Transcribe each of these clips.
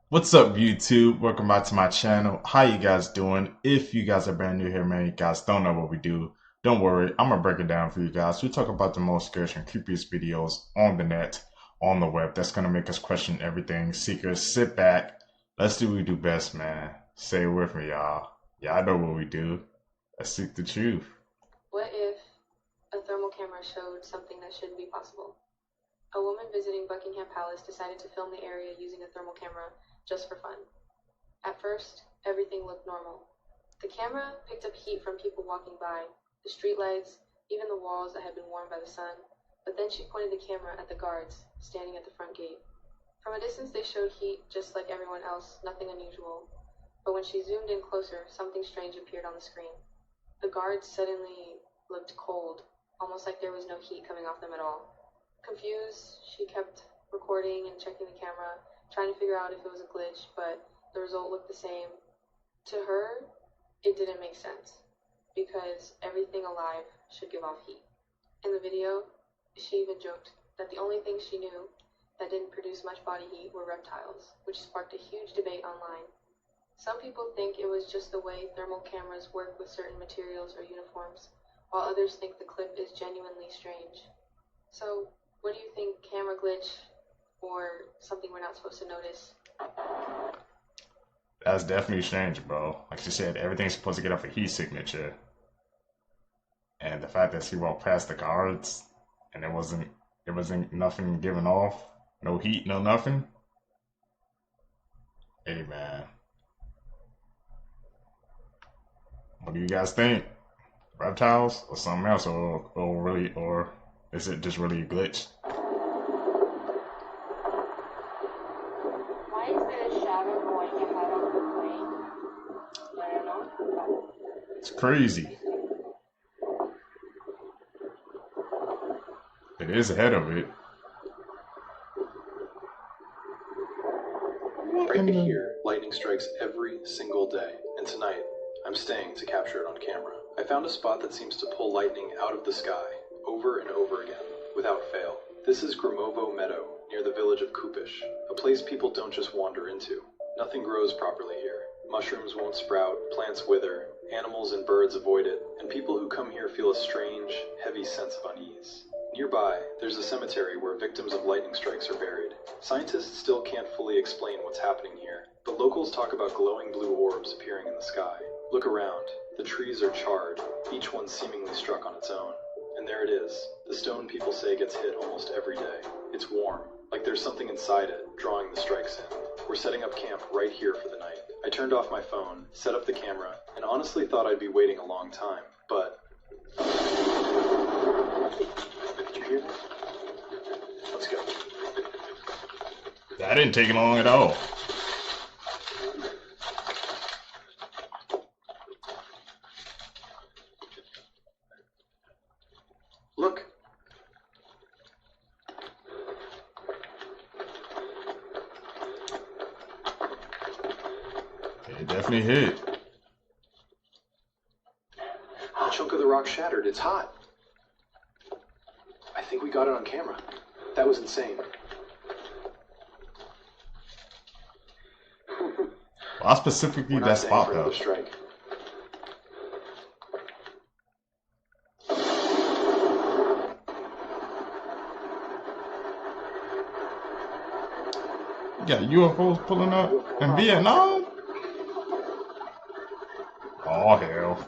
What's up, YouTube? Welcome back to my channel. How you guys doing? If you guys are brand new here, man, you guys don't know what we do. Don't worry, I'm gonna break it down for you guys. We talk about the most scarce and creepiest videos on the net, on the web. That's gonna make us question everything. Seekers, sit back. Let's do what we do best, man. Say it with me, y'all. Y'all know what we do. Let's seek the truth. What if a thermal camera showed something that shouldn't be possible? A woman visiting Buckingham Palace decided to film the area using a thermal camera just for fun. At first, everything looked normal. The camera picked up heat from people walking by, the streetlights, even the walls that had been warmed by the sun, but then she pointed the camera at the guards standing at the front gate. From a distance they showed heat just like everyone else, nothing unusual. But when she zoomed in closer, something strange appeared on the screen. The guards suddenly looked cold, almost like there was no heat coming off them at all. Confused, she kept recording and checking the camera, trying to figure out if it was a glitch, but the result looked the same. To her, it didn't make sense, because everything alive should give off heat. In the video, she even joked that the only thing she knew that didn't produce much body heat were reptiles, which sparked a huge debate online. Some people think it was just the way thermal cameras work with certain materials or uniforms, while others think the clip is genuinely strange. So, what do you think, camera glitch or something we're not supposed to notice? That's definitely strange, bro. Like she said, everything's supposed to get off a heat signature. And the fact that she walked past the guards and it wasn't nothing given off, no heat, no nothing. Hey man, what do you guys think? Reptiles or something else, or is it just really a glitch? Why is there a shadow going ahead of the plane? I don't know. It's crazy. It is ahead of it. Right here, lightning strikes every single day, and tonight, I'm staying to capture it on camera. I found a spot that seems to pull lightning out of the sky, over and over again, without fail. This is Grimovo Meadow, near the village of Kupish, a place people don't just wander into. Nothing grows properly here. Mushrooms won't sprout, plants wither, animals and birds avoid it, and people who come here feel a strange, heavy sense of unease. Nearby, there's a cemetery where victims of lightning strikes are buried. Scientists still can't fully explain what's happening here, but locals talk about glowing blue orbs appearing in the sky. Look around. The trees are charred, each one seemingly struck on its own. And there it is, the stone people say gets hit almost every day. It's warm, like there's something inside it, drawing the strikes in. We're setting up camp right here for the night. I turned off my phone, set up the camera, and honestly thought I'd be waiting a long time, but... Did you hear that? Let's go. That didn't take long at all. Look. It definitely hit. A chunk of the rock shattered. It's hot. I think we got it on camera. That was insane. Why specifically We're not that staying spot for though? another strike. You got UFOs pulling up in Vietnam? Oh hell.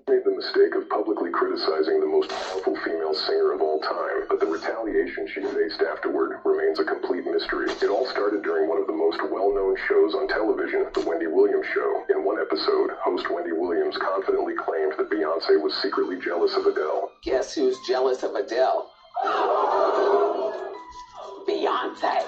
Made the mistake of publicly criticizing the most powerful female singer of all time, but the retaliation she faced afterward remains a complete mystery. It all started during one of the most well-known shows on television, The Wendy Williams Show. In one episode, host Wendy Williams confidently claimed that Beyonce was secretly jealous of Adele. Guess who's jealous of Adele? Beyonce.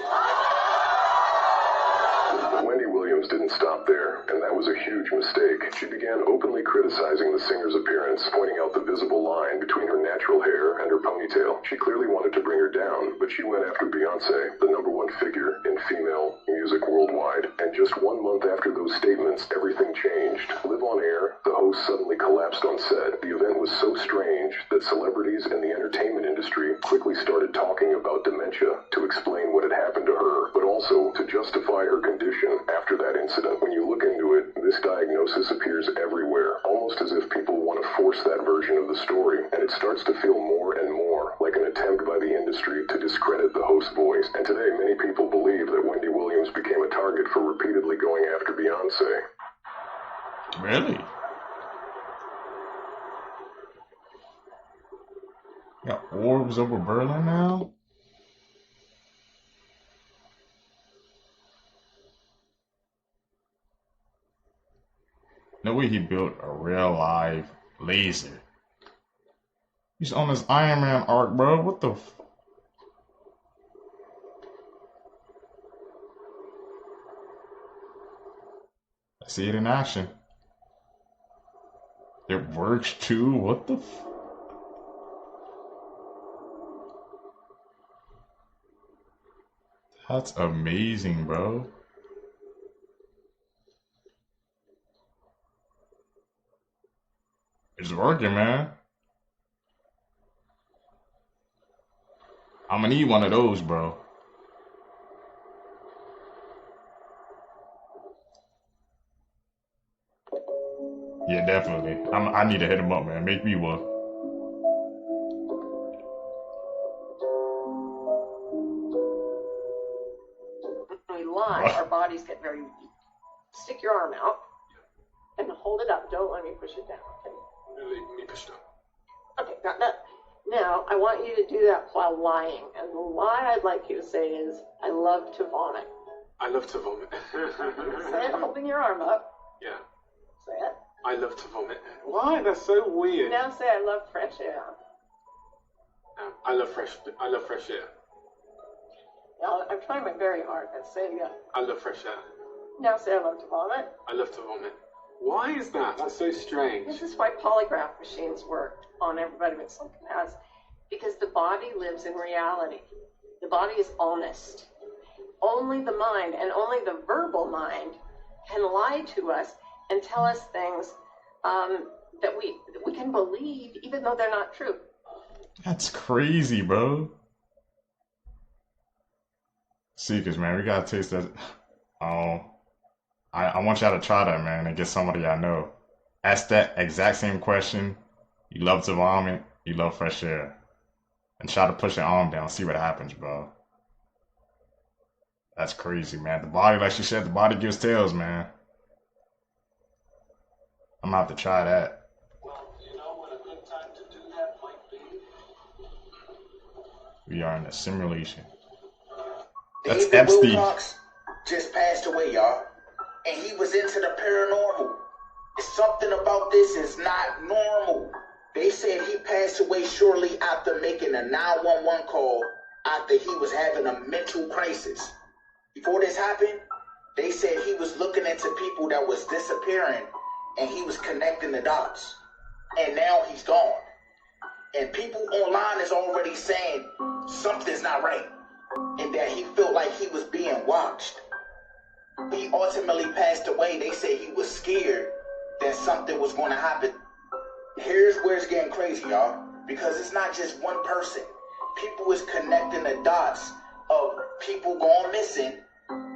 Wendy Williams didn't stop there, and that was a huge mistake. She began openly criticizing the singer's appearance, pointing out the visible line between her natural hair and her ponytail. She clearly wanted to bring her down, but she went after Beyonce, the number one figure in female music worldwide. And just 1 month after those statements, everything changed. Live on air, the host suddenly collapsed on set. The event was so strange that celebrities in the entertainment industry quickly started talking about dementia to explain what had happened to her. And today, many people believe that Wendy Williams became a target for repeatedly going after Beyonce. Really? Got orbs over Berlin now? No way he built a real live laser. He's on his Iron Man arc, bro. What the f... I see it in action. It works too? What the f... That's amazing, bro. It's working, man. I'm gonna need one of those, bro. Yeah, definitely. I need to hit him up, man. Make me one. When we lie, our bodies get very weak. Stick your arm out and hold it up. Don't let me push it down. Okay? Let me push it up. Okay, got that. Now, I want you to do that while lying. And the lie I'd like you to say is, I love to vomit. I love to vomit. Say it holding your arm up. Yeah. Say it. I love to vomit. Why? That's so weird. Now say, I love fresh air. I love fresh air. Now, I'm trying my very hard. Let's say it again. I love fresh air. Now say, I love to vomit. I love to vomit. Why is that? That's so strange. This is why polygraph machines work on everybody with something has. Because the body lives in reality. The body is honest. Only the mind, and only the verbal mind, can lie to us and tell us things that we can believe, even though they're not true. That's crazy, bro. Seekers, man, we gotta taste that. I want y'all to try that, man, and get somebody I know. Ask that exact same question. You love to vomit, you love fresh air. And try to push your arm down, see what happens, bro. That's crazy, man. The body, like she said, the body gives tales, man. I'm gonna have to try that. Well, you know what a good time to do that might be? We are in a simulation. David That's Epstein. Wilcox just passed away, y'all. And he was into the paranormal. Something about this is not normal. They said he passed away shortly after making a 911 call after he was having a mental crisis. Before this happened, they said he was looking into people that was disappearing and he was connecting the dots. And now he's gone. And people online is already saying something's not right and that he felt like he was being watched. He ultimately passed away. They say he was scared that something was going to happen. Here's where it's getting crazy, y'all. Because it's not just one person. People is connecting the dots of people going missing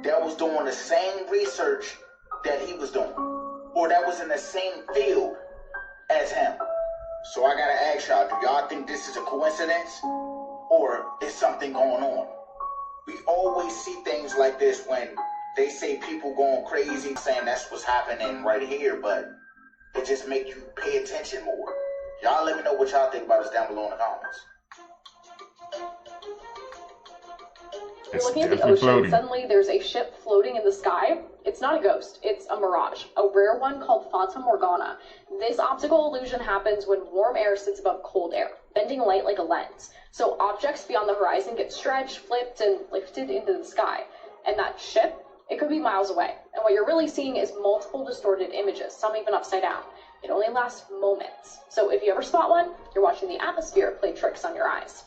that was doing the same research that he was doing. Or that was in the same field as him. So I gotta ask y'all, do y'all think this is a coincidence? Or is something going on? We always see things like this when they say people going crazy, saying that's what's happening right here, but it just make you pay attention more. Y'all let me know what y'all think about this down below in the comments. You're looking at the ocean, suddenly there's a ship floating in the sky. It's not a ghost, it's a mirage, a rare one called Fata Morgana. This optical illusion happens when warm air sits above cold air, bending light like a lens. So objects beyond the horizon get stretched, flipped, and lifted into the sky. And that ship, it could be miles away. And what you're really seeing is multiple distorted images, some even upside down. It only lasts moments. So if you ever spot one, you're watching the atmosphere play tricks on your eyes.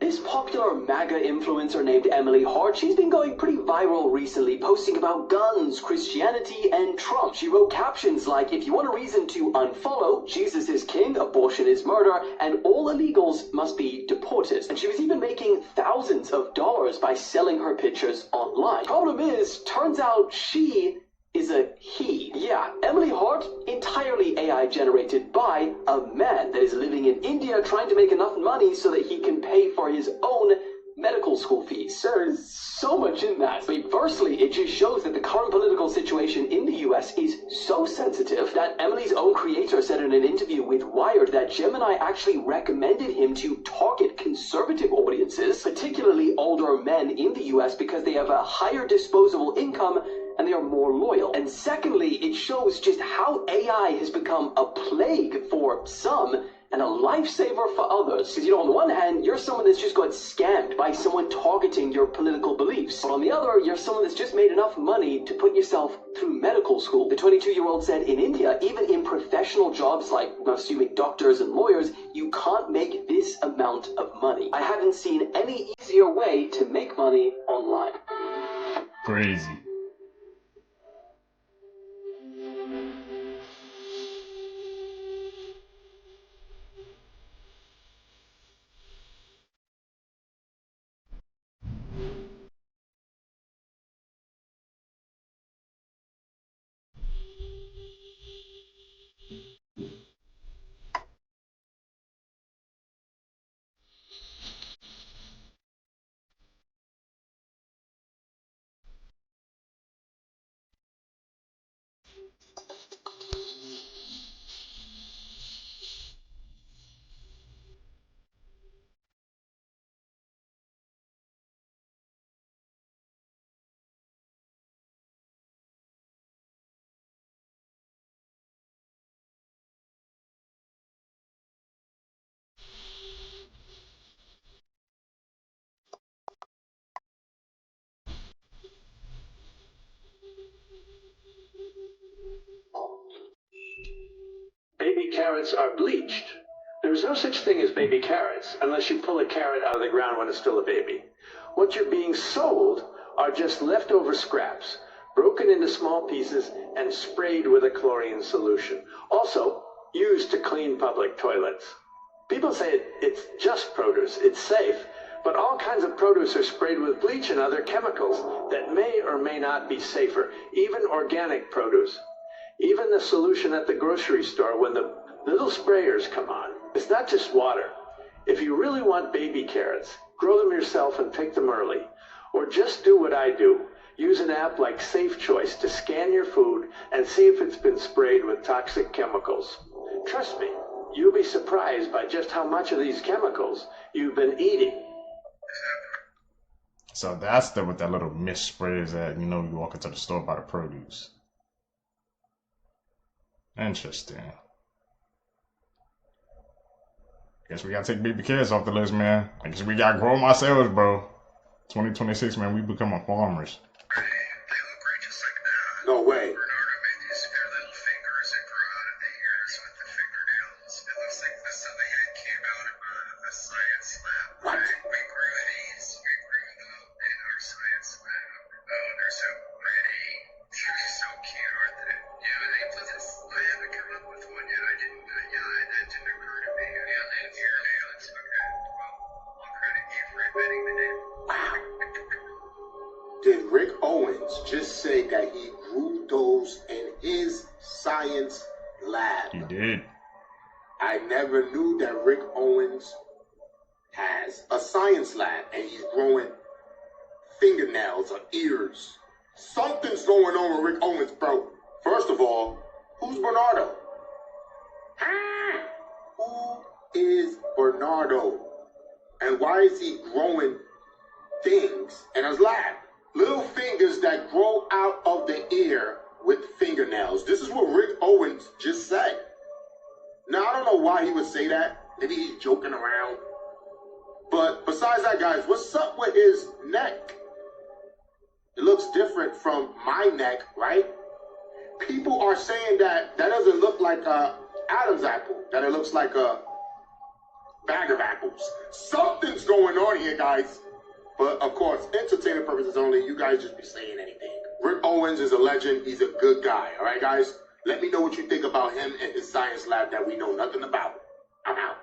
This popular MAGA influencer named Emily Hart, she's been going pretty viral recently, posting about guns, Christianity, and Trump. She wrote captions like, if you want a reason to unfollow, Jesus is king, abortion is murder, and all illegals must be deported. And she was even making thousands of dollars by selling her pictures online. Problem is, turns out she is a he. Yeah, Emily Hart, entirely AI generated by a man that is living in India trying to make enough money so that he can pay for his own medical school fees. There's so much in that. I mean, firstly, it just shows that the current political situation in the US is so sensitive that Emily's own creator said in an interview with Wired that Gemini actually recommended him to target conservative audiences, particularly older men in the US, because they have a higher disposable income and they are more loyal. And secondly, it shows just how AI has become a plague for some and a lifesaver for others. Because, on the one hand, you're someone that's just got scammed by someone targeting your political beliefs. But on the other, you're someone that's just made enough money to put yourself through medical school. The 22-year-old said in India, even in professional jobs like, I'm assuming, doctors and lawyers, you can't make this amount of money. I haven't seen any easier way to make money online. Crazy. Baby carrots are bleached. There's no such thing as baby carrots unless you pull a carrot out of the ground when it's still a baby. What you're being sold are just leftover scraps, broken into small pieces and sprayed with a chlorine solution. Also, used to clean public toilets. People say it's just produce, it's safe, but all kinds of produce are sprayed with bleach and other chemicals that may or may not be safer, even organic produce. Even the solution at the grocery store when the little sprayers come on. It's not just water. If you really want baby carrots, grow them yourself and pick them early. Or just do what I do. Use an app like Safe Choice to scan your food and see if it's been sprayed with toxic chemicals. Trust me, you'll be surprised by just how much of these chemicals you've been eating. So that's what that little mist spray is at, you walk into the store by the produce. Interesting. Guess we gotta take baby carrots off the list, man. I guess we gotta grow them ourselves, bro. 2026, man, we becoming farmers. No way. Bernardo made these weird little fingers that grow out of the ears with the fingernails. It looks like something that came out of a science lab. What? We grew these. We grew them in our science lab. Oh, they're so pretty. They're so cute, aren't they? Yeah, they put this. I haven't come up with one yet. That didn't occur to me. Yeah, and earnails. Okay, well, I'll credit you for inventing the name. Wow. Did Rick Owens just say that he grew those in his science lab? He did. I never knew that Rick Owens has a science lab and he's growing fingernails or ears. Something's going on with Rick Owens, bro. First of all, who's Bernardo? Who is Bernardo? And why is he growing things in his lab? Little fingers that grow out of the ear with fingernails. This is what Rick Owens just said. Now, I don't know why he would say that. Maybe he's joking around. But besides that, guys, what's up with his neck? It looks different from my neck, right? People are saying that doesn't look like a Adam's apple, that it looks like a bag of apples. Something's going on here, guys. But of course, entertainment purposes only. You guys just be saying anything. Rick Owens is a legend. He's a good guy. All right, guys? Let me know what you think about him and his science lab that we know nothing about. I'm out.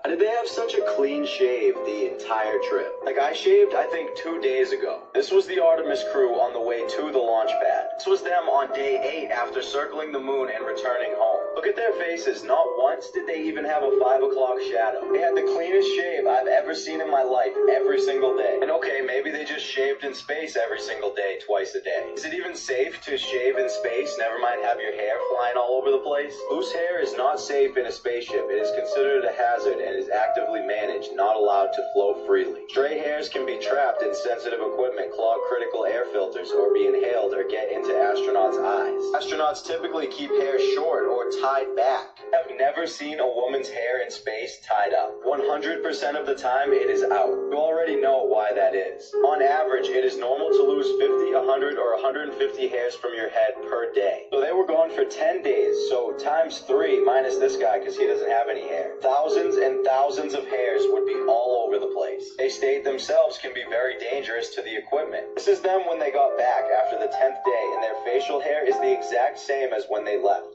Did they have such a clean shave the entire trip? Like, I shaved, I think, 2 days ago. This was the Artemis crew on the way to the launch pad. This was them on day 8 after circling the moon and returning home. Look at their faces. Not once did they even have a 5 o'clock shadow. They had the cleanest shave I've ever seen in my life every single day. And okay, maybe they just shaved in space every single day, twice a day. Is it even safe to shave in space, never mind have your hair flying all over the place? Loose hair is not safe in a spaceship. It is considered a hazard and is actively managed, not allowed to flow freely. Stray hairs can be trapped in sensitive equipment, clog critical air filters, or be inhaled or get into astronauts' eyes. Astronauts typically keep hair short or tied back. I've never seen a woman's hair in space tied up. 100% of the time, it is out. You already know why that is. On average, it is normal to lose 50, 100, or 150 hairs from your head per day. So they were gone for 10 days, so times 3 minus this guy because he doesn't have any hair. Thousands and thousands of hairs would be all over the place. They state themselves can be very dangerous to the equipment. This is them when they got back after the 10th day, and their facial hair is the exact same as when they left.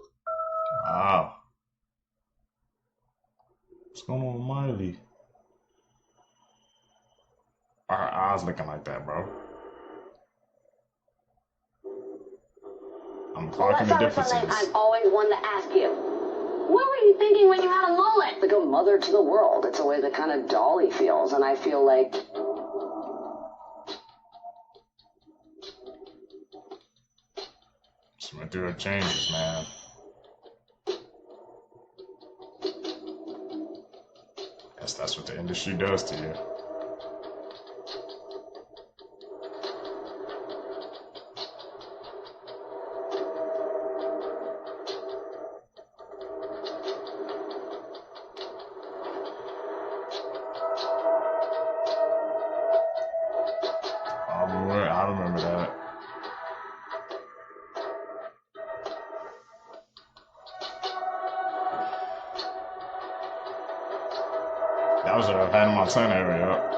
Wow. What's going on with Miley? Her eyes looking like that, bro. I'm clocking the differences. I've always wanted to ask you. What were you thinking when you had a mullet? Like a mother to the world. It's a way that kind of Dolly feels, and I feel like... Just went through her changes, man. Guess that's what the industry does to you. I remember that. That was a Hannah Montana area.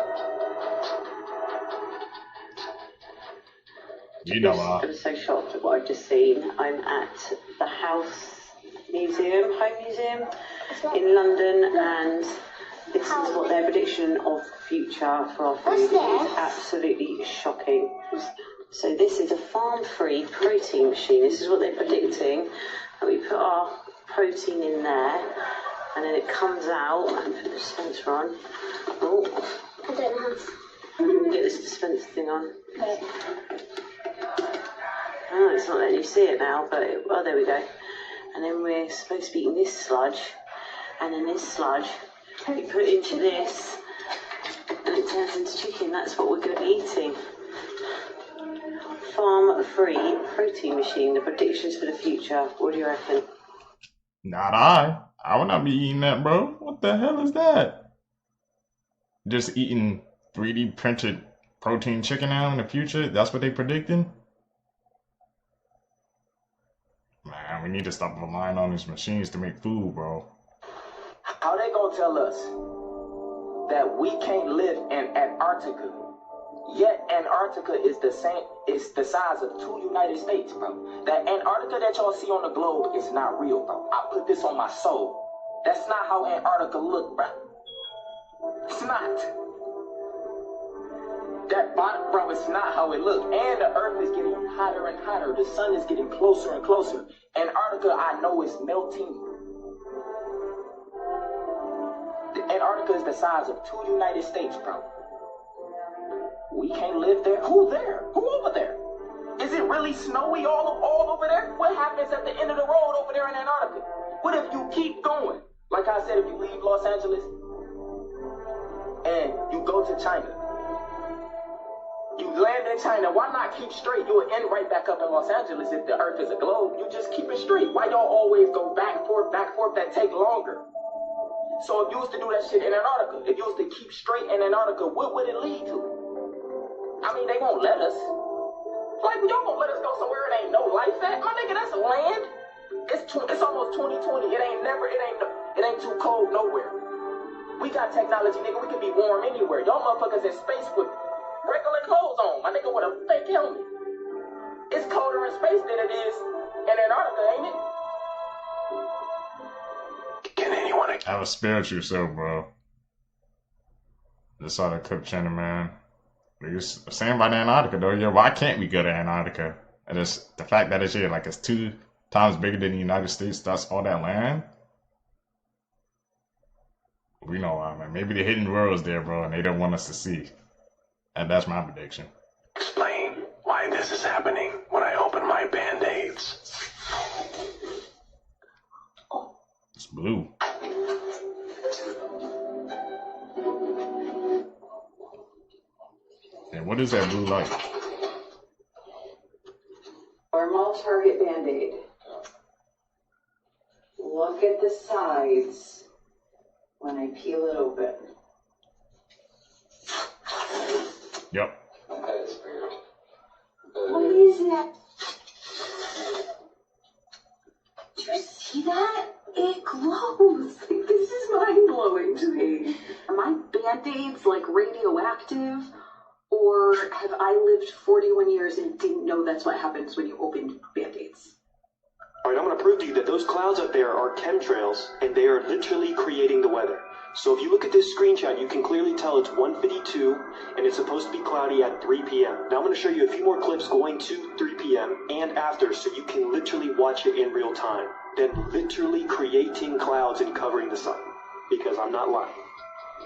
You know I'm so shocked at what I've just seen. I'm at the House Museum, Home Museum in London, and this is what their prediction of the future for our food is. Absolutely shocking. So this is a farm-free protein machine. This is what they're predicting. And we put our protein in there, and then it comes out. And put the dispenser on. Oh, I don't know how to... Get this dispenser thing on. Oh, it's not letting you see it now, but oh, there we go. And then we're supposed to be eating this sludge, and then this sludge we put into this, and it turns into chicken. That's what we're going to be eating. Farm-free protein machine. The predictions for the future. What do you reckon? Not I. I would not be eating that, bro. What the hell is that? Just eating 3D printed protein chicken now in the future? That's what they predicting? Man, we need to stop relying on these machines to make food, bro. How they gonna tell us that we can't live in Antarctica, yet Antarctica is the size of 2 United States, bro? That Antarctica that y'all see on the globe is not real, bro. I put this on my soul. That's not how Antarctica look, bro. It's not. That bottom, bro, it's not how it look. And the earth is getting hotter and hotter. The sun is getting closer and closer. Antarctica, I know, is melting. Antarctica is the size of 2 United States, bro. We can't live there. Who there? Who over there? Is it really snowy all over there? What happens at the end of the road over there in Antarctica? What if you keep going? Like I said, if you leave Los Angeles and you go to China, you land in China, why not keep straight? You'll end right back up in Los Angeles if the earth is a globe. You just keep it straight. Why y'all always go back, forth, that take longer? So if you used to do that shit in Antarctica, if you used to keep straight in Antarctica, what would it lead to? I mean, they won't let us. Like, y'all won't let us go somewhere it ain't no life at? My nigga, that's land. It's almost 2020. It ain't too cold nowhere. We got technology, nigga. We can be warm anywhere. Y'all motherfuckers in space with regular clothes on. My nigga with a fake helmet. It's colder in space than it is in Antarctica, ain't it? Can anyone anyone. Have a spiritual self, bro. Just saw the clip channel, man. You're saying about Antarctica, though. Yeah, why can't we go to Antarctica? And just the fact that it's here, like it's 2 times bigger than the United States. That's all that land. We know why, man. Maybe the hidden world is there, bro, and they don't want us to see. And that's my prediction. Explain why this is happening when I open my band-aids. It's blue. And what is that blue light? Thermal target band-aid. Look at the sides when I peel it open. Yep. What is that? Do you see that? It glows. Like, this is mind-blowing to me. Are my band-aids like radioactive? Or have I lived 41 years and didn't know that's what happens when you open band-aids? Alright, I'm going to prove to you that those clouds up there are chemtrails, and they are literally creating the weather. So if you look at this screenshot, you can clearly tell it's 1:52, and it's supposed to be cloudy at 3 p.m. Now I'm going to show you a few more clips going to 3 p.m. and after, so you can literally watch it in real time. Then literally creating clouds and covering the sun. Because I'm not lying.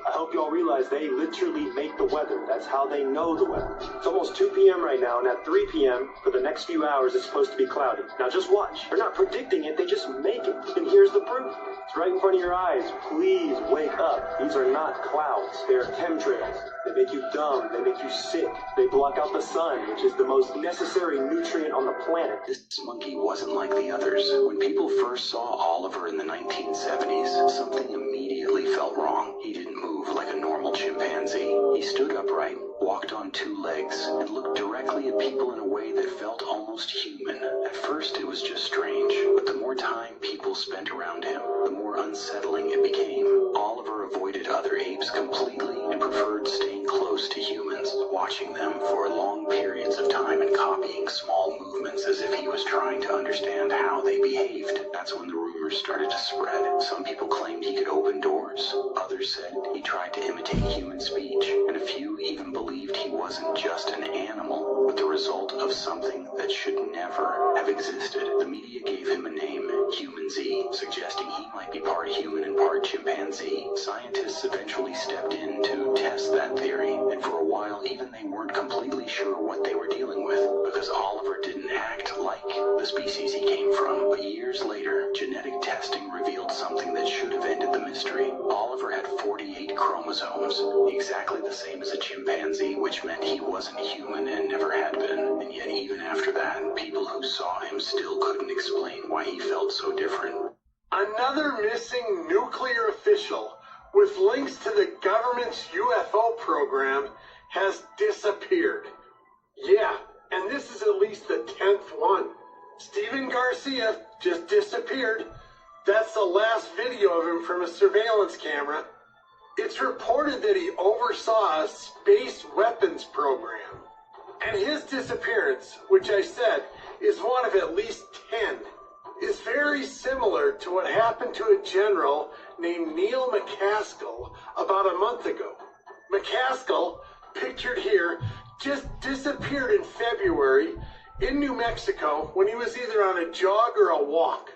I hope y'all realize they literally make the weather. That's how they know the weather. It's almost 2 p.m. right now, and at 3 p.m., for the next few hours, it's supposed to be cloudy. Now just watch. They're not predicting it, they just make it. And here's the proof. It's right in front of your eyes. Please wake up. These are not clouds. They are chemtrails. They make you dumb. They make you sick. They block out the sun, which is the most necessary nutrient on the planet. This monkey wasn't like the others. When people first saw Oliver in the 1970s, something immediately felt wrong. He didn't move like a normal chimpanzee. He stood upright, walked on 2 legs, and looked directly at people in a way that felt almost human. At first, it was just strange, but the more time people spent around him, the more unsettling it became. Oliver avoided other apes completely and preferred staying close to humans, watching them for long periods of time and copying small movements as if he was trying to understand how they behaved. That's when the rumors started to spread. Some people claimed he could open doors. Others said he tried to imitate human speech, and a few even believed he wasn't just an animal, but the result of something that should never have existed. The media gave him a name, Human Z, suggesting he might be part human and part chimpanzee. Scientists eventually stepped in to test that theory, and for a while even they weren't completely sure what they were dealing with, because Oliver didn't act like the species he came from. But years later, genetic testing revealed something that should have ended the mystery. Oliver had 48 chromosomes, exactly the same as a chimpanzee, which meant he wasn't human and never had been. And yet even after that, people who saw him still couldn't explain why he felt so different. Another missing nuclear official with links to the government's UFO program has disappeared. Yeah, and this is at least the 10th one. Steven Garcia just disappeared. That's the last video of him from a surveillance camera. It's reported that he oversaw a space weapons program. And his disappearance, which I said is one of at least 10, is very similar to what happened to a general named Neil McCaskill about a month ago. McCaskill, pictured here, just disappeared in February in New Mexico when he was either on a jog or a walk.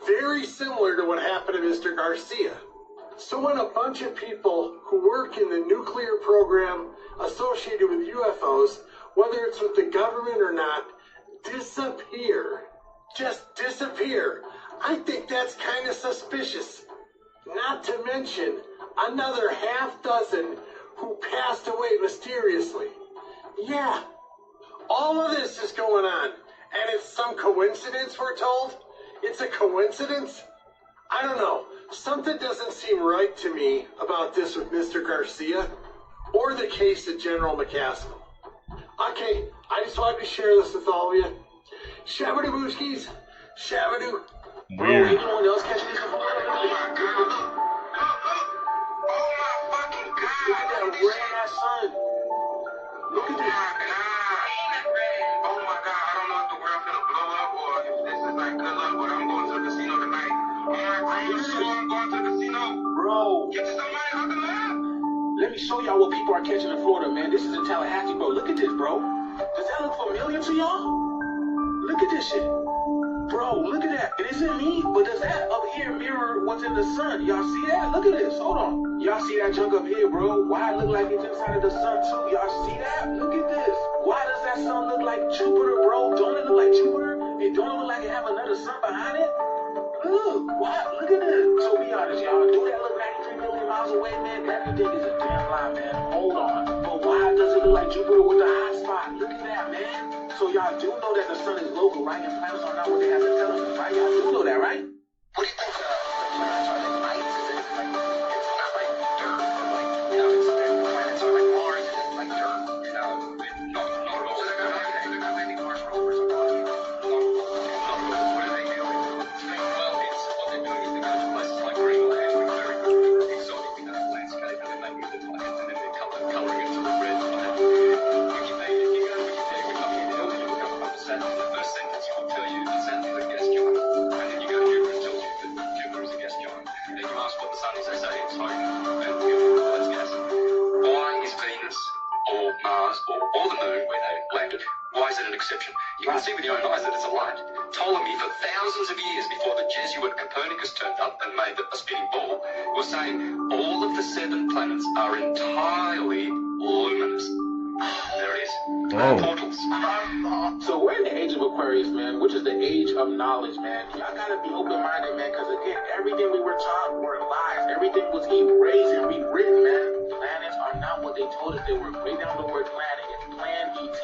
Very similar to what happened to Mr. Garcia. So when a bunch of people who work in the nuclear program associated with UFOs, whether it's with the government or not, disappear, just disappear, I think that's kind of suspicious. Not to mention another half dozen who passed away mysteriously. Yeah, all of this is going on, and it's some coincidence, we're told? It's a coincidence? I don't know. Something doesn't seem right to me about this with Mr. Garcia, or the case of General McCaskill. Okay, I just wanted to share this with all of you. Shabadoo booskies, shabadoo. Weird. Anyone else catch this before? Look at that red-ass sun. Look at this. Oh my God, I don't know if the world's gonna blow up or if this is like good luck, but I'm going to the casino tonight. Oh my God, I'm going to the casino me show y'all what people are catching in Florida, man. This is in Tallahassee, bro. Look at this, bro. Does that look familiar to y'all? Look at this shit. Bro, look at that. It isn't me, but does that up here mirror what's in the sun? Y'all see that? Look at this. Hold on. Y'all see that junk up here, bro? Why it look like it's inside of the sun, too? Y'all see that? Look at this. Why does that sun look like Jupiter, bro? Don't it look like Jupiter? It don't look like it have another sun behind it? Look, what? Look at this. So be honest, y'all. Do that look 93 million miles away, man? Everything is a damn lie, man. Hold on. But why does it look like Jupiter with the hot spot? Look at that, man. So y'all do know that the sun is local, right? And planets are not what they have to tell us, right? Y'all do know that, right? What do you think the planets are like lights? Is it like, it's not like dirt, like, you know, it's the planets are like Mars, is it like dirt? You know, not at all. So they're not landing Mars rovers or not? What are they doing? Well, it's what they're doing is they go to places like Greenland, which are very exotic landscape, and then they move the planets, and then they're colouring it to the red. Wikipedia, if you go to Wikipedia, we're coming in early, you look up Saturn, the first sentence will tell you that Saturn is a gas giant. And then you go to Jupiter, it tells you that Jupiter is a gas giant. And then you ask what the sun is, they say it's hydrogen, and well, it's gas. Why is Venus or Mars or the moon where they landed? Why is it an exception? You can see with your own eyes that it's a light. Ptolemy, for thousands of years before the Jesuit Copernicus turned up and made a spinning ball, was saying all of the 7 planets are entirely luminous. There it is. Portals. So we're in the age of Aquarius, man, which is the age of knowledge, man. Y'all gotta be open-minded, man, because again, everything we were taught were lies. Everything was erased and rewritten, man. Planets are not what they told us they were. Break down the word planet. It's plan ET,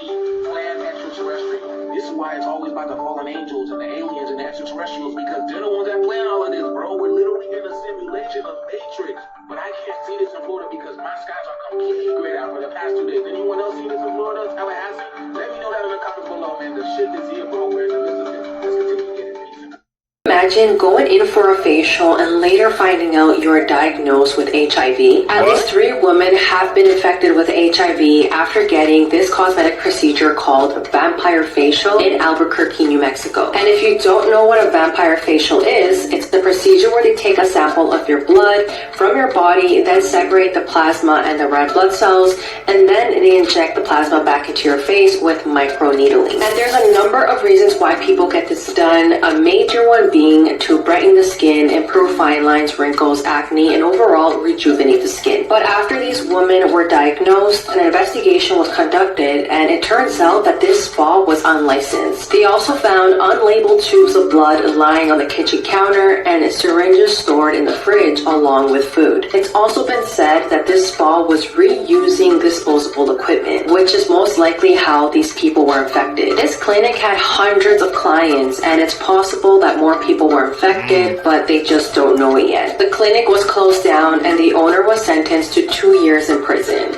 plan extraterrestrial. This is why it's always about the fallen angels and the aliens and the extraterrestrials, because they're the ones that plan all of this, bro. We're literally in a simulation of Matrix. But I can't see this in Florida because my skies are completely grayed out for the past 2 days. Anyone else see this in Florida? Tallahassee? Let me know that in the comments below, man. The shit is here, bro. We're in the midst of it. Let's continue to get it. Imagine going in for a facial and later finding out you're diagnosed with HIV. At least 3 women have been infected with HIV after getting this cosmetic procedure called vampire facial in Albuquerque, New Mexico. And if you don't know what a vampire facial is, it's the procedure where they take a sample of your blood from your body, then separate the plasma and the red blood cells, and then they inject the plasma back into your face with microneedling. And there's a number of reasons why people get this done. A major one being to brighten the skin, improve fine lines, wrinkles, acne, and overall rejuvenate the skin. But after these women were diagnosed, an investigation was conducted, and it turns out that this spa was unlicensed. They also found unlabeled tubes of blood lying on the kitchen counter and syringes stored in the fridge along with food. It's also been said that this spa was reusing disposable equipment, which is most likely how these people were infected. This clinic had hundreds of clients, and it's possible that more people were infected, but they just don't know it yet. The clinic was closed down, and the owner was sentenced to 2 years in prison.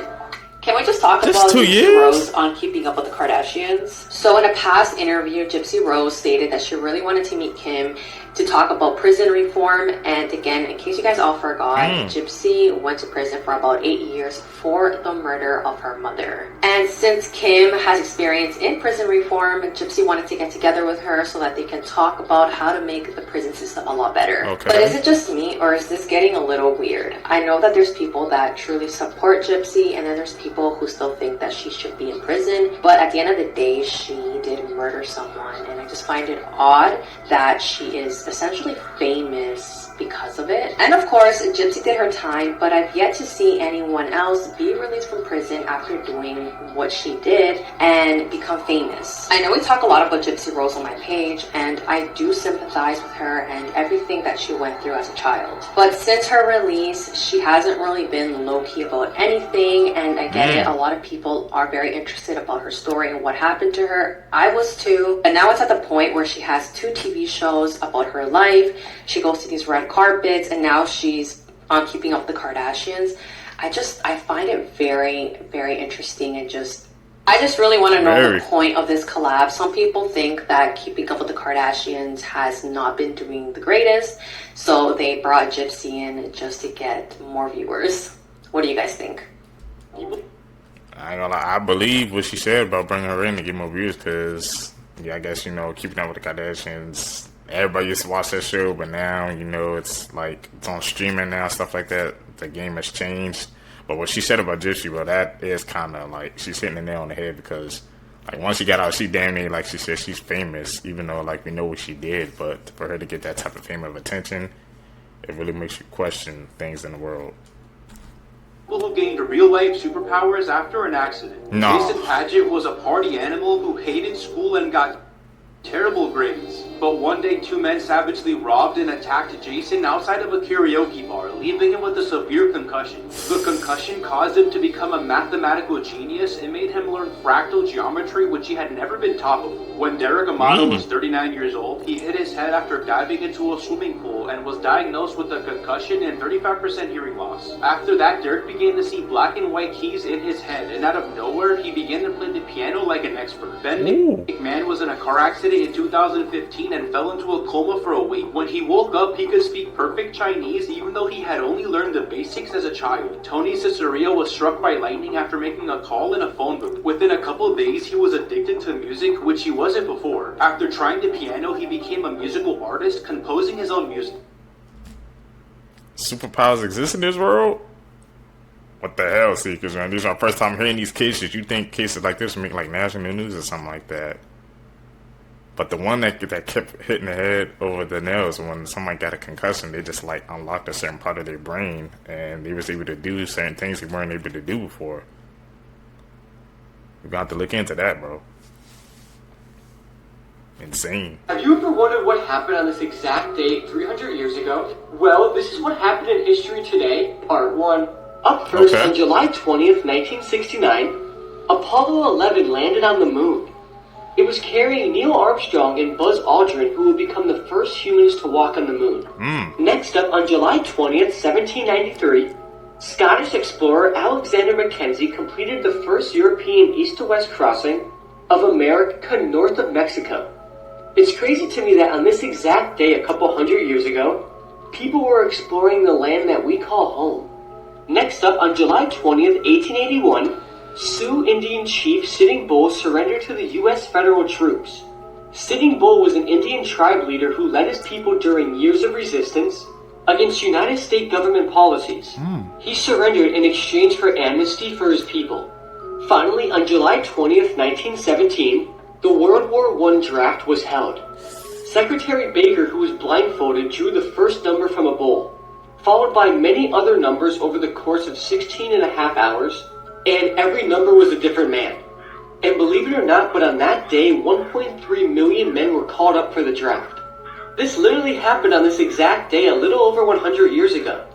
Can we just talk about Gypsy Rose on Keeping Up with the Kardashians? So in a past interview, Gypsy Rose stated that she really wanted to meet Kim to talk about prison reform. And again, in case you guys all forgot, Gypsy went to prison for about 8 years for the murder of her mother. And since Kim has experience in prison reform, Gypsy wanted to get together with her so that they can talk about how to make the prison system a lot better. But is it just me, or is this getting a little weird? I know that there's people that truly support Gypsy, and then there's people who still think that she should be in prison. But at the end of the day, she did murder someone, and I just find it odd that she is essentially famous because of it. And of course, Gypsy did her time, but I've yet to see anyone else be released from prison after doing what she did and become famous. I know we talk a lot about Gypsy Rose on my page, and I do sympathize with her and everything that she went through as a child. But since her release, she hasn't really been low-key about anything, and I get it, a lot of people are very interested about her story and what happened to her. I was too, and now it's at the point where she has 2 TV shows about her life. She goes to these red carpets, and now she's on Keeping Up with the Kardashians. I find it very, very interesting, and I just really want to know the point of this collab. Some people think that Keeping Up with the Kardashians has not been doing the greatest, so they brought Gypsy in just to get more viewers. What do you guys think? I ain't gonna lie, I believe what she said about bringing her in to get more views, because I guess, Keeping Up with the Kardashians, everybody used to watch that show, but now, it's like it's on streaming now, stuff like that. The game has changed. But what she said about Gypsy, bro, that is kind of like she's hitting the nail on the head because like once she got out, she damn near, like she said, she's famous, even though like we know what she did. But for her to get that type of fame of attention, it really makes you question things in the world. People who gained real-life superpowers after an accident. No. Jason Padgett was a party animal who hated school and got terrible grades. But one day, two men savagely robbed and attacked Jason outside of a karaoke bar, leaving him with a severe concussion. The concussion caused him to become a mathematical genius and made him learn fractal geometry, which he had never been taught before. When Derek Amato was 39 years old, he hit his head after diving into a swimming pool and was diagnosed with a concussion and 35% hearing loss. After that, Derek began to see black and white keys in his head, and out of nowhere, he began to play the piano like an expert. Ben McMahon was in a car accident in 2015 and fell into a coma for a week. When he woke up, he could speak perfect Chinese, even though he had only learned the basics as a child. Tony Cicerio was struck by lightning after making a call in a phone booth. Within a couple of days, he was addicted to music, which he wasn't before. After trying the piano, he became a musical artist, composing his own music. Superpowers exist in this world? What the hell, Seekers, man? This is our first time hearing these cases. You think cases like this make like national news or something like that. But the one that kept hitting the head over the nails, when somebody got a concussion, they just like unlocked a certain part of their brain and they was able to do certain things they weren't able to do before. We're going to have to look into that, bro. Insane. Have you ever wondered what happened on this exact date 300 years ago? Well, this is what happened in history today, part 1. Up first, on July 20th, 1969, Apollo 11 landed on the moon. It was carrying Neil Armstrong and Buzz Aldrin, who would become the first humans to walk on the moon. Next up, on July 20th, 1793, Scottish explorer Alexander Mackenzie completed the first European east-to-west crossing of America north of Mexico. It's crazy to me that on this exact day a couple hundred years ago, people were exploring the land that we call home. Next up, on July 20th, 1881, Sioux Indian chief Sitting Bull surrendered to the U.S. federal troops. Sitting Bull was an Indian tribe leader who led his people during years of resistance against United States government policies. He surrendered in exchange for amnesty for his people. Finally, on July 20th, 1917, the World War I draft was held. Secretary Baker, who was blindfolded, drew the first number from a bowl, followed by many other numbers over the course of 16 and a half hours, and every number was a different man. And believe it or not, but on that day, 1.3 million men were called up for the draft. This literally happened on this exact day a little over 100 years ago.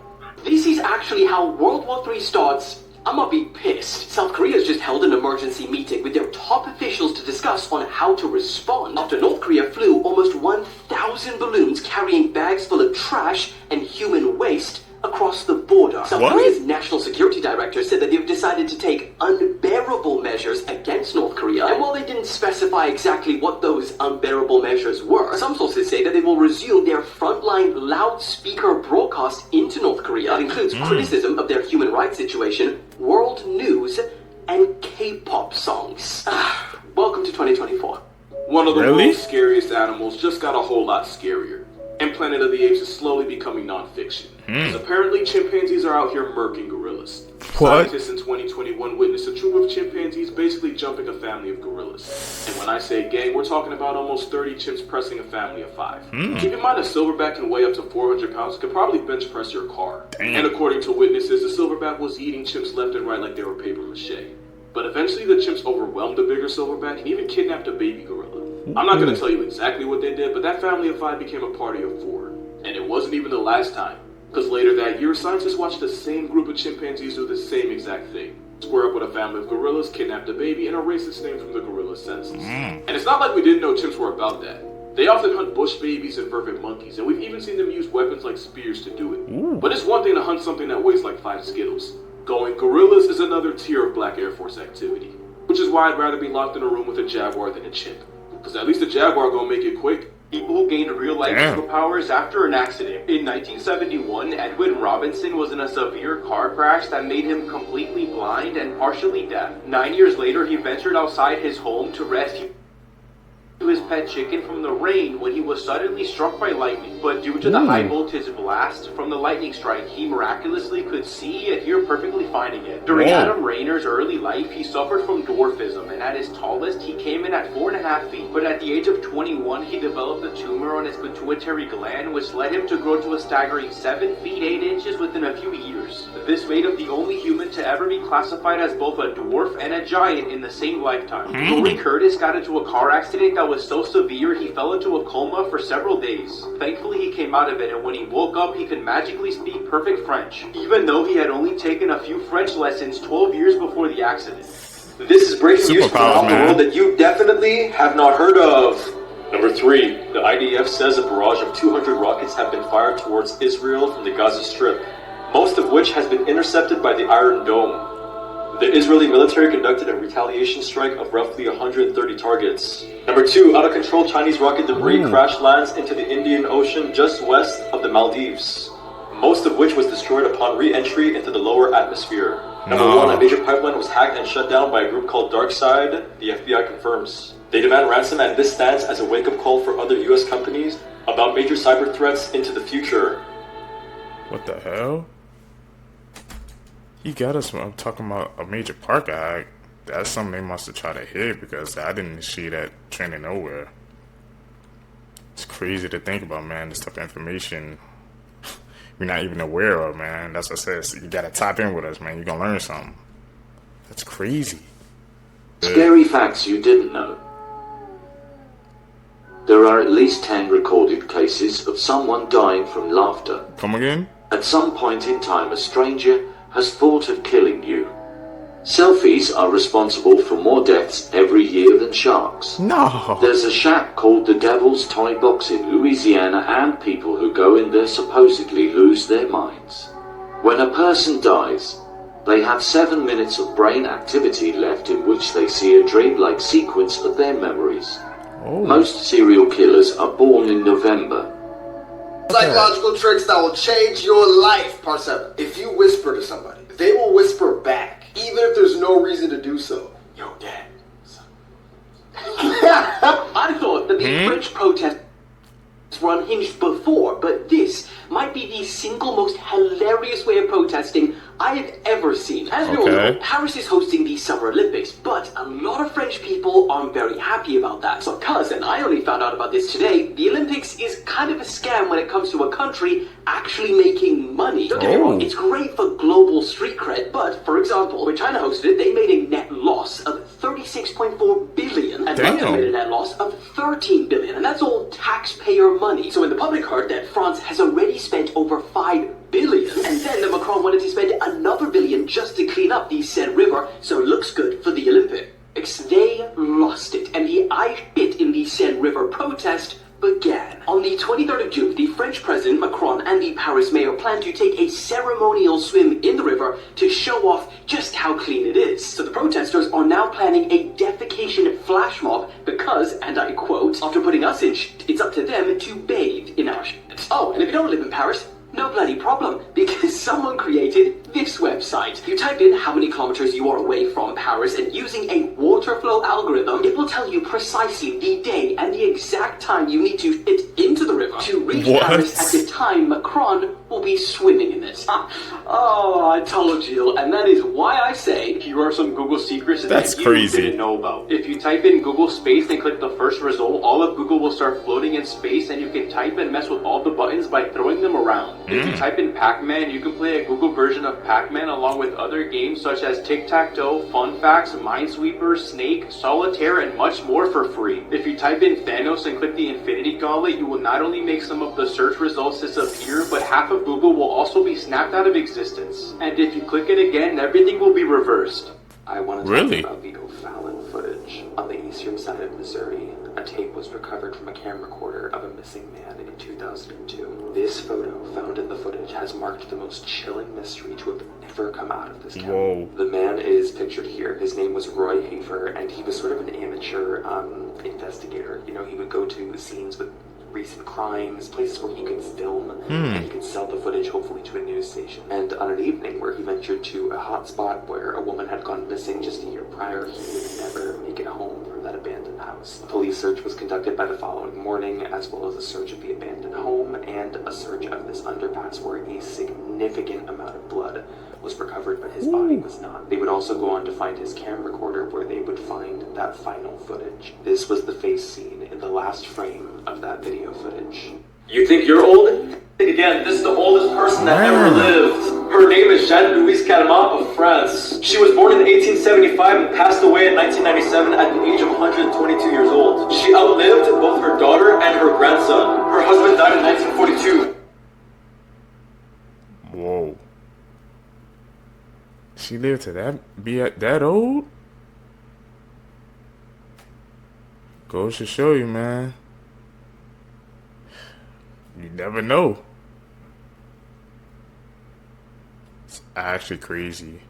This is actually how World War III starts. I'ma be pissed. South Korea's just held an emergency meeting with their top officials to discuss on how to respond after North Korea flew almost 1,000 balloons carrying bags full of trash and human waste across the border. South Korea's national security director said that they've decided to take unbearable measures against North Korea. And while they didn't specify exactly what those unbearable measures were, some sources say that they will resume their frontline loudspeaker broadcast into North Korea. That includes criticism of their human rights situation, world news, and K-pop songs. Welcome to 2024. One of the world's scariest animals just got a whole lot scarier. And Planet of the Apes is slowly becoming non-fiction. Because apparently chimpanzees are out here murking gorillas. Scientists in 2021 witnessed a troop of chimpanzees basically jumping a family of gorillas. And when I say gang, we're talking about almost 30 chimps pressing a family of 5. Keep in mind a silverback can weigh up to 400 pounds, could probably bench press your car. And according to witnesses, the silverback was eating chimps left and right like they were paper mache. But eventually the chimps overwhelmed the bigger silverback and even kidnapped a baby gorilla. I'm not going to tell you exactly what they did, but that family of 5 became a party of 4. And it wasn't even the last time. Because later that year, scientists watched the same group of chimpanzees do the same exact thing. Square up with a family of gorillas, kidnapped a baby, and erase its name from the gorilla's census. And it's not like we didn't know chimps were about that. They often hunt bush babies and vervet monkeys, and we've even seen them use weapons like spears to do it. But it's one thing to hunt something that weighs like 5 Skittles. Going gorillas is another tier of Black Air Force activity. Which is why I'd rather be locked in a room with a jaguar than a chimp. Because at least the jaguar gonna make it quick. People who gained real-life superpowers after an accident. In 1971, Edwin Robinson was in a severe car crash that made him completely blind and partially deaf. 9 years later, he ventured outside his home to rescue his pet chicken from the rain when he was suddenly struck by lightning. But due to the high voltage blast from the lightning strike, he miraculously could see and hear perfectly fine again. During Adam Rayner's early life, he suffered from dwarfism, and at his tallest, he came in at 4.5 feet. But at the age of 21, he developed a tumor on his pituitary gland, which led him to grow to a staggering 7 feet 8 inches within a few years. This made him the only human to ever be classified as both a dwarf and a giant in the same lifetime. Corey Curtis got into a car accident that was so severe he fell into a coma for several days. Thankfully he came out of it, and when he woke up he could magically speak perfect French, even though he had only taken a few French lessons 12 years before the accident. This is breaking news from around the world that you definitely have not heard of. Number 3, the IDF says a barrage of 200 rockets have been fired towards Israel from the Gaza Strip, most of which has been intercepted by the Iron Dome. The Israeli military conducted a retaliation strike of roughly 130 targets. Number 2, out-of-control Chinese rocket debris crash lands into the Indian Ocean just west of the Maldives, most of which was destroyed upon re-entry into the lower atmosphere. Number 1, a major pipeline was hacked and shut down by a group called DarkSide, the FBI confirms. They demand ransom, and this stands as a wake-up call for other US companies about major cyber threats into the future. What the hell? He got us. I'm talking about a major park act. That's something they must have tried to hit, because I didn't see that trending nowhere. It's crazy to think about, man. This type of information we're not even aware of, man. That's what I said. You gotta tap in with us, man. You're gonna learn something. That's crazy. Scary facts you didn't know. There are at least 10 recorded cases of someone dying from laughter. Come again? At some point in time, a stranger has thought of killing you. Selfies are responsible for more deaths every year than sharks. No. There's a shack called the Devil's Toy Box in Louisiana, and people who go in there supposedly lose their minds. When a person dies, they have 7 minutes of brain activity left in which they see a dreamlike sequence of their memories. Most serial killers are born in November. Psychological tricks that will change your life. Part 7. If you whisper to somebody, they will whisper back, even if there's no reason to do so. Yo, Dad. I thought that the French protests were unhinged before, but this might be the single most hilarious way of protesting I have ever seen. As we all know, Paris is hosting the Summer Olympics, but a lot of French people aren't very happy about that. Because, and I only found out about this today, the Olympics is kind of a scam when it comes to a country actually making money. Don't get me wrong, it's great for global street cred, but, for example, when China hosted it, they made a net loss of 36.4 billion, and Russia made a net loss of 13 billion, and that's all taxpayer money. So when the public heard that France has already spent over 5 billion, and then the Macron wanted to spend another billion just to clean up the Seine River, so it looks good for the Olympics. They lost it, and the I shit in the Seine River protest began. On the 23rd of June, the French President Macron and the Paris mayor plan to take a ceremonial swim in the river to show off just how clean it is. So the protesters are now planning a defecation flash mob because, and I quote, after putting us in shit, it's up to them to bathe in our shit. Oh, and if you don't live in Paris, no bloody problem, because someone created this website. You type in how many kilometers you are away from Paris, and using a water flow algorithm, it will tell you precisely the day and the exact time you need to fit into the river to reach Paris at the time Macron will be swimming in it. Oh, I told you, and that is why I say here are some Google secrets that you didn't know about. If you type in Google space and click the first result, all of Google will start floating in space, and you can type and mess with all the buttons by throwing them around. If you type in Pac-Man, you can play a Google version of Pac-Man along with other games such as Tic-Tac-Toe, Fun Facts, Minesweeper, Snake, Solitaire, and much more for free. If you type in Thanos and click the Infinity Gauntlet, you will not only make some of the search results disappear, but half of Google will also be snapped out of existence. And if you click it again, everything will be reversed. I want to talk about the O'Fallon footage. On the eastern side of Missouri, a tape was recovered from a camera recorder of a missing man in 2002. This photo found in the footage has marked the most chilling mystery to have ever come out of this county. The man is pictured here. His name was Roy Hafer, and he was sort of an amateur investigator. You know, he would go to scenes with recent crimes, places where he could film, and he could sell the footage hopefully to a news station. And on an evening where he ventured to a hotspot where a woman had gone missing just a year prior, he would never make it home from that abandoned house. house. A police search was conducted by the following morning, as well as a search of the abandoned home and a search of this underpass where a significant amount of blood was recovered, but his body was not. They would also go on to find his camcorder, where they would find that final footage. This was the face seen in the last frame of that video footage. You think you're old? Again, this is the oldest person that ever lived. Her name is Jeanne-Louise Calment of France. She was born in 1875 and passed away in 1997 at the age of 122 years old. She outlived both her daughter and her grandson. Her husband died in 1942. Whoa. She lived to be that old? Goes to show you, man. You never know. It's actually crazy.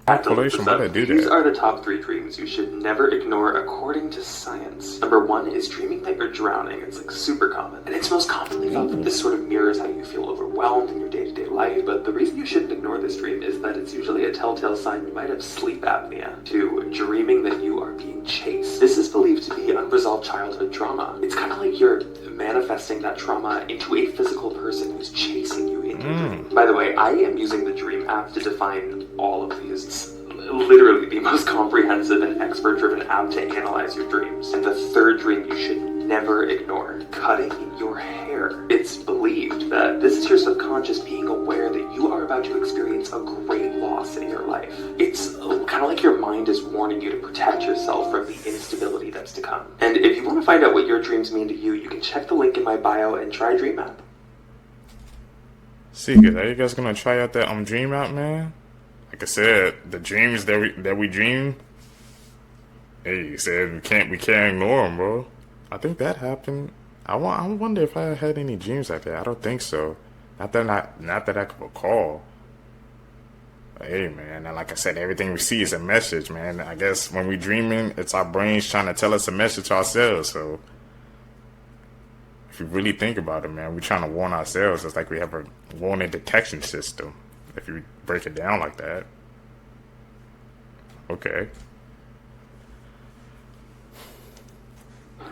Calculation, why did I do These that? are the top 3 dreams you should never ignore according to science. Number 1 is dreaming that you're drowning. It's like super common. And it's most commonly thought that this sort of mirrors how you feel overwhelmed in your day-to-day life. But the reason you shouldn't ignore this dream is that it's usually a telltale sign you might have sleep apnea. 2, dreaming that you are being chased. This is believed to be unresolved childhood trauma. It's kind of like you're manifesting that trauma into a physical person who's chasing you in your dream. By the way, I am using the Dream app to define all of these. It's literally the most comprehensive and expert-driven app to analyze your dreams. And the 3rd dream you should never ignore, cutting your hair. It's believed that this is your subconscious being aware that you are about to experience a great loss in your life. It's kind of like your mind is warning you to protect yourself from the instability that's to come. And if you want to find out what your dreams mean to you, you can check the link in my bio and try Dream app. See, are you guys gonna try out that Dream app, man? Like I said, the dreams that we dream. Hey, you said we can't ignore them, bro. I think that happened. I wonder if I had any dreams like that. I don't think so. Not that I could recall. But hey, man, and like I said, everything we see is a message, man. I guess when we dreaming, it's our brains trying to tell us a message to ourselves. So if you really think about it, man, we're trying to warn ourselves. It's like we have a warning detection system. If you break it down like that. Okay.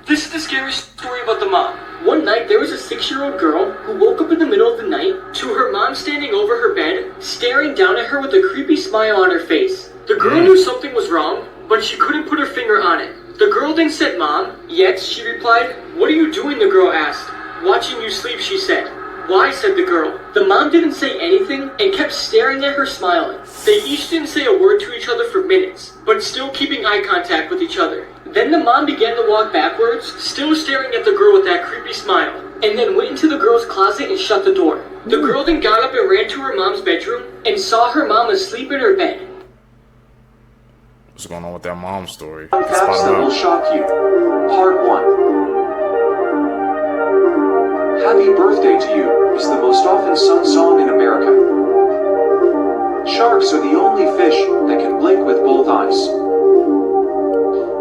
This is the scary story about the mom. One night, there was a 6-year-old girl who woke up in the middle of the night to her mom standing over her bed, staring down at her with a creepy smile on her face. The girl knew something was wrong, but she couldn't put her finger on it. The girl then said, "Mom." "Yes," she replied. "What are you doing?" the girl asked. "Watching you sleep," she said. "Why?" said the girl. The mom didn't say anything and kept staring at her, smiling. They each didn't say a word to each other for minutes, but still keeping eye contact with each other. Then the mom began to walk backwards, still staring at the girl with that creepy smile, and then went into the girl's closet and shut the door. The girl then got up and ran to her mom's bedroom and saw her mom asleep in her bed. What's going on with that mom story? Facts that will shock you. Part 1. Happy Birthday to You is the most often sung song in America. Sharks are the only fish that can blink with both eyes.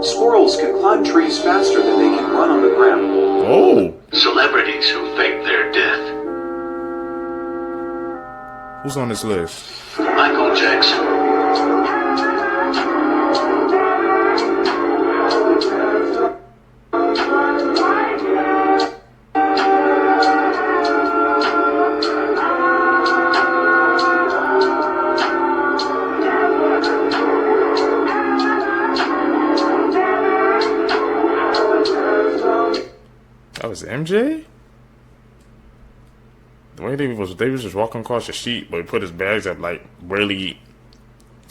Squirrels can climb trees faster than they can run on the ground. Oh! Celebrities who fake their death. Who's on this list? Michael Jackson. That was MJ? The way they was just walking across the street, but he put his bags up like really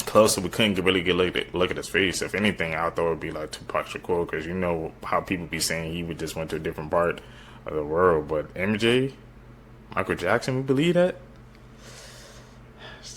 close, so we couldn't really get look at his face. If anything, I thought it would be like Tupac Shakur, because you know how people be saying he would just went to a different part of the world. But MJ, Michael Jackson, we believe that?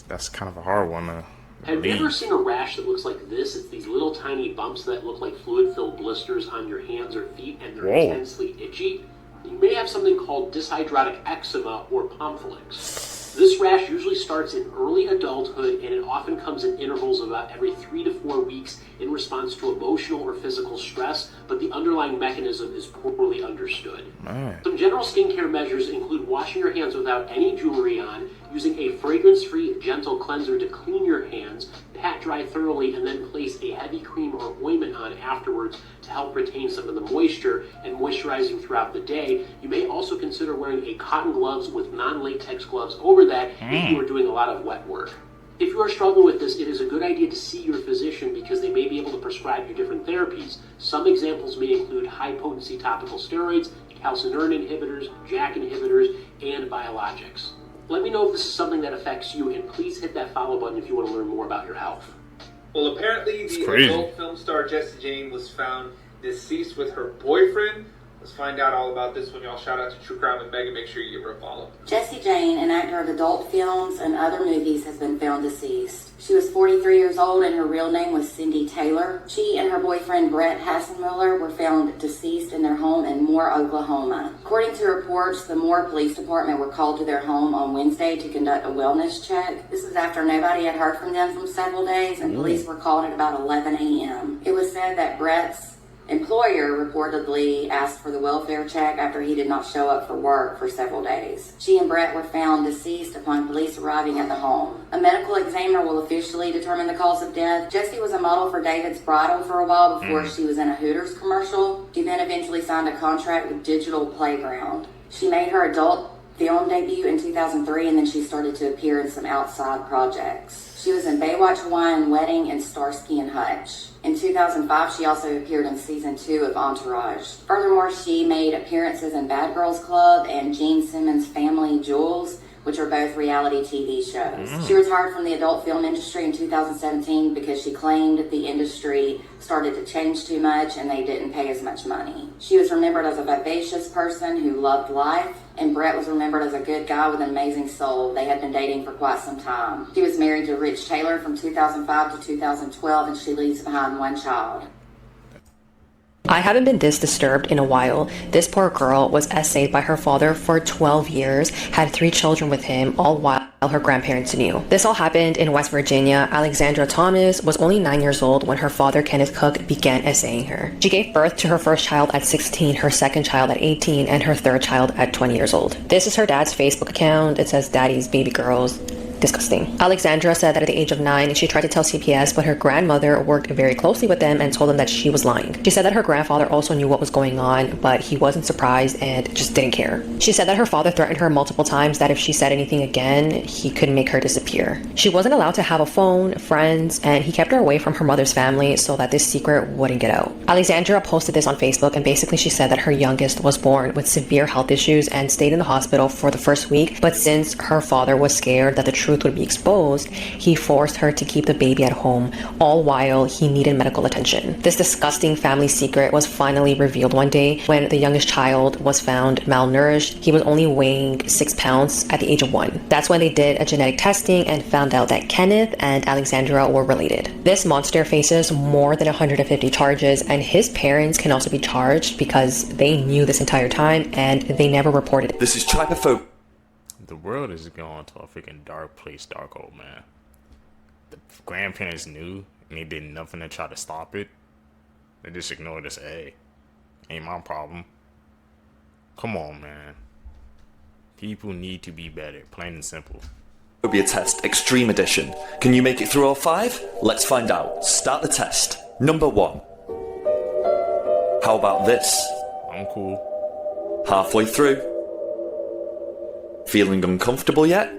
That's kind of a hard one to Have you ever seen a rash that looks like this? It's these little tiny bumps that look like fluid-filled blisters on your hands or feet, and they're intensely itchy. You may have something called dyshydrotic eczema or pomphalix. This rash usually starts in early adulthood, and it often comes in intervals of about every 3 to 4 weeks in response to emotional or physical stress, but the underlying mechanism is poorly understood. Man. Some general skincare measures include washing your hands without any jewelry on, using a fragrance-free gentle cleanser to clean your hands, pat dry thoroughly, and then place a heavy cream or ointment on afterwards to help retain some of the moisture and moisturizing throughout the day. You may also consider wearing a cotton gloves with non-latex gloves over that if you are doing a lot of wet work. If you are struggling with this, it is a good idea to see your physician because they may be able to prescribe you different therapies. Some examples may include high-potency topical steroids, calcineurin inhibitors, JAK inhibitors, and biologics. Let me know if this is something that affects you, and please hit that follow button if you want to learn more about your health. Well, apparently the adult film star Jessie Jane was found deceased with her boyfriend. Let's find out all about this one, y'all. Shout out to True Crime with Megan. Make sure you give her a follow. Jessie Jane, an actor of adult films and other movies, has been found deceased. She was 43 years old and her real name was Cindy Taylor. She and her boyfriend Brett Hassenmuller were found deceased in their home in Moore, Oklahoma. According to reports, the Moore Police Department were called to their home on Wednesday to conduct a wellness check. This was after nobody had heard from them for several days, and police were called at about 11 a.m. It was said that Brett's employer reportedly asked for the welfare check after he did not show up for work for several days. She and Brett were found deceased upon police arriving at the home. A medical examiner will officially determine the cause of death. Jessie was a model for David's Bridal for a while before she was in a Hooters commercial. She then eventually signed a contract with Digital Playground. She made her adult film debut in 2003, and then she started to appear in some outside projects. She was in Baywatch Hawaiian Wedding and Starsky and Hutch. In 2005, she also appeared in season 2 of Entourage. Furthermore, she made appearances in Bad Girls Club and Gene Simmons' Family Jewels, which are both reality TV shows. She retired from the adult film industry in 2017 because she claimed the industry started to change too much and they didn't pay as much money. She was remembered as a vivacious person who loved life, and Brett was remembered as a good guy with an amazing soul. They had been dating for quite some time. She was married to Rich Taylor from 2005 to 2012, and she leaves behind one child. I haven't been this disturbed in a while. This poor girl was essayed by her father for 12 years, had 3 children with him, all while her grandparents knew. This all happened in West Virginia. Alexandra Thomas was only 9 years old when her father, Kenneth Cook, began essaying her. She gave birth to her first child at 16, her second child at 18, and her third child at 20 years old. This is her dad's Facebook account. It says Daddy's Baby Girls. Disgusting. Alexandra said that at the age of 9, she tried to tell CPS, but her grandmother worked very closely with them and told them that she was lying. She said that her grandfather also knew what was going on, but he wasn't surprised and just didn't care. She said that her father threatened her multiple times that if she said anything again, he could make her disappear. She wasn't allowed to have a phone, friends, and he kept her away from her mother's family so that this secret wouldn't get out. Alexandra posted this on Facebook, and basically she said that her youngest was born with severe health issues and stayed in the hospital for the first week, but since her father was scared that the truth would be exposed, he forced her to keep the baby at home, all while he needed medical attention. This disgusting family secret was finally revealed one day when the youngest child was found malnourished. He was only weighing 6 pounds at the age of 1. That's when they did a genetic testing and found out that Kenneth and Alexandra were related. This monster faces more than 150 charges, and his parents can also be charged because they knew this entire time and they never reported it. This is trypophobia. The world is going to a freaking dark place, dark old man. The grandparents knew, and they did nothing to try to stop it. They just ignored us. Hey, ain't my problem. Come on, man. People need to be better, plain and simple. Phobia test, Extreme Edition. Can you make it through all 5? Let's find out. Start the test. Number 1. How about this? I'm cool. Halfway through. Feeling uncomfortable yet?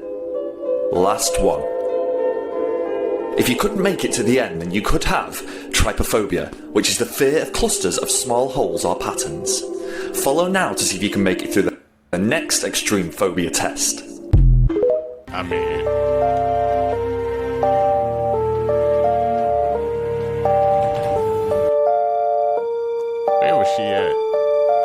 Last one. If you couldn't make it to the end, then you could have trypophobia, which is the fear of clusters of small holes or patterns. Follow now to see if you can make it through the next extreme phobia test. I made it. Where was she at?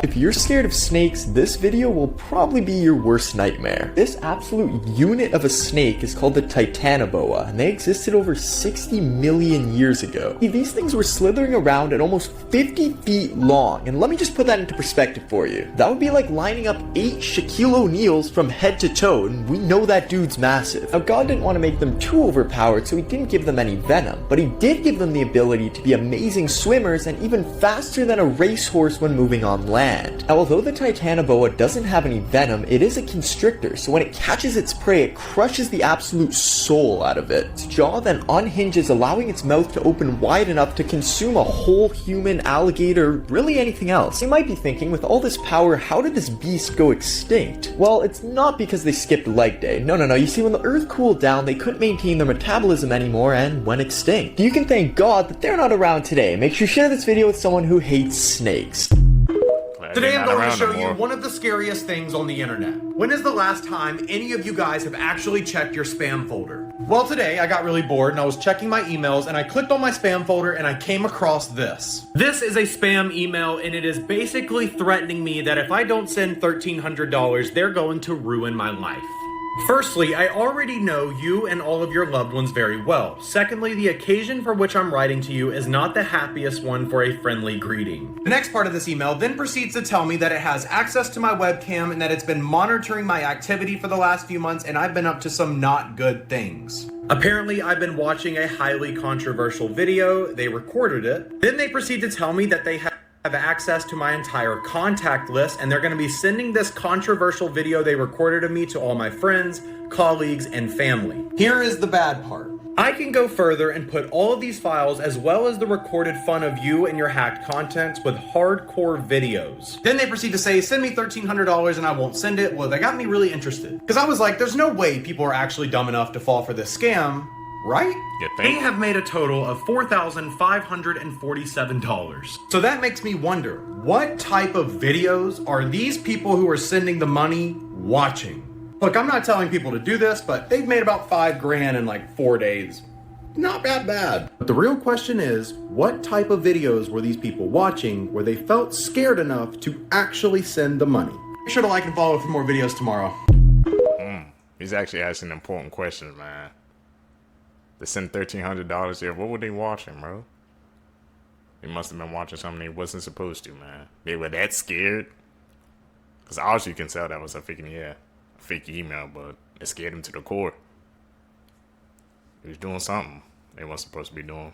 If you're scared of snakes, this video will probably be your worst nightmare. This absolute unit of a snake is called the Titanoboa, and they existed over 60 million years ago. These things were slithering around at almost 50 feet long, and let me just put that into perspective for you. That would be like lining up 8 Shaquille O'Neals from head to toe, and we know that dude's massive. Now, God didn't want to make them too overpowered, so he didn't give them any venom, but he did give them the ability to be amazing swimmers and even faster than a racehorse when moving on land. hand. Now, although the Titanoboa doesn't have any venom, it is a constrictor, so when it catches its prey, it crushes the absolute soul out of it. Its jaw then unhinges, allowing its mouth to open wide enough to consume a whole human, alligator, really anything else. You might be thinking, with all this power, how did this beast go extinct? Well, it's not because they skipped leg day. No. You see, when the Earth cooled down, they couldn't maintain their metabolism anymore and went extinct. You can thank God that they're not around today. Make sure you share this video with someone who hates snakes. Today I'm going to show you one of the scariest things on the internet. When is the last time any of you guys have actually checked your spam folder? Well, today I got really bored and I was checking my emails and I clicked on my spam folder and I came across this. This is a spam email and it is basically threatening me that if I don't send $1,300, they're going to ruin my life. Firstly, I already know you and all of your loved ones very well. Secondly, the occasion for which I'm writing to you is not the happiest one for a friendly greeting. The next part of this email then proceeds to tell me that it has access to my webcam and that it's been monitoring my activity for the last few months and I've been up to some not good things. Apparently, I've been watching a highly controversial video, they recorded it, then they proceed to tell me that they have access to my entire contact list and they're going to be sending this controversial video they recorded of me to all my friends, colleagues, and family. Here is the bad part. I can go further and put all of these files as well as the recorded fun of you and your hacked contents with hardcore videos. Then they proceed to say, send me $1,300 and I won't send it. Well, that got me really interested because I was like, there's no way people are actually dumb enough to fall for this scam. Right? They have made a total of $4,547. So that makes me wonder, what type of videos are these people who are sending the money watching? Look, I'm not telling people to do this, but they've made about $5,000 in like 4 days. Not that bad. But the real question is, what type of videos were these people watching where they felt scared enough to actually send the money? Be sure to like and follow for more videos tomorrow. He's actually asking important questions, man. They sent $1,300 here. What were they watching, bro? They must have been watching something they wasn't supposed to, man. They were that scared. Because obviously you can tell that was a fake email, but it scared him to the core. He was doing something they weren't supposed to be doing.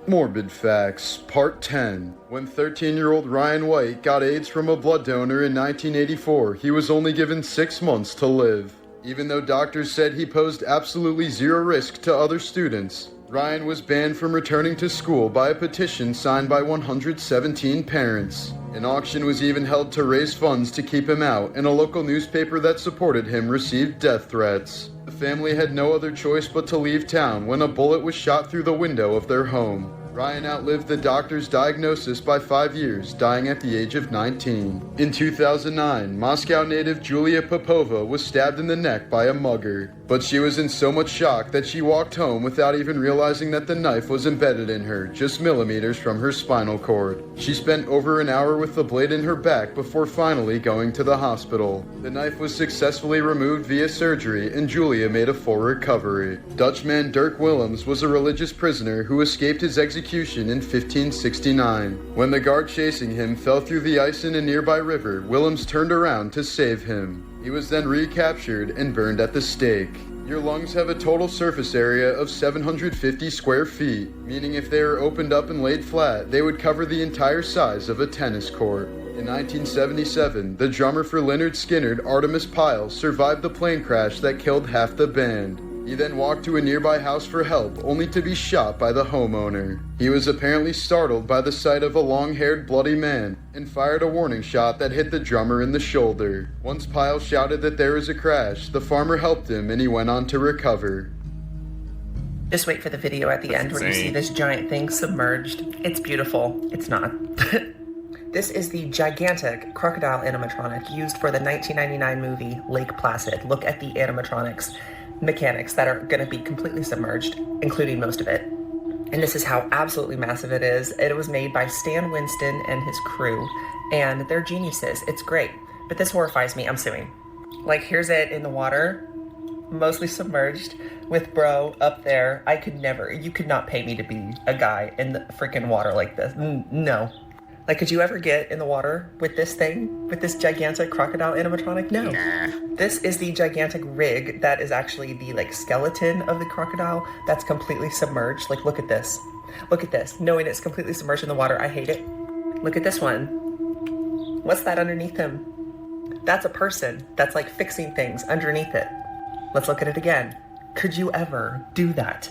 Morbid Facts, Part 10. When 13-year-old Ryan White got AIDS from a blood donor in 1984, he was only given 6 months to live. Even though doctors said he posed absolutely zero risk to other students, Ryan was banned from returning to school by a petition signed by 117 parents. An auction was even held to raise funds to keep him out, and a local newspaper that supported him received death threats. The family had no other choice but to leave town when a bullet was shot through the window of their home. Ryan outlived the doctor's diagnosis by 5 years, dying at the age of 19. In 2009, Moscow native Julia Popova was stabbed in the neck by a mugger, but she was in so much shock that she walked home without even realizing that the knife was embedded in her, just millimeters from her spinal cord. She spent over an hour with the blade in her back before finally going to the hospital. The knife was successfully removed via surgery, and Julia made a full recovery. Dutchman Dirk Willems was a religious prisoner who escaped his execution in 1569. When the guard chasing him fell through the ice in a nearby river, Willems turned around to save him. He was then recaptured and burned at the stake. Your lungs have a total surface area of 750 square feet, meaning if they were opened up and laid flat, they would cover the entire size of a tennis court. In 1977, the drummer for Lynyrd Skynyrd, Artemis Pyle, survived the plane crash that killed half the band. He then walked to a nearby house for help, only to be shot by the homeowner. He was apparently startled by the sight of a long-haired, bloody man, and fired a warning shot that hit the drummer in the shoulder. Once Pyle shouted that there was a crash, the farmer helped him and he went on to recover. Just wait for the video at the end where you see this giant thing submerged. It's beautiful. It's not. This is the gigantic crocodile animatronic used for the 1999 movie Lake Placid. Look at the animatronics mechanics that are going to be completely submerged, including most of it. And this is how absolutely massive it is. It was made by Stan Winston and his crew, and they're geniuses. It's great, but this horrifies me. I'm suing. Like, here's it in the water, mostly submerged, with bro up there. I could never, you could not pay me to be a guy in the freaking water like this. No. Like, could you ever get in the water with this thing? With this gigantic crocodile animatronic? No. Nah. This is the gigantic rig that is actually the, like, skeleton of the crocodile that's completely submerged. Like, look at this. Look at this. Knowing it's completely submerged in the water, I hate it. Look at this one. What's that underneath him? That's a person that's, like, fixing things underneath it. Let's look at it again. Could you ever do that?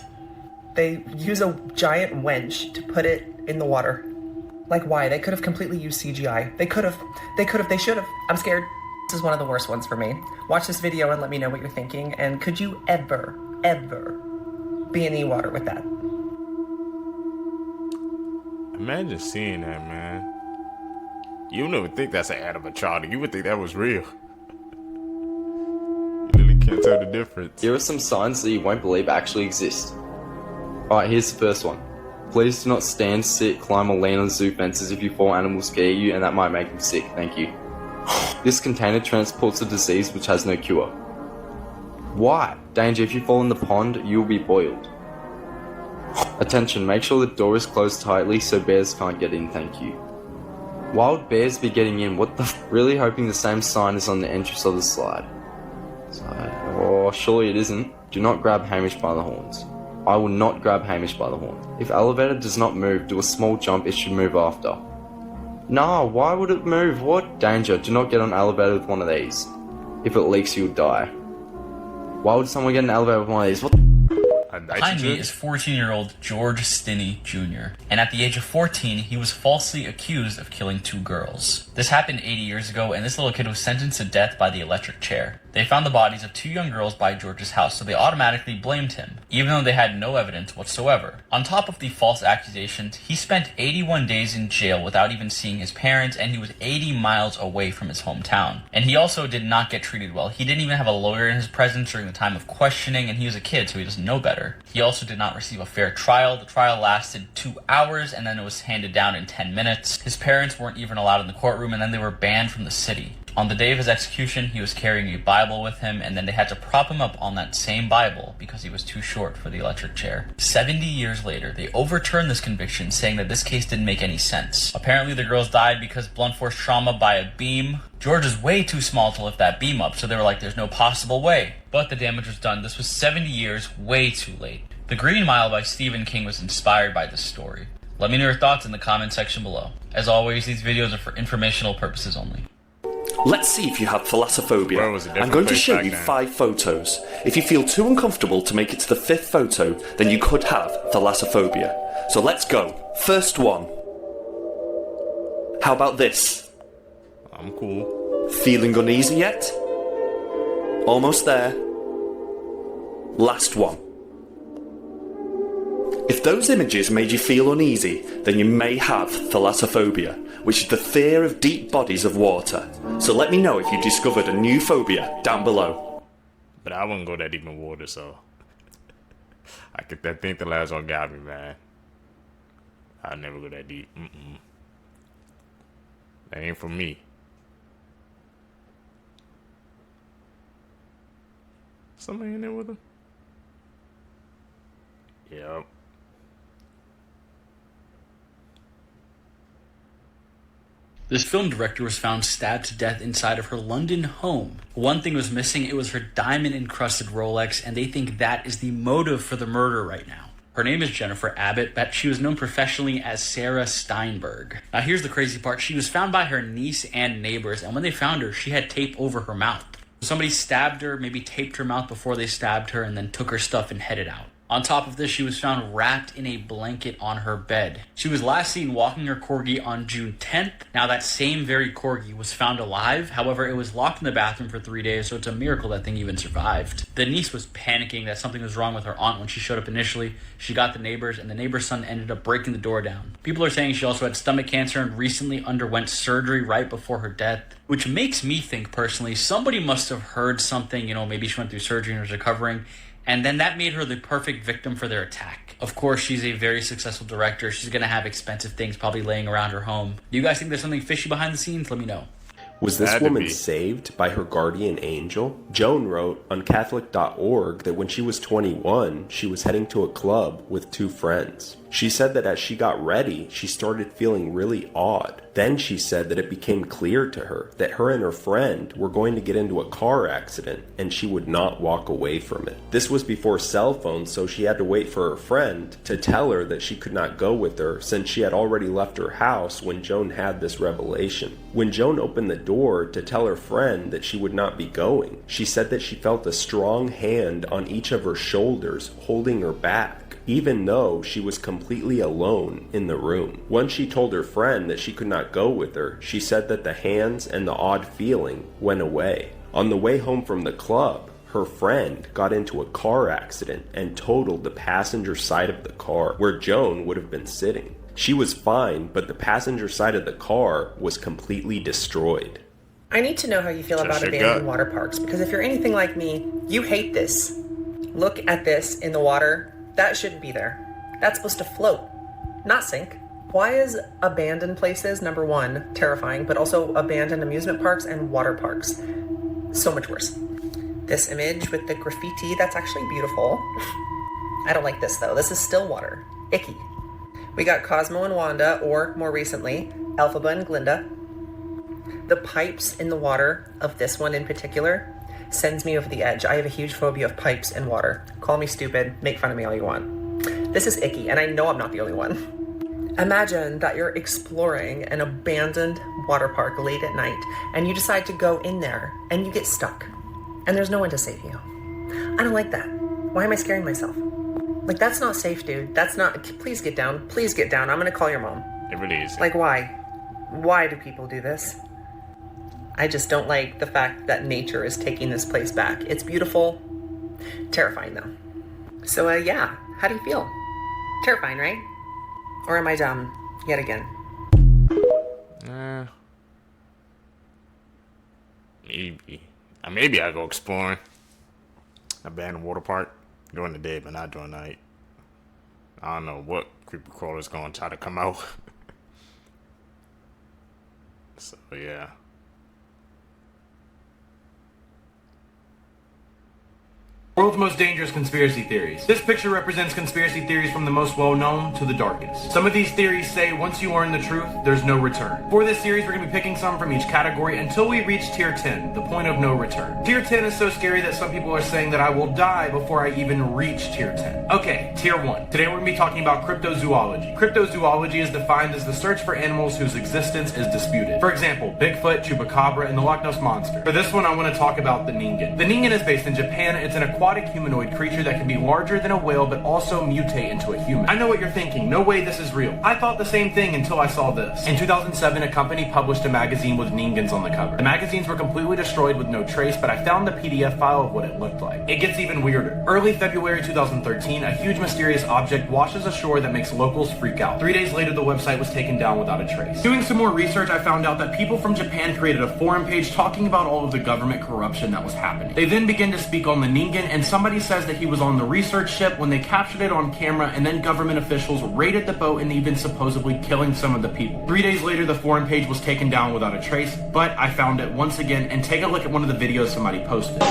They use a giant winch to put it in the water. Like, why? They could have completely used CGI. They should have. I'm scared. This is one of the worst ones for me. Watch this video and let me know what you're thinking. And could you ever be in the water with that? Imagine seeing that, man. You wouldn't even think that's an animatronic. You would think that was real. You really can't tell the difference. Here are some signs that you won't believe actually exist. Alright, here's the first one. Please do not stand, sit, climb or lean on zoo fences. If you fall, animals scare you and that might make them sick. Thank you. This container transports a disease which has no cure. Why? Danger, if you fall in the pond, you will be boiled. Attention, make sure the door is closed tightly so bears can't get in, thank you. Why would bears be getting in? What the Really hoping the same sign is on the entrance of the slide. Oh, surely it isn't. Do not grab Hamish by the horns. I will not grab Hamish by the horns. If elevator does not move, do a small jump, it should move after. No, why would it move? What? Danger, do not get on elevator with one of these. If it leaks, you'll die. Why would someone get an elevator with one of these? What? Behind me is 14-year-old George Stinny Jr. And at the age of 14, he was falsely accused of killing 2 girls. This happened 80 years ago, and this little kid was sentenced to death by the electric chair. They found the bodies of 2 young girls by George's house, so they automatically blamed him, even though they had no evidence whatsoever. On top of the false accusations, he spent 81 days in jail without even seeing his parents, and he was 80 miles away from his hometown. And he also did not get treated well. He didn't even have a lawyer in his presence during the time of questioning, and he was a kid, so he doesn't know better. He also did not receive a fair trial. The trial lasted 2 hours, and then it was handed down in 10 minutes. His parents weren't even allowed in the courtroom, and then they were banned from the city. On the day of his execution, he was carrying a Bible with him, and then they had to prop him up on that same Bible because he was too short for the electric chair. 70 years later, they overturned this conviction, saying that this case didn't make any sense. Apparently, the girls died because blunt force trauma by a beam. George is way too small to lift that beam up, so they were like, there's no possible way. But the damage was done. This was 70 years way too late. The Green Mile by Stephen King was inspired by this story. Let me know your thoughts in the comment section below. As always, these videos are for informational purposes only. Let's see if you have thalassophobia. I'm going to show you 5 photos. If you feel too uncomfortable to make it to the 5th photo, then you could have thalassophobia. So let's go. First one. How about this? I'm cool. Feeling uneasy yet? Almost there. Last one. If those images made you feel uneasy, then you may have thalassophobia, which is the fear of deep bodies of water. So let me know if you discovered a new phobia down below. But I wouldn't go that deep in water, so I think the last one got me, man. I'll never go that deep. That ain't for me. Somebody in there with him? Yep. This film director was found stabbed to death inside of her London home. One thing was missing, it was her diamond-encrusted Rolex, and they think that is the motive for the murder right now. Her name is Jennifer Abbott, but she was known professionally as Sarah Steinberg. Now here's the crazy part, she was found by her niece and neighbors, and when they found her, she had tape over her mouth. Somebody stabbed her, maybe taped her mouth before they stabbed her, and then took her stuff and headed out. On top of this, she was found wrapped in a blanket on her bed. She was last seen walking her corgi on June 10th. Now that same very corgi was found alive. However, it was locked in the bathroom for 3 days, so it's a miracle that thing even survived. The niece was panicking that something was wrong with her aunt when she showed up initially. She got the neighbors, and the neighbor's son ended up breaking the door down. People are saying she also had stomach cancer and recently underwent surgery right before her death, which makes me think personally, somebody must have heard something, maybe she went through surgery and was recovering, and then that made her the perfect victim for their attack. Of course, she's a very successful director. She's going to have expensive things probably laying around her home. Do you guys think there's something fishy behind the scenes? Let me know. Was this woman saved by her guardian angel? Joan wrote on Catholic.org that when she was 21, she was heading to a club with 2 friends. She said that as she got ready, she started feeling really odd. Then she said that it became clear to her that her and her friend were going to get into a car accident and she would not walk away from it. This was before cell phones, so she had to wait for her friend to tell her that she could not go with her since she had already left her house when Joan had this revelation. When Joan opened the door to tell her friend that she would not be going, she said that she felt a strong hand on each of her shoulders holding her back, even though she was completely alone in the room. Once she told her friend that she could not go with her, she said that the hands and the odd feeling went away. On the way home from the club, her friend got into a car accident and totaled the passenger side of the car where Joan would have been sitting. She was fine, but the passenger side of the car was completely destroyed. I need to know how you feel about abandoned water parks, because if you're anything like me, you hate this. Look at this in the water. That shouldn't be there. That's supposed to float, not sink. Why is abandoned places, number one, terrifying, but also abandoned amusement parks and water parks so much worse? This image with the graffiti, that's actually beautiful. I don't like this though. This is still water. Icky. We got Cosmo and Wanda, or more recently, Elphaba and Glinda. The pipes in the water of this one in particular sends me over the edge. I have a huge phobia of pipes and water. Call me stupid, make fun of me all you want. This is icky, and I know I'm not the only one. Imagine that you're exploring an abandoned water park late at night, and you decide to go in there, and you get stuck, and there's no one to save you. I don't like that. Why am I scaring myself? Like, that's not safe, dude. That's not... Please get down. Please get down. I'm gonna call your mom. It really is. Like, why? Why do people do this? I just don't like the fact that nature is taking this place back. It's beautiful. Terrifying, though. So, yeah. How do you feel? Terrifying, right? Or am I dumb yet again? Maybe I go exploring. Abandoned water park during the day, but not during the night. I don't know what creepy crawler's going to try to come out. So, yeah. World's most dangerous conspiracy theories. This picture represents conspiracy theories from the most well-known to the darkest. Some of these theories say once you learn the truth, there's no return. For this series, we're going to be picking some from each category until we reach tier 10, the point of no return. Tier 10 is so scary that some people are saying that I will die before I even reach tier 10. Okay, tier 1. Today we're going to be talking about cryptozoology. Cryptozoology is defined as the search for animals whose existence is disputed. For example, Bigfoot, Chupacabra, and the Loch Ness Monster. For this one, I want to talk about the Ningen. The Ningen is based in Japan. It's an aquatic humanoid creature that can be larger than a whale but also mutate into a human. I know what you're thinking. No way this is real. I thought the same thing until I saw this. In 2007, a company published a magazine with Ningens on the cover. The magazines were completely destroyed with no trace, but I found the PDF file of what it looked like. It gets even weirder. Early February 2013, a huge mysterious object washes ashore that makes locals freak out. 3 days later, the website was taken down without a trace. Doing some more research, I found out that people from Japan created a forum page talking about all of the government corruption that was happening. They then began to speak on the Ningen, and somebody says that he was on the research ship when they captured it on camera, and then government officials raided the boat and even supposedly killing some of the people. 3 days later, the forum page was taken down without a trace, but I found it once again, and take a look at one of the videos somebody posted.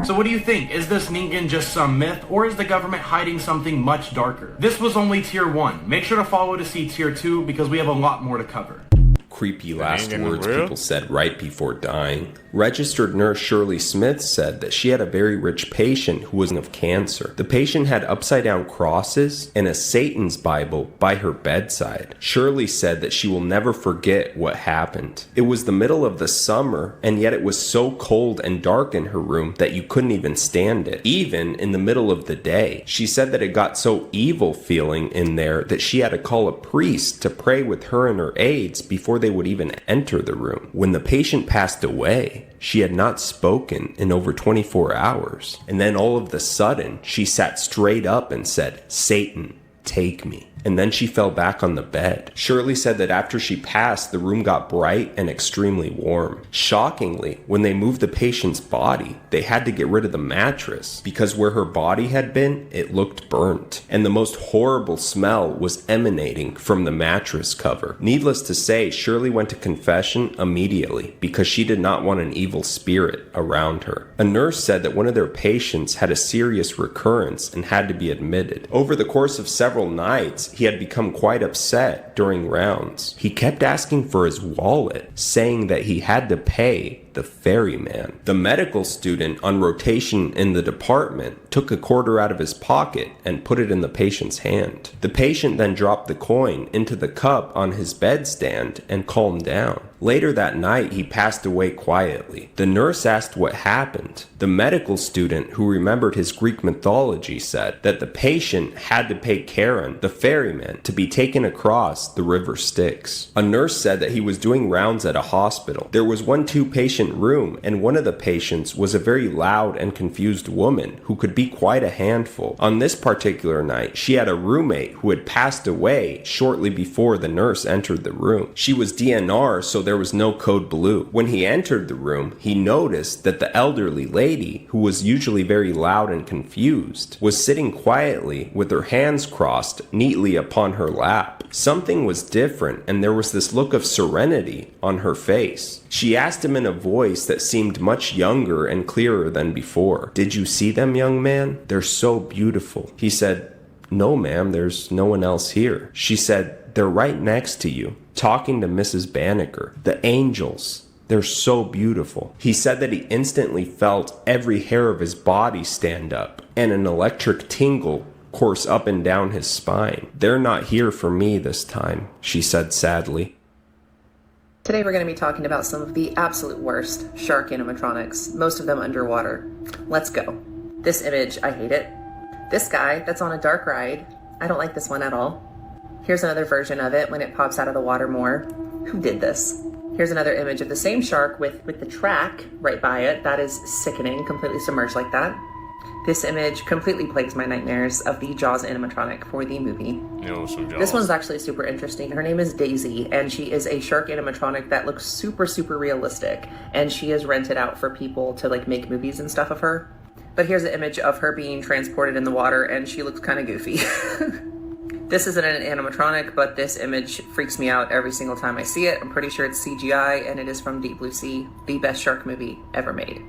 So what do you think? Is this Ningen just some myth, or is the government hiding something much darker? This was only tier 1. Make sure to follow to see tier 2 because we have a lot more to cover. Creepy last words people said right before dying. Registered nurse Shirley Smith said that she had a very rich patient who was of cancer. The patient had upside down crosses and a Satan's Bible by her bedside. Shirley said that she will never forget what happened. It was the middle of the summer, and yet it was so cold and dark in her room that you couldn't even stand it, even in the middle of the day. She said that it got so evil feeling in there that she had to call a priest to pray with her and her aides before they would even enter the room. When the patient passed away, she had not spoken in over 24 hours. And then all of a sudden, she sat straight up and said, "Satan, "Take me." And then she fell back on the bed. Shirley said that after she passed, the room got bright and extremely warm. Shockingly, when they moved the patient's body, they had to get rid of the mattress because where her body had been, it looked burnt. And the most horrible smell was emanating from the mattress cover. Needless to say, Shirley went to confession immediately because she did not want an evil spirit around her. A nurse said that one of their patients had a serious recurrence and had to be admitted. Over the course of several nights, he had become quite upset during rounds. He kept asking for his wallet, saying that he had to pay the ferryman. The medical student on rotation in the department took a quarter out of his pocket and put it in the patient's hand. The patient then dropped the coin into the cup on his bedstand and calmed down. Later that night, he passed away quietly. The nurse asked what happened. The medical student, who remembered his Greek mythology, said that the patient had to pay Charon, the ferryman, to be taken across the river Styx. A nurse said that he was doing rounds at a hospital. There was one two-patient room, and one of the patients was a very loud and confused woman who could be quite a handful. On this particular night, she had a roommate who had passed away shortly before the nurse entered the room. She was DNR, so there was no code blue. When he entered the room, he noticed that the elderly lady, who was usually very loud and confused, was sitting quietly with her hands crossed neatly upon her lap. Something was different, and there was this look of serenity on her face. She asked him in a voice that seemed much younger and clearer than before, "Did you see them, young man? They're so beautiful." He said, "No, ma'am, there's no one else here." She said, "They're right next to you, talking to Mrs. Banneker. The angels. They're so beautiful." He said that he instantly felt every hair of his body stand up, and an electric tingle course up and down his spine. "They're not here for me this time," she said sadly. Today we're going to be talking about some of the absolute worst shark animatronics, most of them underwater. Let's go. This image, I hate it. This guy that's on a dark ride, I don't like this one at all. Here's another version of it when it pops out of the water more. Who did this? Here's another image of the same shark with the track right by it. That is sickening, completely submerged like that. This image completely plagues my nightmares of the Jaws animatronic for the movie. This one's actually super interesting. Her name is Daisy, and she is a shark animatronic that looks super, super realistic. And she is rented out for people to like make movies and stuff of her. But here's an image of her being transported in the water, and she looks kind of goofy. This isn't an animatronic, but this image freaks me out every single time I see it. I'm pretty sure it's CGI, and it is from Deep Blue Sea, the best shark movie ever made.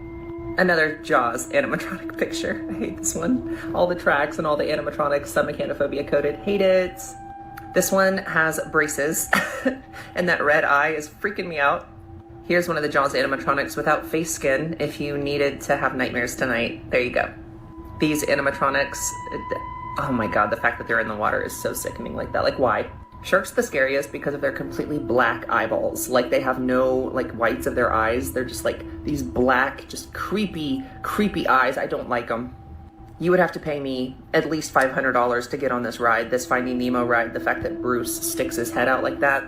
Another Jaws animatronic picture. I hate this one. All the tracks and all the animatronics, some mechanophobia coded. Hate it. This one has braces, and that red eye is freaking me out. Here's one of the Jaws animatronics without face skin if you needed to have nightmares tonight. There you go. These animatronics, oh my god, the fact that they're in the water is so sickening like that. Like, why? Sharks are the scariest because of their completely black eyeballs. Like, they have no, like, whites of their eyes. They're just, like, these black, just creepy, creepy eyes. I don't like them. You would have to pay me at least $500 to get on this ride, this Finding Nemo ride. The fact that Bruce sticks his head out like that.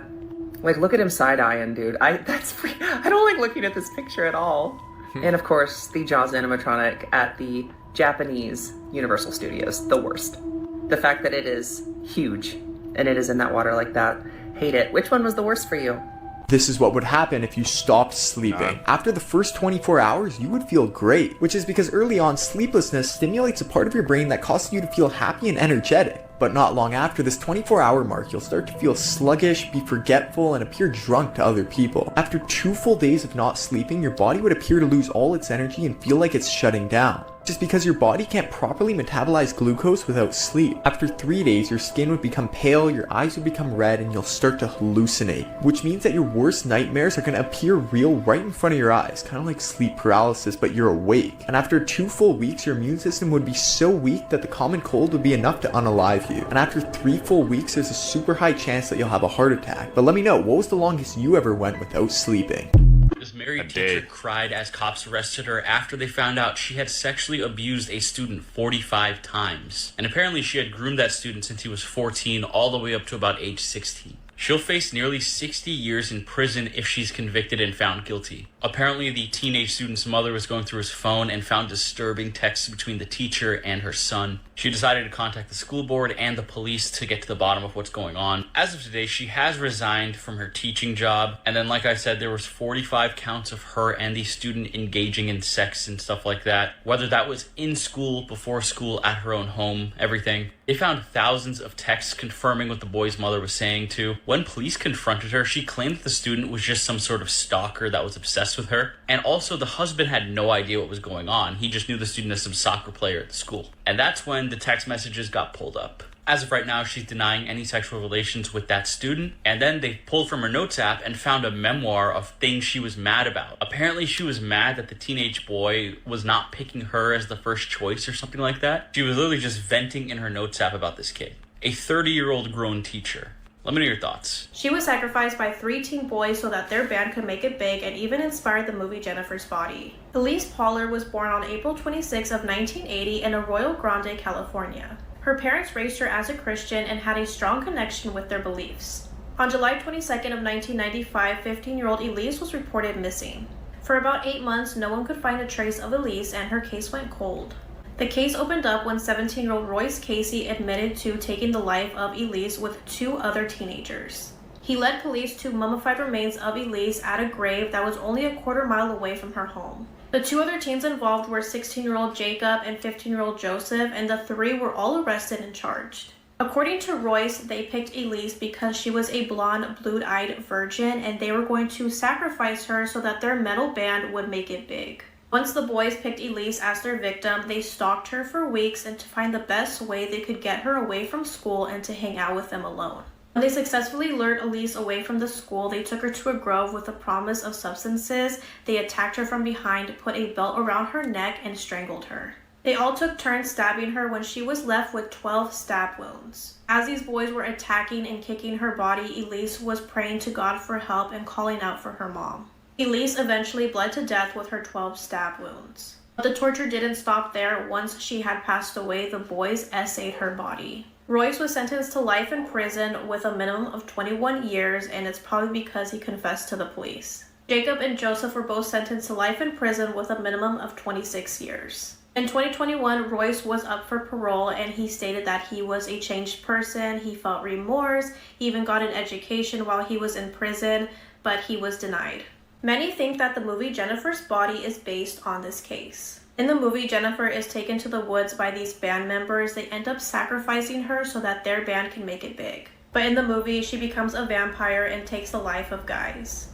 Like, look at him side-eyeing, dude. I don't like looking at this picture at all. And, of course, the Jaws animatronic at the Japanese Universal Studios. The worst. The fact that it is huge and it is in that water like that. Hate it. Which one was the worst for you? This is what would happen if you stopped sleeping. After the first 24 hours, you would feel great, which is because early on, sleeplessness stimulates a part of your brain that causes you to feel happy and energetic. But not long after this 24-hour mark, you'll start to feel sluggish, be forgetful, and appear drunk to other people. After 2 full days of not sleeping, your body would appear to lose all its energy and feel like it's shutting down. Just because your body can't properly metabolize glucose without sleep. After 3 days, your skin would become pale, your eyes would become red, and you'll start to hallucinate. Which means that your worst nightmares are going to appear real right in front of your eyes, kind of like sleep paralysis, but you're awake. And after 2 full weeks, your immune system would be so weak that the common cold would be enough to unalive you. And after 3 full weeks, there's a super high chance that you'll have a heart attack. But let me know, what was the longest you ever went without sleeping? This married teacher cried as cops arrested her after they found out she had sexually abused a student 45 times. And apparently she had groomed that student since he was 14 all the way up to about age 16. She'll face nearly 60 years in prison if she's convicted and found guilty. Apparently, the teenage student's mother was going through his phone and found disturbing texts between the teacher and her son. She decided to contact the school board and the police to get to the bottom of what's going on. As of today, she has resigned from her teaching job. And then, like I said, there was 45 counts of her and the student engaging in sex and stuff like that. Whether that was in school, before school, at her own home, everything. They found thousands of texts confirming what the boy's mother was saying too. When police confronted her, she claimed that the student was just some sort of stalker that was obsessed with her. And also, the husband had no idea what was going on. He just knew the student as some soccer player at the school. And that's when the text messages got pulled up. As of right now, she's denying any sexual relations with that student. And then they pulled from her notes app and found a memoir of things she was mad about. Apparently, she was mad that the teenage boy was not picking her as the first choice or something like that. She was literally just venting in her notes app about this kid. A 30-year-old grown teacher. Let me know your thoughts. She was sacrificed by 3 teen boys so that their band could make it big and even inspired the movie Jennifer's Body. Elise Pauler was born on April 26 of 1980 in Arroyo Grande, California. Her parents raised her as a Christian and had a strong connection with their beliefs. On July 22nd of 1995, 15-year-old Elise was reported missing. For about 8 months, no one could find a trace of Elise and her case went cold. The case opened up when 17-year-old Royce Casey admitted to taking the life of Elise with 2 other teenagers. He led police to mummified remains of Elise at a grave that was only a quarter-mile away from her home. The 2 other teens involved were 16-year-old Jacob and 15-year-old Joseph, and the 3 were all arrested and charged. According to Royce, they picked Elise because she was a blonde, blue-eyed virgin, and they were going to sacrifice her so that their metal band would make it big. Once the boys picked Elise as their victim, they stalked her for weeks and to find the best way they could get her away from school and to hang out with them alone. When they successfully lured Elise away from the school, they took her to a grove with the promise of substances. They attacked her from behind, put a belt around her neck, and strangled her. They all took turns stabbing her when she was left with 12 stab wounds. As these boys were attacking and kicking her body, Elise was praying to God for help and calling out for her mom. Elise eventually bled to death with her 12 stab wounds. But the torture didn't stop there. Once she had passed away, the boys essayed her body. Royce was sentenced to life in prison with a minimum of 21 years, and it's probably because he confessed to the police. Jacob and Joseph were both sentenced to life in prison with a minimum of 26 years. In 2021, Royce was up for parole, and he stated that he was a changed person. He felt remorse. He even got an education while he was in prison, but he was denied. Many think that the movie Jennifer's Body is based on this case. In the movie, Jennifer is taken to the woods by these band members. They end up sacrificing her so that their band can make it big. But in the movie, she becomes a vampire and takes the life of guys.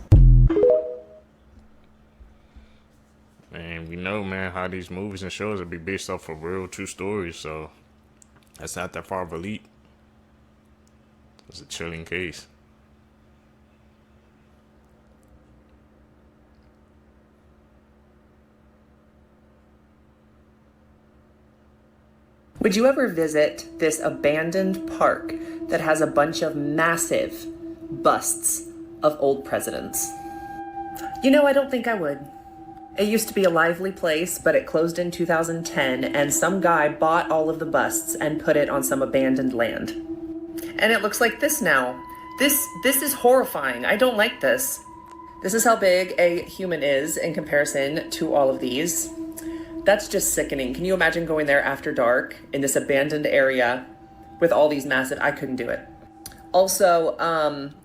Man, we know, man, how these movies and shows will be based off of real true stories, so that's not that far of a leap. It's a chilling case. Would you ever visit this abandoned park that has a bunch of massive busts of old presidents? You know, I don't think I would. It used to be a lively place, but it closed in 2010, and some guy bought all of the busts and put it on some abandoned land. And it looks like this now. This is horrifying. I don't like this. This is how big a human is in comparison to all of these. That's just sickening. Can you imagine going there after dark in this abandoned area with all these massive... I couldn't do it. Also,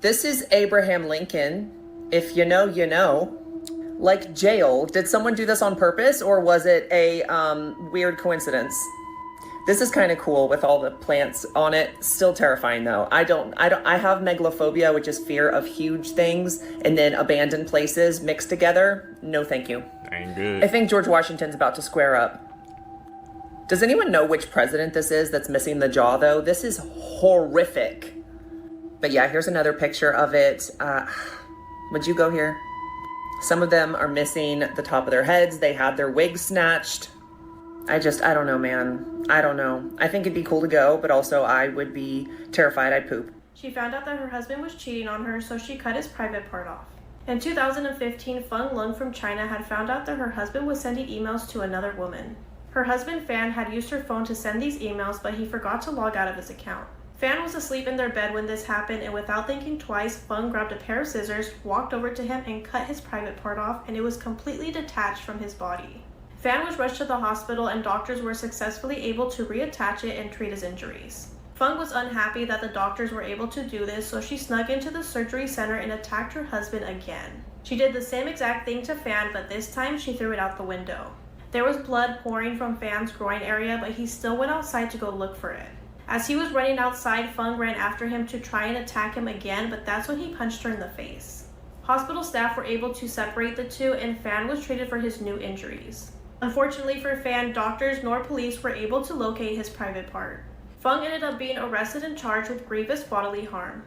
this is Abraham Lincoln. If you know, you know. Like jail. Did someone do this on purpose, or was it a weird coincidence? This is kind of cool with all the plants on it. Still terrifying though. I have megalophobia, which is fear of huge things, and then abandoned places mixed together. No, thank you. Ain't good. I think George Washington's about to square up. Does anyone know which president this is that's missing the jaw though? This is horrific. But yeah, here's another picture of it. Would you go here? Some of them are missing the top of their heads. They had their wigs snatched. I don't know, man. I don't know. I think it'd be cool to go, but also I would be terrified I'd poop. She found out that her husband was cheating on her, so she cut his private part off. In 2015, Feng Lung from China had found out that her husband was sending emails to another woman. Her husband, Fan, had used her phone to send these emails, but he forgot to log out of his account. Fan was asleep in their bed when this happened, and without thinking twice, Fung grabbed a pair of scissors, walked over to him, and cut his private part off, and it was completely detached from his body. Fan was rushed to the hospital, and doctors were successfully able to reattach it and treat his injuries. Fung was unhappy that the doctors were able to do this, so she snuck into the surgery center and attacked her husband again. She did the same exact thing to Fan, but this time she threw it out the window. There was blood pouring from Fan's groin area, but he still went outside to go look for it. As he was running outside, Fung ran after him to try and attack him again, but that's when he punched her in the face. Hospital staff were able to separate the two, and Fan was treated for his new injuries. Unfortunately for Fan, doctors nor police were able to locate his private part. Fung ended up being arrested and charged with grievous bodily harm.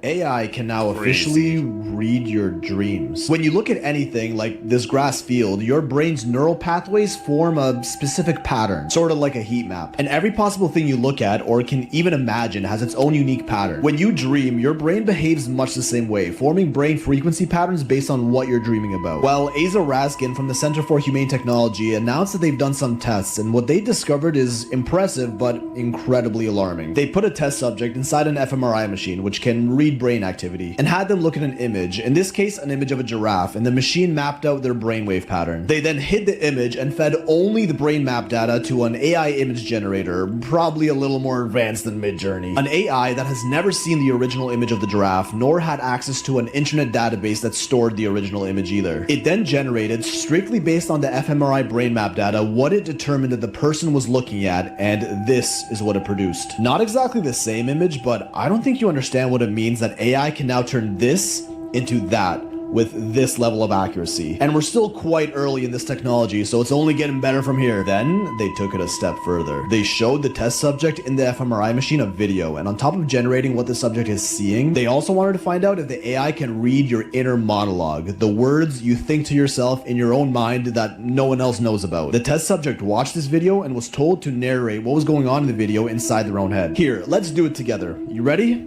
AI can now officially read your dreams. When you look at anything like this grass field, your brain's neural pathways form a specific pattern, sort of like a heat map. And every possible thing you look at or can even imagine has its own unique pattern. When you dream, your brain behaves much the same way, forming brain frequency patterns based on what you're dreaming about. Well, Asa Raskin from the Center for Humane Technology announced that they've done some tests, and what they discovered is impressive but incredibly alarming. They put a test subject inside an fMRI machine, which can read brain activity, and had them look at an image, in this case an image of a giraffe, and the machine mapped out their brainwave pattern. They then hid the image and fed only the brain map data to an AI image generator, probably a little more advanced than Midjourney. An AI that has never seen the original image of the giraffe, nor had access to an internet database that stored the original image either. It then generated, strictly based on the fMRI brain map data, what it determined that the person was looking at, and this is what it produced. Not exactly the same image, but I don't think you understand what it means that AI can now turn this into that with this level of accuracy. And we're still quite early in this technology, so it's only getting better from here. Then they took it a step further. They showed the test subject in the fMRI machine a video, and on top of generating what the subject is seeing, they also wanted to find out if the AI can read your inner monologue, the words you think to yourself in your own mind that no one else knows about. The test subject watched this video and was told to narrate what was going on in the video inside their own head. Here, let's do it together. You ready?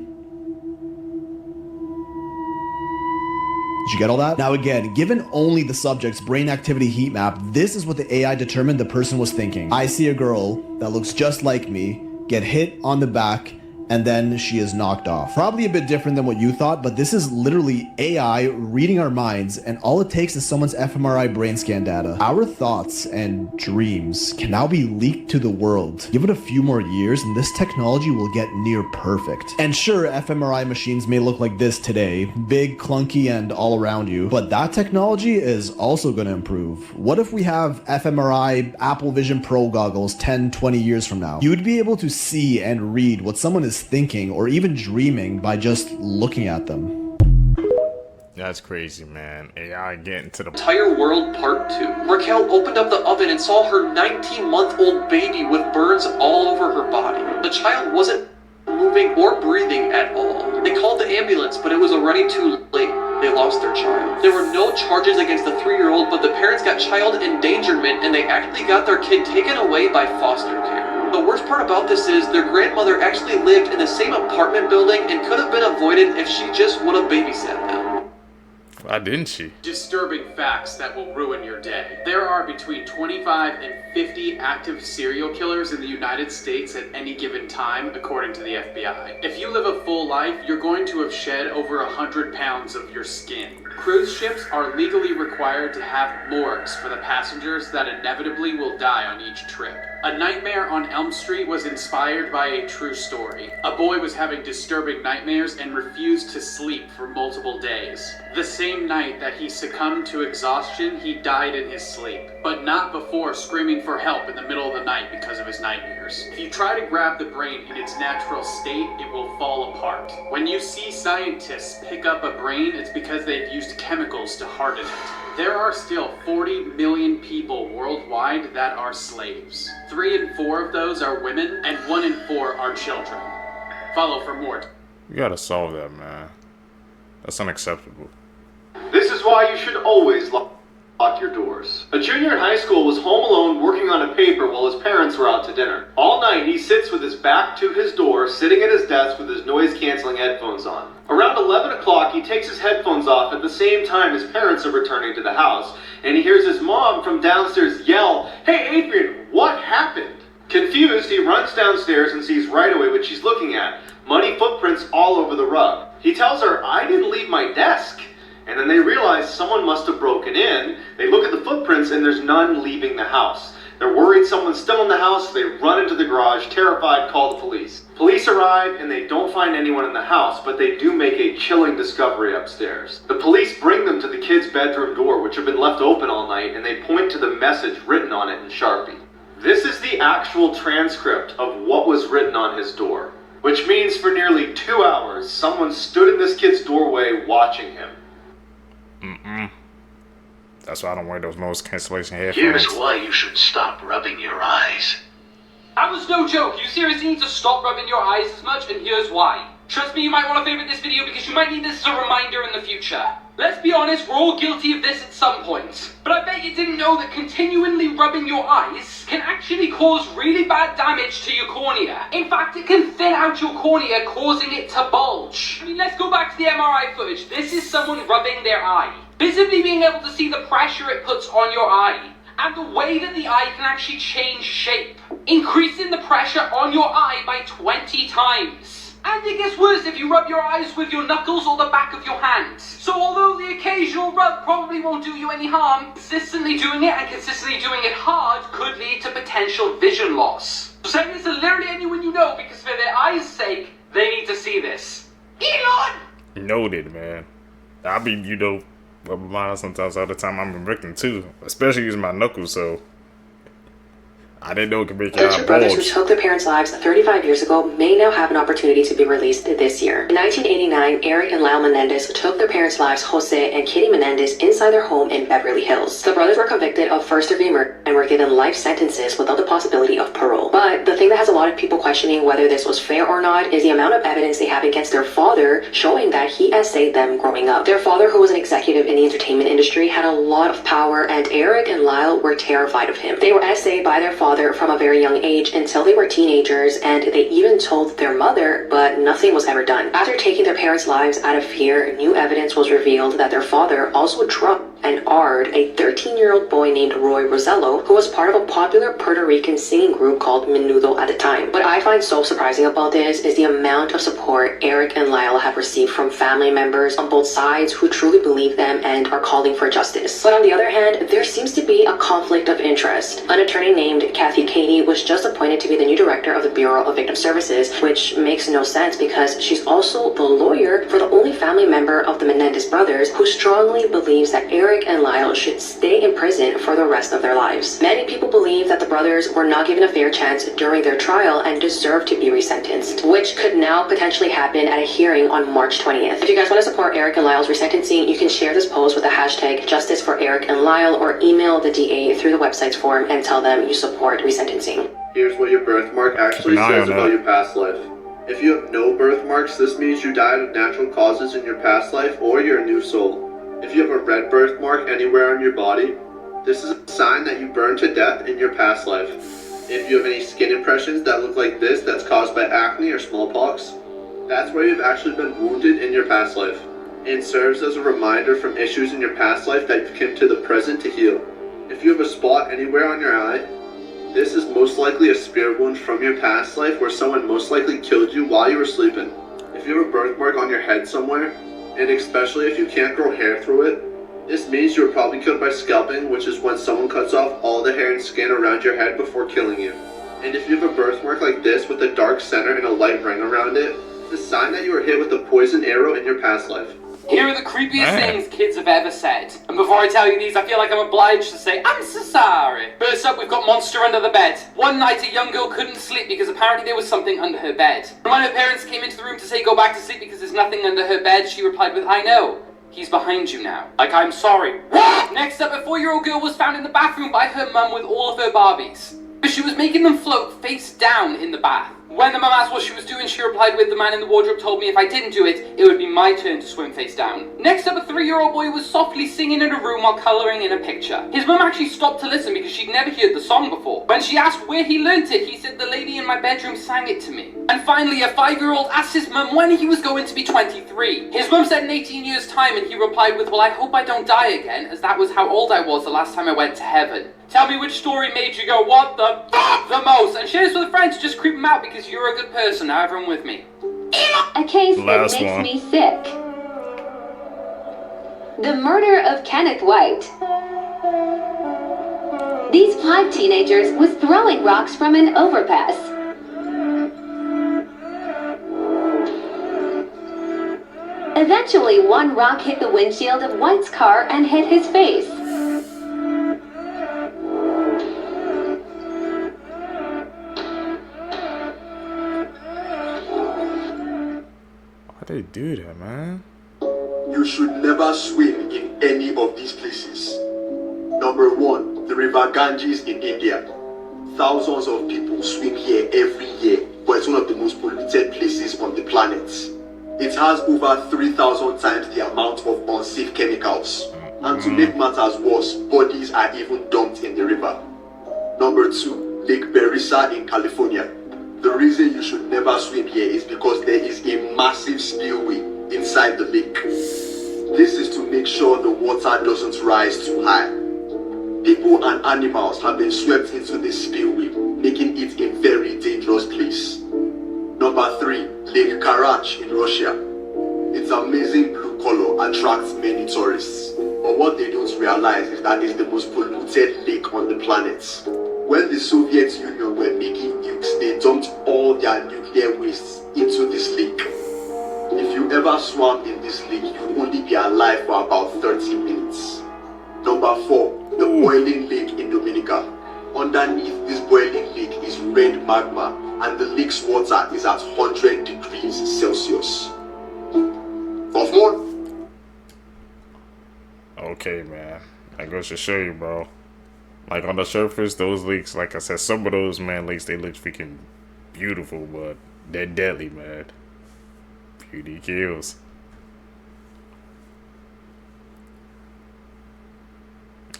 Did you get all that? Now again, given only the subject's brain activity heat map, this is what the AI determined the person was thinking. I see a girl that looks just like me, get hit on the back, and then she is knocked off. Probably a bit different than what you thought, but this is literally AI reading our minds, and all it takes is someone's fMRI brain scan data. Our thoughts and dreams can now be leaked to the world. Give it a few more years and this technology will get near perfect. And sure, fMRI machines may look like this today, big, clunky, and all around you, but that technology is also going to improve. What if we have fMRI Apple Vision Pro goggles 10, 20 years from now? You'd be able to see and read what someone is thinking or even dreaming by just looking at them. That's crazy, man. AI getting to the Entire World Part 2. Raquel opened up the oven and saw her 19-month-old baby with burns all over her body. The child wasn't moving or breathing at all. They called the ambulance, but it was already too late. They lost their child. There were no charges against the 3-year-old, but the parents got child endangerment and they actually got their kid taken away by foster care. The worst part about this is their grandmother actually lived in the same apartment building and could have been avoided if she just would have babysat them. Why didn't she? Disturbing facts that will ruin your day. There are between 25 and 50 active serial killers in the United States at any given time, according to the FBI. If you live a full life, you're going to have shed over 100 pounds of your skin. Cruise ships are legally required to have morgues for the passengers that inevitably will die on each trip. A Nightmare on Elm Street was inspired by a true story. A boy was having disturbing nightmares and refused to sleep for multiple days. The same night that he succumbed to exhaustion, he died in his sleep, but not before screaming for help in the middle of the night because of his nightmares. If you try to grab the brain in its natural state, it will fall apart. When you see scientists pick up a brain, it's because they've used chemicals to harden it. There are still 40 million people worldwide that are slaves. 3 in 4 of those are women, and 1 in 4 are children. Follow for more. We gotta solve that, man. That's unacceptable. This is why you should always lock your doors. A junior in high school was home alone working on a paper while his parents were out to dinner. All night he sits with his back to his door, sitting at his desk with his noise-canceling headphones on. Around 11 o'clock he takes his headphones off at the same time his parents are returning to the house, and he hears his mom from downstairs yell, "Hey Adrian, what happened?" Confused, he runs downstairs and sees right away what she's looking at. Muddy footprints all over the rug. He tells her, "I didn't leave my desk." And then they realize someone must have broken in. They look at the footprints and there's none leaving the house. They're worried someone's still in the house. They run into the garage, terrified, call the police. Police arrive and they don't find anyone in the house, but they do make a chilling discovery upstairs. The police bring them to the kid's bedroom door, which had been left open all night, and they point to the message written on it in Sharpie. This is the actual transcript of what was written on his door, which means for nearly 2 hours, someone stood in this kid's doorway watching him. That's why I don't wear those noise cancellation headphones. Here's why you should stop rubbing your eyes. That was no joke. You seriously need to stop rubbing your eyes as much, and here's why. Trust me, you might want to favorite this video because you might need this as a reminder in the future. Let's be honest, we're all guilty of this at some point. But I bet you didn't know that continually rubbing your eyes can actually cause really bad damage to your cornea. In fact, it can thin out your cornea, causing it to bulge. I mean, let's go back to the MRI footage. This is someone rubbing their eye, visibly being able to see the pressure it puts on your eye, and the way that the eye can actually change shape, increasing the pressure on your eye by 20 times. And it gets worse if you rub your eyes with your knuckles or the back of your hands. So although the occasional rub probably won't do you any harm, consistently doing it and consistently doing it hard could lead to potential vision loss. So send this to literally anyone you know, because for their eyes' sake, they need to see this. Elon! Noted, man. I be, rubbing mine sometimes all the time. I'm a victim too, especially using my knuckles, so I didn't know it could make your eye Two brothers who bulge. took their parents' lives 35 years ago may now have an opportunity to be released this year. In 1989, Eric and Lyle Menendez took their parents' lives, Jose and Kitty Menendez, inside their home in Beverly Hills. The brothers were convicted of first-degree murder and were given life sentences without the possibility of parole. But the thing that has a lot of people questioning whether this was fair or not is the amount of evidence they have against their father, showing that he essayed them growing up. Their father, who was an executive in the entertainment industry, had a lot of power, and Eric and Lyle were terrified of him. They were essayed by their father from a very young age until they were teenagers, and they even told their mother, but nothing was ever done. After taking their parents' lives out of fear, new evidence was revealed that their father also drugged and Ard, a 13-year-old boy named Roy Rosello, who was part of a popular Puerto Rican singing group called Menudo at the time. What I find so surprising about this is the amount of support Eric and Lyle have received from family members on both sides who truly believe them and are calling for justice. But on the other hand, there seems to be a conflict of interest. An attorney named Kathy Katie was just appointed to be the new director of the Bureau of Victim Services, which makes no sense because she's also the lawyer for the only family member of the Menendez brothers who strongly believes that Eric and Lyle should stay in prison for the rest of their lives. Many people believe that the brothers were not given a fair chance during their trial and deserve to be resentenced, which could now potentially happen at a hearing on March 20th. If you guys want to support Eric and Lyle's resentencing, you can share this post with the hashtag Justice for Eric and Lyle or email the DA through the website's form and tell them you support resentencing. Here's what your birthmark actually says about your past life. If you have no birthmarks, this means you died of natural causes in your past life or you're a new soul. If you have a red birthmark anywhere on your body, this is a sign that you burned to death in your past life. If you have any skin impressions that look like this that's caused by acne or smallpox, that's where you've actually been wounded in your past life, and serves as a reminder from issues in your past life that you've come to the present to heal. If you have a spot anywhere on your eye, this is most likely a spirit wound from your past life where someone most likely killed you while you were sleeping. If you have a birthmark on your head somewhere, and especially if you can't grow hair through it, this means you were probably killed by scalping, which is when someone cuts off all the hair and skin around your head before killing you. And if you have a birthmark like this with a dark center and a light ring around it, it's a sign that you were hit with a poison arrow in your past life. Here are the creepiest things kids have ever said. And before I tell you these, I feel like I'm obliged to say, I'm so sorry. First up, we've got Monster Under the Bed. One night, a young girl couldn't sleep because apparently there was something under her bed. When her parents came into the room to say go back to sleep because there's nothing under her bed, she replied with, I know. He's behind you now. Like, I'm sorry. Next up, a 4-year-old girl was found in the bathroom by her mum with all of her Barbies. But she was making them float face down in the bath. When the mum asked what she was doing, she replied with, the man in the wardrobe told me if I didn't do it, it would be my turn to swim face down. Next up, a 3-year-old boy was softly singing in a room while colouring in a picture. His mum actually stopped to listen because she'd never heard the song before. When she asked where he learnt it, he said the lady in my bedroom sang it to me. And finally, a 5-year-old asked his mum when he was going to be 23. His mum said in 18 years' time, and he replied with, well, I hope I don't die again, as that was how old I was the last time I went to heaven. Tell me which story made you go, what the fuck? the most. And share this with a friend to just creep them out because you're a good person. Now everyone with me. A case that makes me sick. The murder of Kenneth White. These 5 teenagers was throwing rocks from an overpass. Eventually, one rock hit the windshield of White's car and hit his face. Why they do that, man? You should never swim in any of these places. Number 1, the River Ganges in India. Thousands of people swim here every year, but it's one of the most polluted places on the planet. It has over 3,000 times the amount of unsafe chemicals. And to make matters worse, bodies are even dumped in the river. Number 2, Lake Berisa in California. The reason you should never swim here is because there is a massive spillway inside the lake. This is to make sure the water doesn't rise too high. People and animals have been swept into this spillway, making it a very dangerous place. Number 3, Lake Karach in Russia. Its amazing blue color attracts many tourists. But what they don't realize is that it's the most polluted lake on the planet. When the Soviet Union were making nukes, they dumped all their nuclear wastes into this lake. If you ever swam in this lake, you'd only be alive for about 30 minutes. Number 4, the boiling lake in Dominica. Underneath this boiling lake is red magma, and the lake's water is at 100 degrees Celsius. Of more? Okay, man. That goes to show you, bro. Like, on the surface, those lakes, like I said, some of those, man, lakes, they look freaking beautiful, but they're deadly, man. Beauty kills.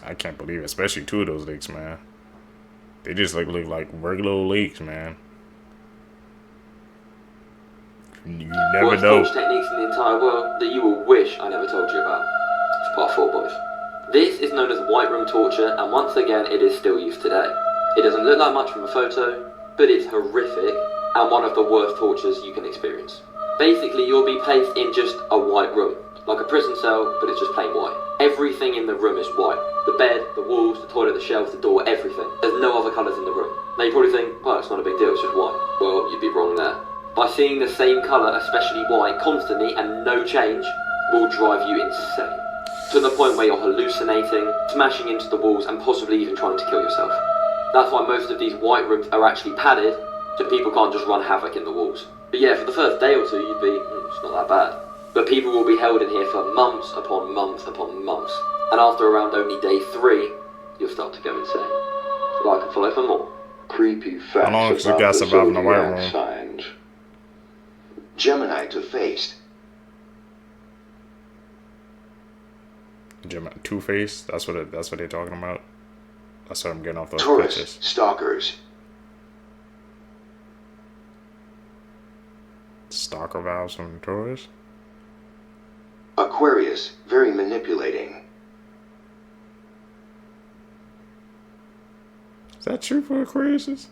I can't believe it, especially 2 of those lakes, man. They just look like regular lakes, man. You never Worst know. torture techniques in the entire world that you will wish I never told you about. It's part 4, boys. This is known as white room torture, and once again, it is still used today. It doesn't look like much from a photo, but it's horrific and one of the worst tortures you can experience. Basically, you'll be placed in just a white room, like a prison cell, but it's just plain white. Everything in the room is white. The bed, the walls, the toilet, the shelves, the door, everything. There's no other colours in the room. Now you probably think, well, it's not a big deal, it's just white. Well, you'd be wrong there. By seeing the same colour, especially white, constantly and no change, will drive you insane. To the point where you're hallucinating, smashing into the walls, and possibly even trying to kill yourself. That's why most of these white rooms are actually padded, so people can't just run havoc in the walls. But yeah, for the first day or 2, you'd be, it's not that bad. But people will be held in here for months upon months upon months. And after around only day 3, you'll start to go insane. Like and follow for more. Creepy facts How long does the about guy the survive in the white zodiac room? signs. Gemini to face. Two-Face? That's what they're talking about. That's what I'm getting off those Taurus, pictures. stalkers. Stalker vibes from Taurus. Aquarius, very manipulating. Is that true for Aquariuses?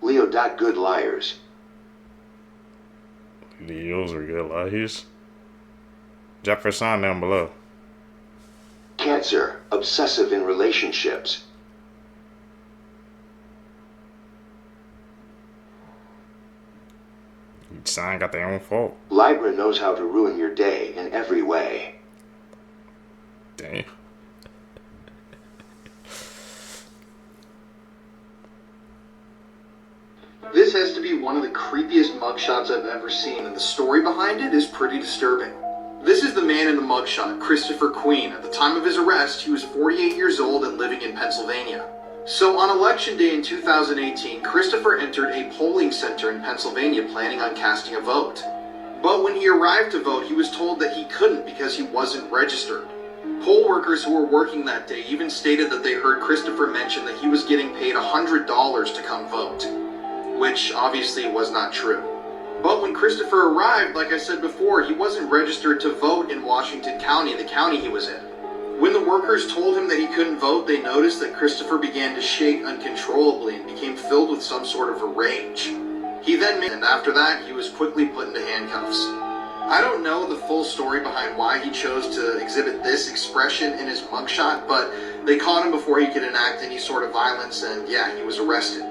Leo, good liars. Leos are good liars. Drop your sign down below. Cancer, obsessive in relationships. Each sign got their own fault. Libra knows how to ruin your day in every way. Damn. This has to be one of the creepiest mugshots I've ever seen, and the story behind it is pretty disturbing. This is the man in the mugshot, Christopher Queen. At the time of his arrest, he was 48 years old and living in Pennsylvania. So on election day in 2018, Christopher entered a polling center in Pennsylvania planning on casting a vote. But when he arrived to vote, he was told that he couldn't because he wasn't registered. Poll workers who were working that day even stated that they heard Christopher mention that he was getting paid $100 to come vote, which obviously was not true. But when Christopher arrived, like I said before, he wasn't registered to vote in Washington County, the county he was in. When the workers told him that he couldn't vote, they noticed that Christopher began to shake uncontrollably and became filled with some sort of a rage. He then and after that, he was quickly put into handcuffs. I don't know the full story behind why he chose to exhibit this expression in his mugshot, but they caught him before he could enact any sort of violence, and yeah, he was arrested.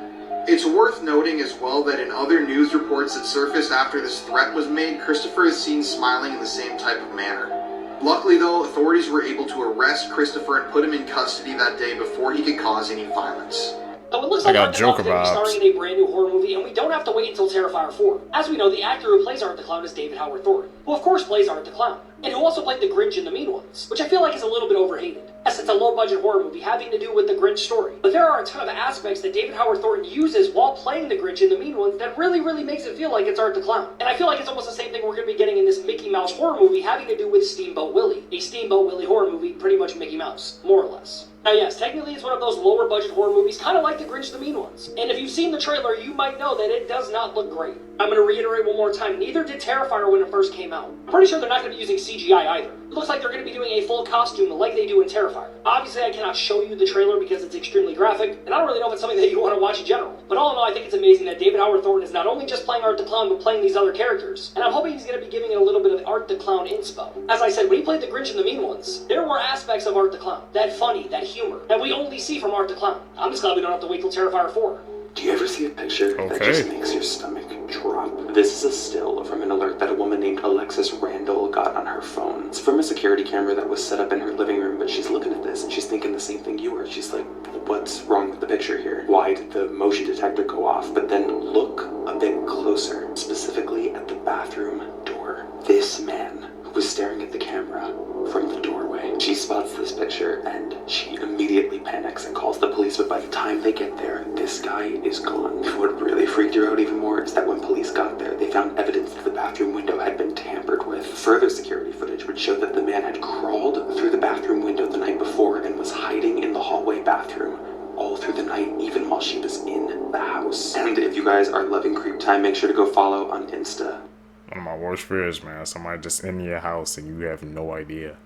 It's worth noting as well that in other news reports that surfaced after this threat was made, Christopher is seen smiling in the same type of manner. Luckily though, authorities were able to arrest Christopher and put him in custody that day before he could cause any violence. So it looks like Art the Clown could be starring in a brand new horror movie, and we don't have to wait until Terrifier 4. As we know, the actor who plays Art the Clown is David Howard Thornton, who of course plays Art the Clown, and who also played the Grinch in The Mean Ones, which I feel like is a little bit overhated, as it's a low-budget horror movie having to do with the Grinch story. But there are a ton of aspects that David Howard Thornton uses while playing the Grinch in The Mean Ones that really makes it feel like it's Art the Clown. And I feel like it's almost the same thing we're going to be getting in this Mickey Mouse horror movie having to do with Steamboat Willie, a Steamboat Willie horror movie, pretty much Mickey Mouse, more or less. Now yes, technically it's one of those lower budget horror movies, kind of like the Grinch the Mean Ones. And if you've seen the trailer, you might know that it does not look great. I'm going to reiterate one more time, neither did Terrifier when it first came out. I'm pretty sure they're not going to be using CGI either. It looks like they're going to be doing a full costume like they do in Terrifier. Obviously I cannot show you the trailer because it's extremely graphic, and I don't really know if it's something that you want to watch in general. But all in all, I think it's amazing that David Howard Thornton is not only just playing Art the Clown, but playing these other characters. And I'm hoping he's going to be giving it a little bit of Art the Clown inspo. As I said, when he played the Grinch in The Mean Ones, there were aspects of Art the Clown, that funny, that humor, that we only see from Art the Clown. I'm just glad we don't have to wait till Terrifier 4. Do you ever see a picture that just makes your stomach drop? This is a still from an alert that a woman named Alexis Randall got on her phone. It's from a security camera that was set up in her living room, but she's looking at this and she's thinking the same thing you were. She's like, what's wrong with the picture here? Why did the motion detector go off? But then look a bit closer, specifically at the bathroom door. This man was staring at the camera from the doorway. She spots this picture and she immediately panics and calls the police, but by the time they get there, this guy is gone. What really freaked her out even more is that when police got there, they found evidence that the bathroom window had been tampered with. Further security footage would show that the man had crawled through the bathroom window the night before and was hiding in the hallway bathroom all through the night, even while she was in the house. And if you guys are loving Creep Time, make sure to go follow on Insta. One of my worst fears, man. Somebody just in your house and you have no idea.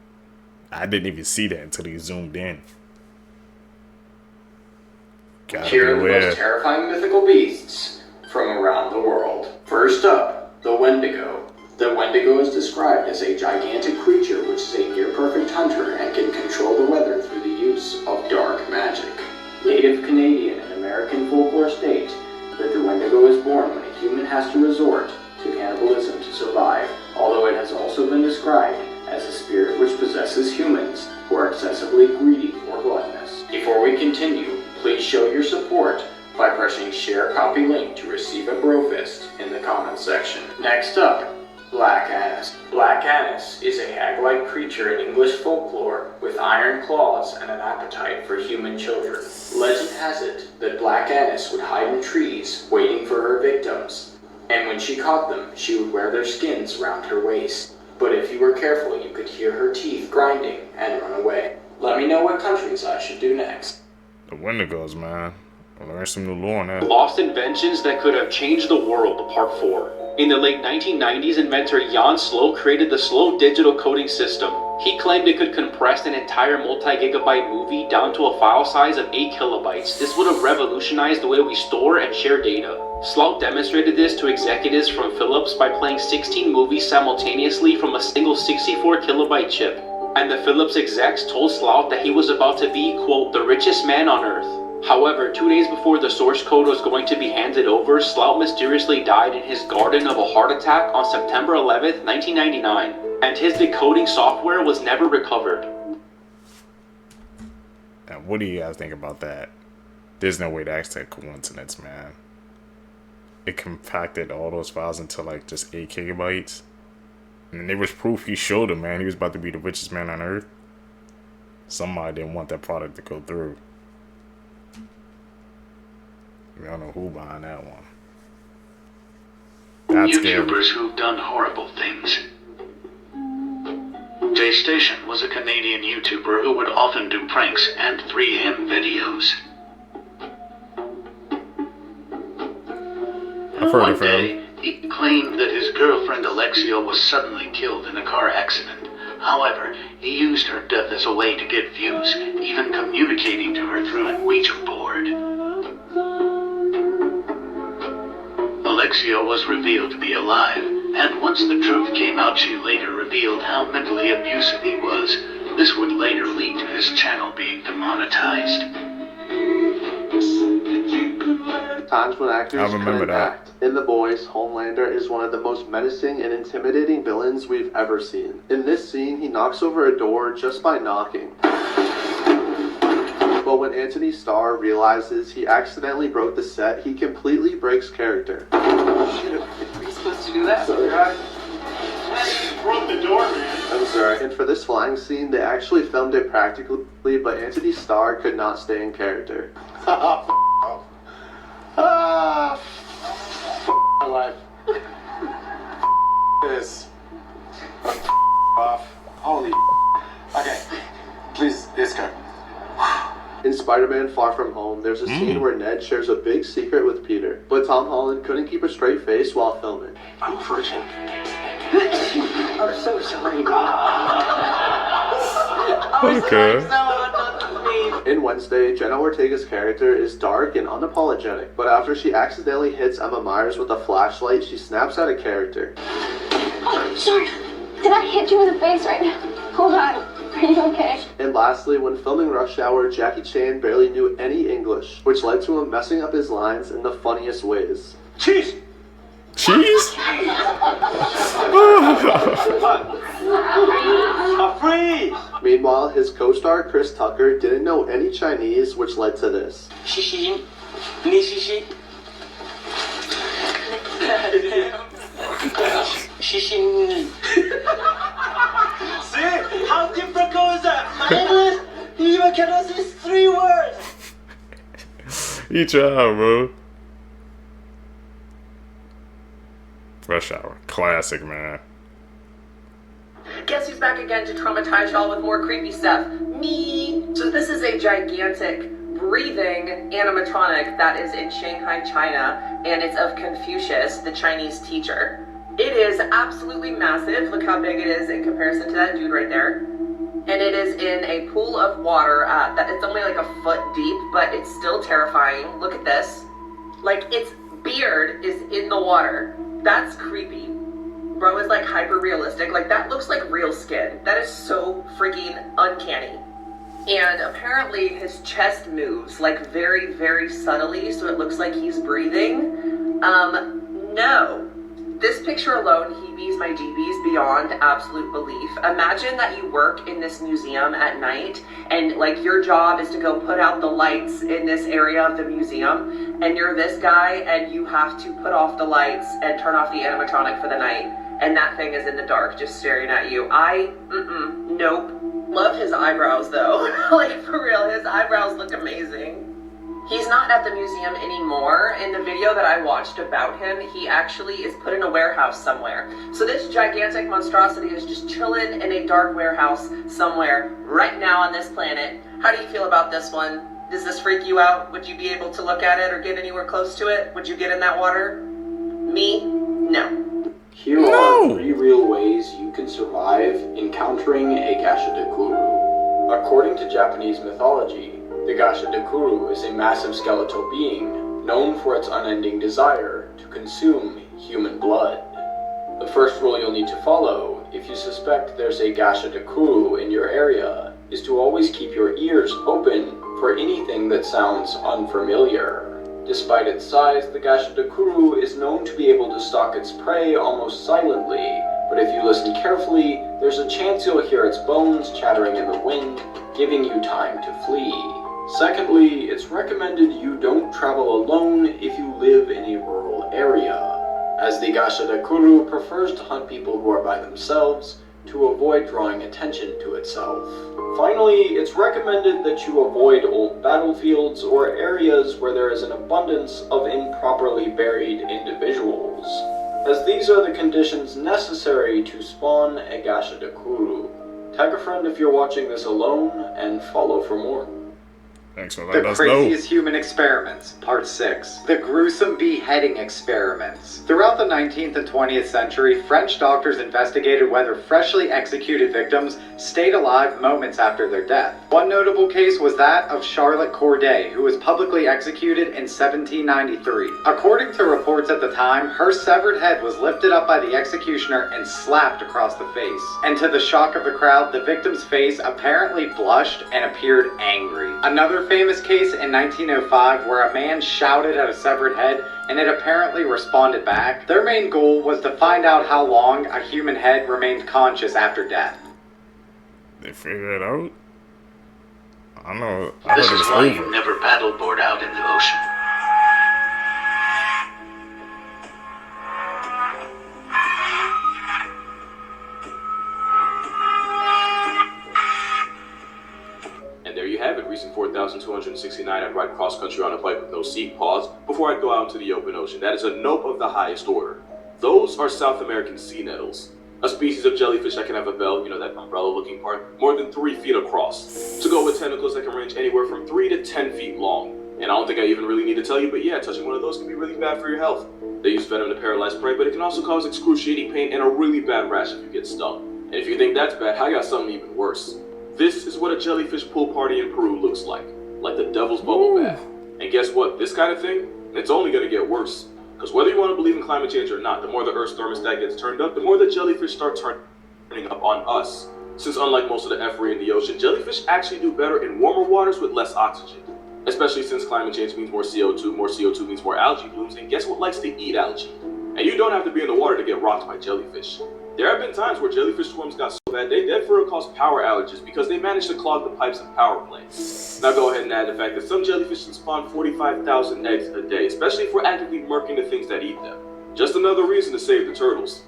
I didn't even see that until he zoomed in. Here are the most terrifying mythical beasts from around the world. First up, the Wendigo. The Wendigo is described as a gigantic creature which is a near-perfect hunter and can control the weather through the use of dark magic. Native Canadian and American folklore state that the Wendigo is born when a human has to resort to cannibalism to survive, although it has also been described as a spirit which possesses humans who are excessively greedy or gluttonous. Before we continue, please show your support by pressing share copy link to receive a brofist in the comments section. Next up, Black Annis. Black Annis is a hag-like creature in English folklore with iron claws and an appetite for human children. Legend has it that Black Annis would hide in trees waiting for her victims, and when she caught them, she would wear their skins round her waist. But if you were careful, you could hear her teeth grinding and run away. Let me know what countries I should do next. The Wendigos, man. I'll learn some new lore on that. Lost Inventions That Could Have Changed the World, Part 4. In the late 1990s, inventor Jan Slow created the Slow digital coding system. He claimed it could compress an entire multi-gigabyte movie down to a file size of 8 kilobytes. This would have revolutionized the way we store and share data. Slout demonstrated this to executives from Philips by playing 16 movies simultaneously from a single 64 kilobyte chip. And the Philips execs told Slout that he was about to be, quote, the richest man on earth. However, 2 days before the source code was going to be handed over, Slout mysteriously died in his garden of a heart attack on September 11th, 1999, and his decoding software was never recovered. And what do you guys think about that? There's no way that's a coincidence, man. It compacted all those files into like just 8 gigabytes. And there was proof he showed him, man. He was about to be the richest man on earth. Somebody didn't want that product to go through. I don't know who behind that one. That's YouTubers who've done horrible things. Jay Station was a Canadian YouTuber who would often do pranks and 3M videos. One day, he claimed that his girlfriend Alexia was suddenly killed in a car accident. However, he used her death as a way to get views, even communicating to her through an Ouija board. Alexia was revealed to be alive, and once the truth came out, she later revealed how mentally abusive he was. This would later lead to his channel being demonetized. Times when actors couldn't act. In The Boys, Homelander is one of the most menacing and intimidating villains we've ever seen. In this scene, he knocks over a door just by knocking. But when Anthony Starr realizes he accidentally broke the set, he completely breaks character. Shit, are you supposed to do that? Sorry, guys. You broke the door, man. I'm sorry. And for this flying scene, they actually filmed it practically, but Anthony Starr could not stay in character. My life. This. Off. Holy. Okay. Please, let's go. In Spider-Man Far From Home, there's a scene where Ned shares a big secret with Peter, but Tom Holland couldn't keep a straight face while filming. I'm a virgin. I'm so sorry. Okay. In Wednesday, Jenna Ortega's character is dark and unapologetic, but after she accidentally hits Emma Myers with a flashlight, she snaps out of character. Oh, sorry. Did I hit you in the face right now? Hold on. Are you okay? And lastly, when filming Rush Hour, Jackie Chan barely knew any English, which led to him messing up his lines in the funniest ways. Cheese! Cheese? Freeze! Meanwhile, his co-star Chris Tucker didn't know any Chinese, which led to this. Shishi. Nishishi. Shishi. See? How difficult is that? My English, you even cannot say 3 words! You try, bro. Rush Hour. Classic, man. Guess who's back again to traumatize y'all with more creepy stuff? Me! So this is a gigantic, breathing animatronic that is in Shanghai, China, and it's of Confucius, the Chinese teacher. It is absolutely massive. Look how big it is in comparison to that dude right there. And it is in a pool of water that it's only like a foot deep, but it's still terrifying. Look at this. Like, its beard is in the water. That's creepy. Bro is like hyper realistic. Like, that looks like real skin. That is so freaking uncanny. And apparently his chest moves like very, very subtly, so it looks like he's breathing. No. This picture alone heebies my jeebies beyond absolute belief. Imagine that you work in this museum at night and like your job is to go put out the lights in this area of the museum, and you're this guy and you have to put off the lights and turn off the animatronic for the night, and that thing is in the dark just staring at you. Nope. Love his eyebrows though. Like, for real, his eyebrows look amazing. He's not at the museum anymore. In the video that I watched about him, he actually is put in a warehouse somewhere. So this gigantic monstrosity is just chilling in a dark warehouse somewhere right now on this planet. How do you feel about this one? Does this freak you out? Would you be able to look at it or get anywhere close to it? Would you get in that water? Me? No. Here are 3 real ways you can survive encountering a Gasha Duru. According to Japanese mythology, the Gasha Duru is a massive skeletal being known for its unending desire to consume human blood. The first rule you'll need to follow if you suspect there's a Gasha Duru in your area is to always keep your ears open for anything that sounds unfamiliar. Despite its size, the Gasha Duru is known to be able to stalk its prey almost silently, but if you listen carefully, there's a chance you'll hear its bones chattering in the wind, giving you time to flee. Secondly, it's recommended you don't travel alone if you live in a rural area, as the Gasha Duru prefers to hunt people who are by themselves to avoid drawing attention to itself. Finally, it's recommended that you avoid old battlefields or areas where there is an abundance of improperly buried individuals, as these are the conditions necessary to spawn a Gasha Duru. Tag a friend if you're watching this alone, and follow for more. Thanks for The letting us know. Craziest Human Experiments, Part 6. The Gruesome Beheading Experiments. Throughout the 19th and 20th century, French doctors investigated whether freshly executed victims stayed alive moments after their death. One notable case was that of Charlotte Corday, who was publicly executed in 1793. According to reports at the time, her severed head was lifted up by the executioner and slapped across the face. And to the shock of the crowd, the victim's face apparently blushed and appeared angry. Another famous case in 1905 where a man shouted at a severed head and it apparently responded back. Their main goal was to find out how long a human head remained conscious after death. They figured it out? I know. This is why you never paddleboard out in the ocean. And there you have it, reason 4,269, I'd ride cross-country on a bike with no seat, pause, before I'd go out into the open ocean. That is a note of the highest order. Those are South American sea nettles, a species of jellyfish that can have a bell, you know, that umbrella-looking part, more than 3 feet across, to go with tentacles that can range anywhere from 3 to 10 feet long. And I don't think I even really need to tell you, but yeah, touching one of those can be really bad for your health. They use venom to paralyze prey, but it can also cause excruciating pain and a really bad rash if you get stung. And if you think that's bad, I got something even worse. This is what a jellyfish pool party in Peru looks like the devil's bubble bath. And guess what? This kind of thing, it's only going to get worse. Because whether you want to believe in climate change or not, the more the Earth's thermostat gets turned up, the more the jellyfish start turning up on us. Since unlike most of the effery in the ocean, jellyfish actually do better in warmer waters with less oxygen. Especially since climate change means more CO2 means more algae blooms, and guess what likes to eat algae? And you don't have to be in the water to get rocked by jellyfish. There have been times where jellyfish swarms got so bad they dead for real caused power outages because they managed to clog the pipes in power plants. Now go ahead and add the fact that some jellyfish can spawn 45,000 eggs a day, especially if we're actively murking the things that eat them. Just another reason to save the turtles.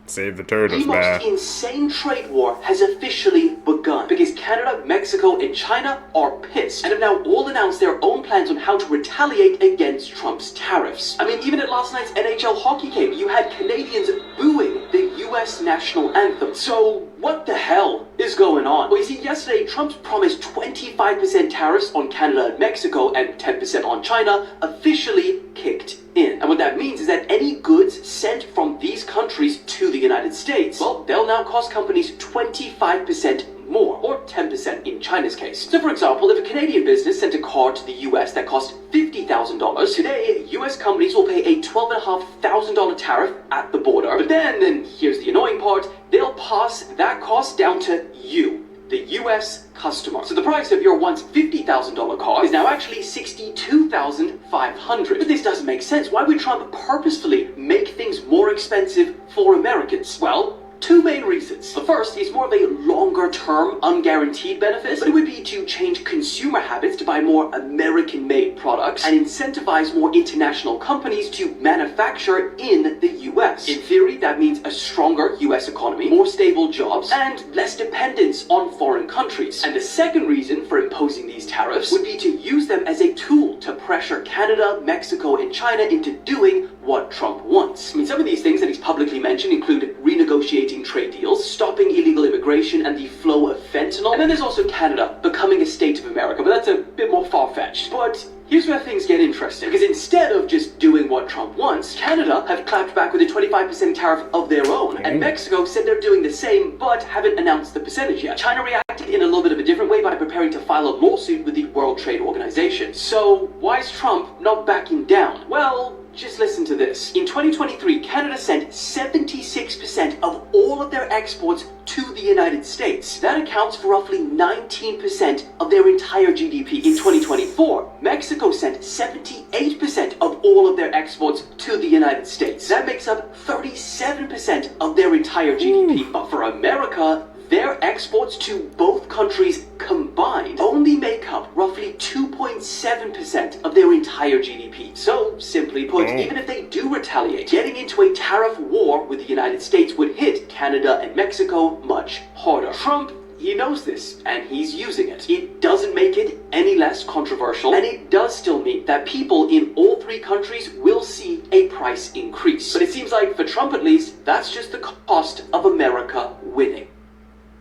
Save the turtles, the man. most insane trade war has officially begun because Canada, Mexico, and China are pissed and have now all announced their own plans on how to retaliate against Trump's tariffs. I mean, even at last night's NHL hockey game, you had Canadians booing the US national anthem. So what the hell is going on? Well, you see, yesterday, Trump's promised 25% tariffs on Canada and Mexico and 10% on China officially kicked in. And what that means is that any goods sent from these countries to the United States, well, they'll now cost companies 25% more, or 10% in China's case. So for example, if a Canadian business sent a car to the US that cost $50,000, today US companies will pay a $12,500 tariff at the border. But then here's the annoying part, they'll pass that cost down to you, the US customer. So the price of your once $50,000 car is now actually $62,500. But this doesn't make sense. Why would Trump purposefully make things more expensive for Americans? Well, two main reasons. The first is more of a longer-term, unguaranteed benefit, but it would be to change consumer habits to buy more American-made products and incentivize more international companies to manufacture in the US. In theory, that means a stronger US economy, more stable jobs, and less dependence on foreign countries. And the second reason for imposing these tariffs would be to use them as a tool to pressure Canada, Mexico, and China into doing what Trump wants. I mean, some of these things that he's publicly mentioned include renegotiating trade deals, stopping illegal immigration and the flow of fentanyl, and then there's also Canada becoming a state of America, but that's a bit more far-fetched. But here's where things get interesting, because instead of just doing what Trump wants, Canada have clapped back with a 25% tariff of their own, and Mexico said they're doing the same, but haven't announced the percentage yet. China reacted in a little bit of a different way by preparing to file a lawsuit with the World Trade Organization. So why is Trump not backing down? Well, just listen to this. In 2023, Canada sent 76% of all of their exports to the United States. That accounts for roughly 19% of their entire GDP. In 2024, Mexico sent 78% of all of their exports to the United States. That makes up 37% of their entire GDP. But for America, their exports to both countries combined only make up roughly 2.7% of their entire GDP. So, simply put, even if they do retaliate, getting into a tariff war with the United States would hit Canada and Mexico much harder. Trump, he knows this, and he's using it. It doesn't make it any less controversial, and it does still mean that people in all three countries will see a price increase. But it seems like, for Trump at least, that's just the cost of America winning.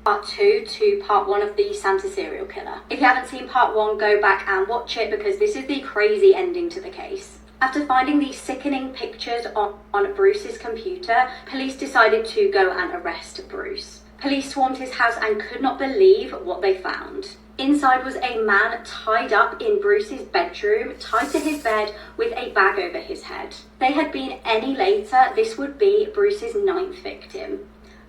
Part 2 to Part 1 of the Santa serial killer. If you haven't seen Part 1, go back and watch it because this is the crazy ending to the case. After finding these sickening pictures on Bruce's computer, police decided to go and arrest Bruce. Police swarmed his house and could not believe what they found. Inside was a man tied up in Bruce's bedroom, tied to his bed with a bag over his head. If they had been any later, this would be Bruce's 9th victim.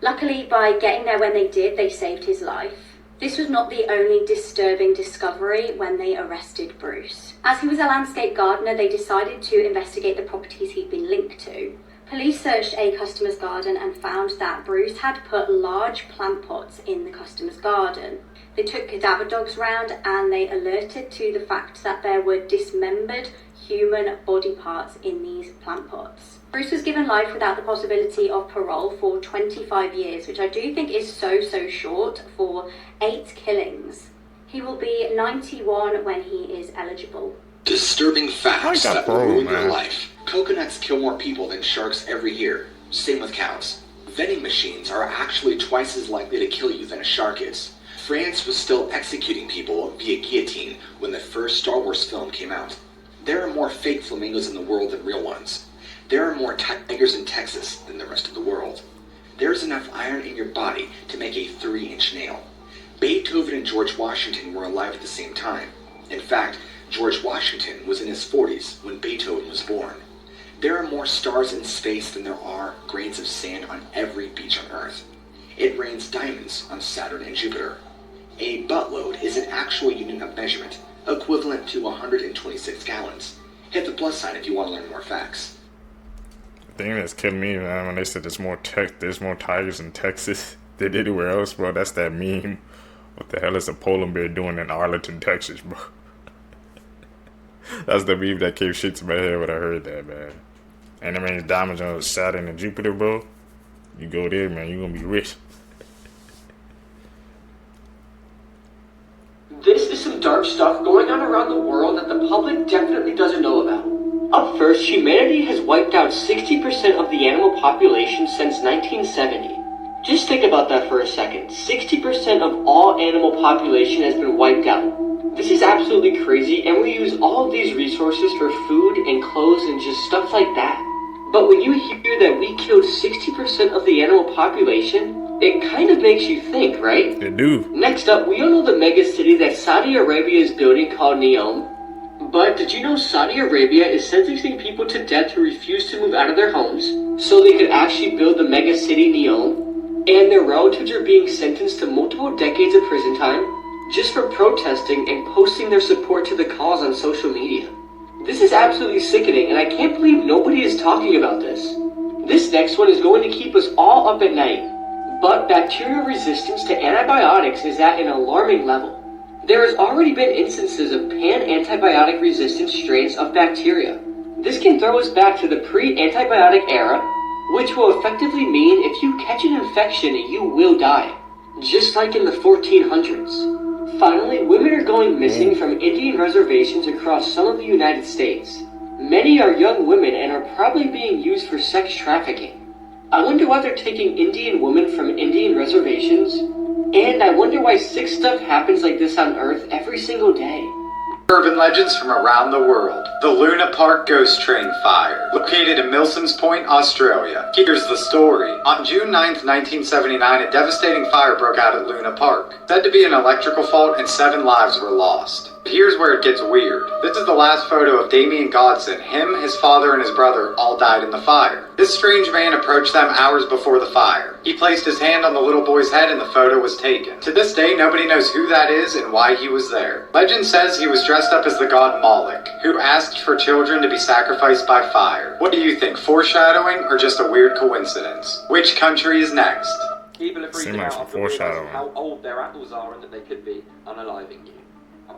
Luckily, by getting there when they did, they saved his life. This was not the only disturbing discovery when they arrested Bruce. As he was a landscape gardener, they decided to investigate the properties he'd been linked to. Police searched a customer's garden and found that Bruce had put large plant pots in the customer's garden. They took cadaver dogs round and they alerted to the fact that there were dismembered human body parts in these plant pots. Bruce was given life without the possibility of parole for 25 years, which I do think is so short for 8 killings. He will be 91 when he is eligible. Disturbing facts that will ruin your life. Coconuts kill more people than sharks every year. Same with cows. Vending machines are actually twice as likely to kill you than a shark is. France was still executing people via guillotine when the first Star Wars film came out. There are more fake flamingos in the world than real ones. There are more tigers in Texas than the rest of the world. There's enough iron in your body to make a 3-inch nail. Beethoven and George Washington were alive at the same time. In fact, George Washington was in his 40s when Beethoven was born. There are more stars in space than there are grains of sand on every beach on Earth. It rains diamonds on Saturn and Jupiter. A buttload is an actual unit of measurement, equivalent to 126 gallons. Hit the plus sign if you want to learn more facts. The thing that's killing me, man, when they said there's more tigers in Texas than anywhere else, bro. That's that meme. What the hell is a polar bear doing in Arlington, Texas, bro? That's the meme that came shit to my head when I heard that, man. And I mean, diamonds on Saturn and Jupiter, bro. You go there, man, you're gonna be rich. This is some dark stuff going on around the world that the public definitely doesn't know about. Up first, humanity has wiped out 60% of the animal population since 1970. Just think about that for a second. 60% of all animal population has been wiped out. This is absolutely crazy, and we use all of these resources for food and clothes and just stuff like that. But when you hear that we killed 60% of the animal population, it kind of makes you think, right? It do. Next up, we all know the mega city that Saudi Arabia is building called Neom. But did you know Saudi Arabia is sentencing people to death who refuse to move out of their homes so they could actually build the mega city Neom? And their relatives are being sentenced to multiple decades of prison time just for protesting and posting their support to the cause on social media. This is absolutely sickening, and I can't believe nobody is talking about this. This next one is going to keep us all up at night. But bacterial resistance to antibiotics is at an alarming level. There has already been instances of pan-antibiotic resistant strains of bacteria. This can throw us back to the pre-antibiotic era, which will effectively mean if you catch an infection, you will die. Just like in the 1400s. Finally, women are going missing from Indian reservations across some of the United States. Many are young women and are probably being used for sex trafficking. I wonder why they're taking Indian women from Indian reservations, and I wonder why sick stuff happens like this on Earth every single day. Urban legends from around the world. The Luna Park Ghost Train Fire, located in Milsons Point, Australia. Here's the story. On June 9th, 1979, a devastating fire broke out at Luna Park. Said to be an electrical fault and 7 lives were lost. But here's where it gets weird. This is the last photo of Damien Godson. Him, his father, and his brother all died in the fire. This strange man approached them hours before the fire. He placed his hand on the little boy's head and the photo was taken. To this day, nobody knows who that is and why he was there. Legend says he was dressed up as the god Moloch, who asked for children to be sacrificed by fire. What do you think, foreshadowing or just a weird coincidence? Which country is next? People are freaking out after realizing how old their apples are and that they could be unaliving you.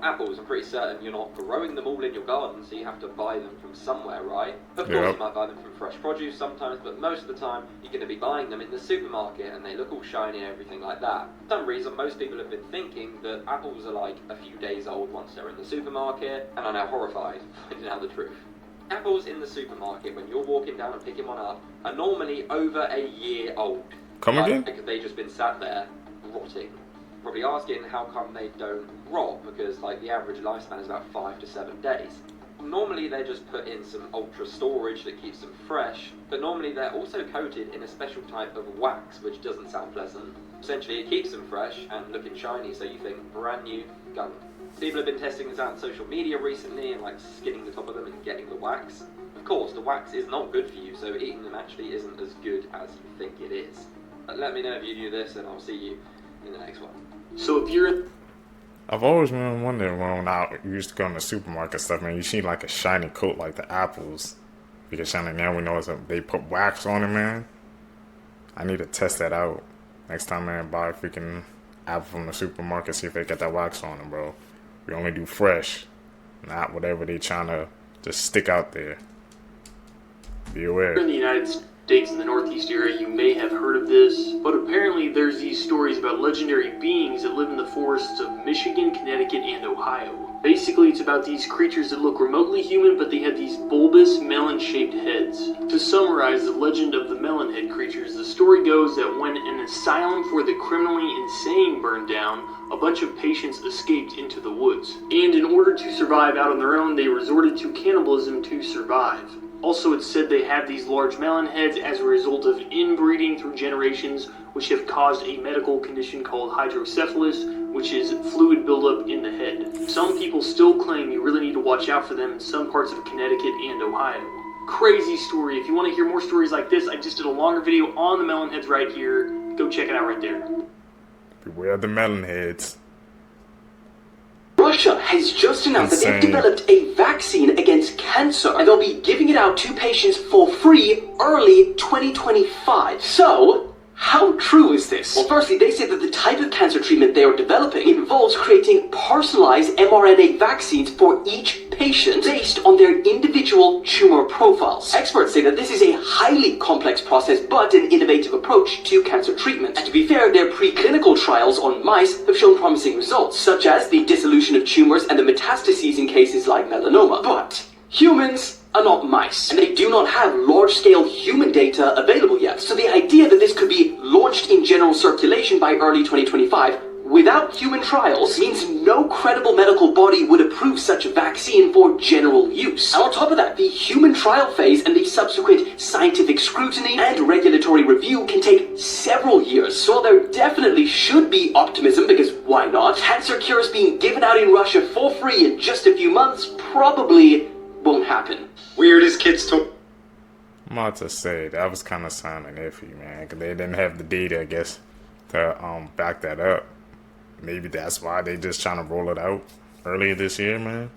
Apples, I'm pretty certain you're not growing them all in your garden, so you have to buy them from somewhere, right? Of course you might buy them from fresh produce sometimes, but most of the time you're going to be buying them in the supermarket and they look all shiny and everything like that. For some reason, most people have been thinking that apples are like a few days old once they're in the supermarket, and are now horrified finding out the truth. Apples in the supermarket, when you're walking down and picking one up, are normally over a year old. Come again? Like they've just been sat there rotting. Probably asking how come they don't rot, because like the average lifespan is about 5 to 7 days. Normally they're just put in some ultra storage that keeps them fresh, but normally they're also coated in a special type of wax, which doesn't sound pleasant. Essentially it keeps them fresh and looking shiny, so you think brand new gunk. People have been testing this out on social media recently and like skinning the top of them and getting the wax. Of course, the wax is not good for you, so eating them actually isn't as good as you think it is. But let me know if you knew this, and I'll see you in the next one. So if you're... I've always been wondering when I used to go in the supermarket stuff, man, you see like a shiny coat like the apples. Because shiny now we know they put wax on it, man. I need to test that out. Next time, man, buy a freaking apple from the supermarket, see if they got that wax on it, bro. We only do fresh, not whatever they trying to just stick out there. Be aware. In the United States in the Northeast area, you may have heard of this, but apparently there's these stories about legendary beings that live in the forests of Michigan, Connecticut, and Ohio. Basically, it's about these creatures that look remotely human, but they have these bulbous, melon-shaped heads. To summarize the legend of the melon-head creatures, the story goes that when an asylum for the criminally insane burned down, a bunch of patients escaped into the woods. And in order to survive out on their own, they resorted to cannibalism to survive. Also, it's said they have these large melon heads as a result of inbreeding through generations, which have caused a medical condition called hydrocephalus, which is fluid buildup in the head. Some people still claim you really need to watch out for them in some parts of Connecticut and Ohio. Crazy story. If you want to hear more stories like this, I just did a longer video on the melon heads right here. Go check it out right there. Beware the melon heads. Russia has just announced that they've developed a vaccine against cancer, and they'll be giving it out to patients for free early 2025. So, how true is this? Well, firstly, they say that the type of cancer treatment they are developing involves creating personalized mRNA vaccines for each patient based on their individual tumor profiles. Experts say that this is a highly complex process, but an innovative approach to cancer treatment. And to be fair, their preclinical trials on mice have shown promising results, such as the dissolution of tumors and the metastases in cases like melanoma. But humans are not mice, and they do not have large-scale human data available yet. So the idea that this could be launched in general circulation by early 2025 without human trials means no credible medical body would approve such a vaccine for general use. And on top of that, the human trial phase and the subsequent scientific scrutiny and regulatory review can take several years. So while there definitely should be optimism, because why not? Cancer cures being given out in Russia for free in just a few months probably won't happen. Weirdest kids talk. I'm about to say that was kind of sounding iffy, man, because they didn't have the data, I guess, to back that up. Maybe that's why they just trying to roll it out earlier this year, man,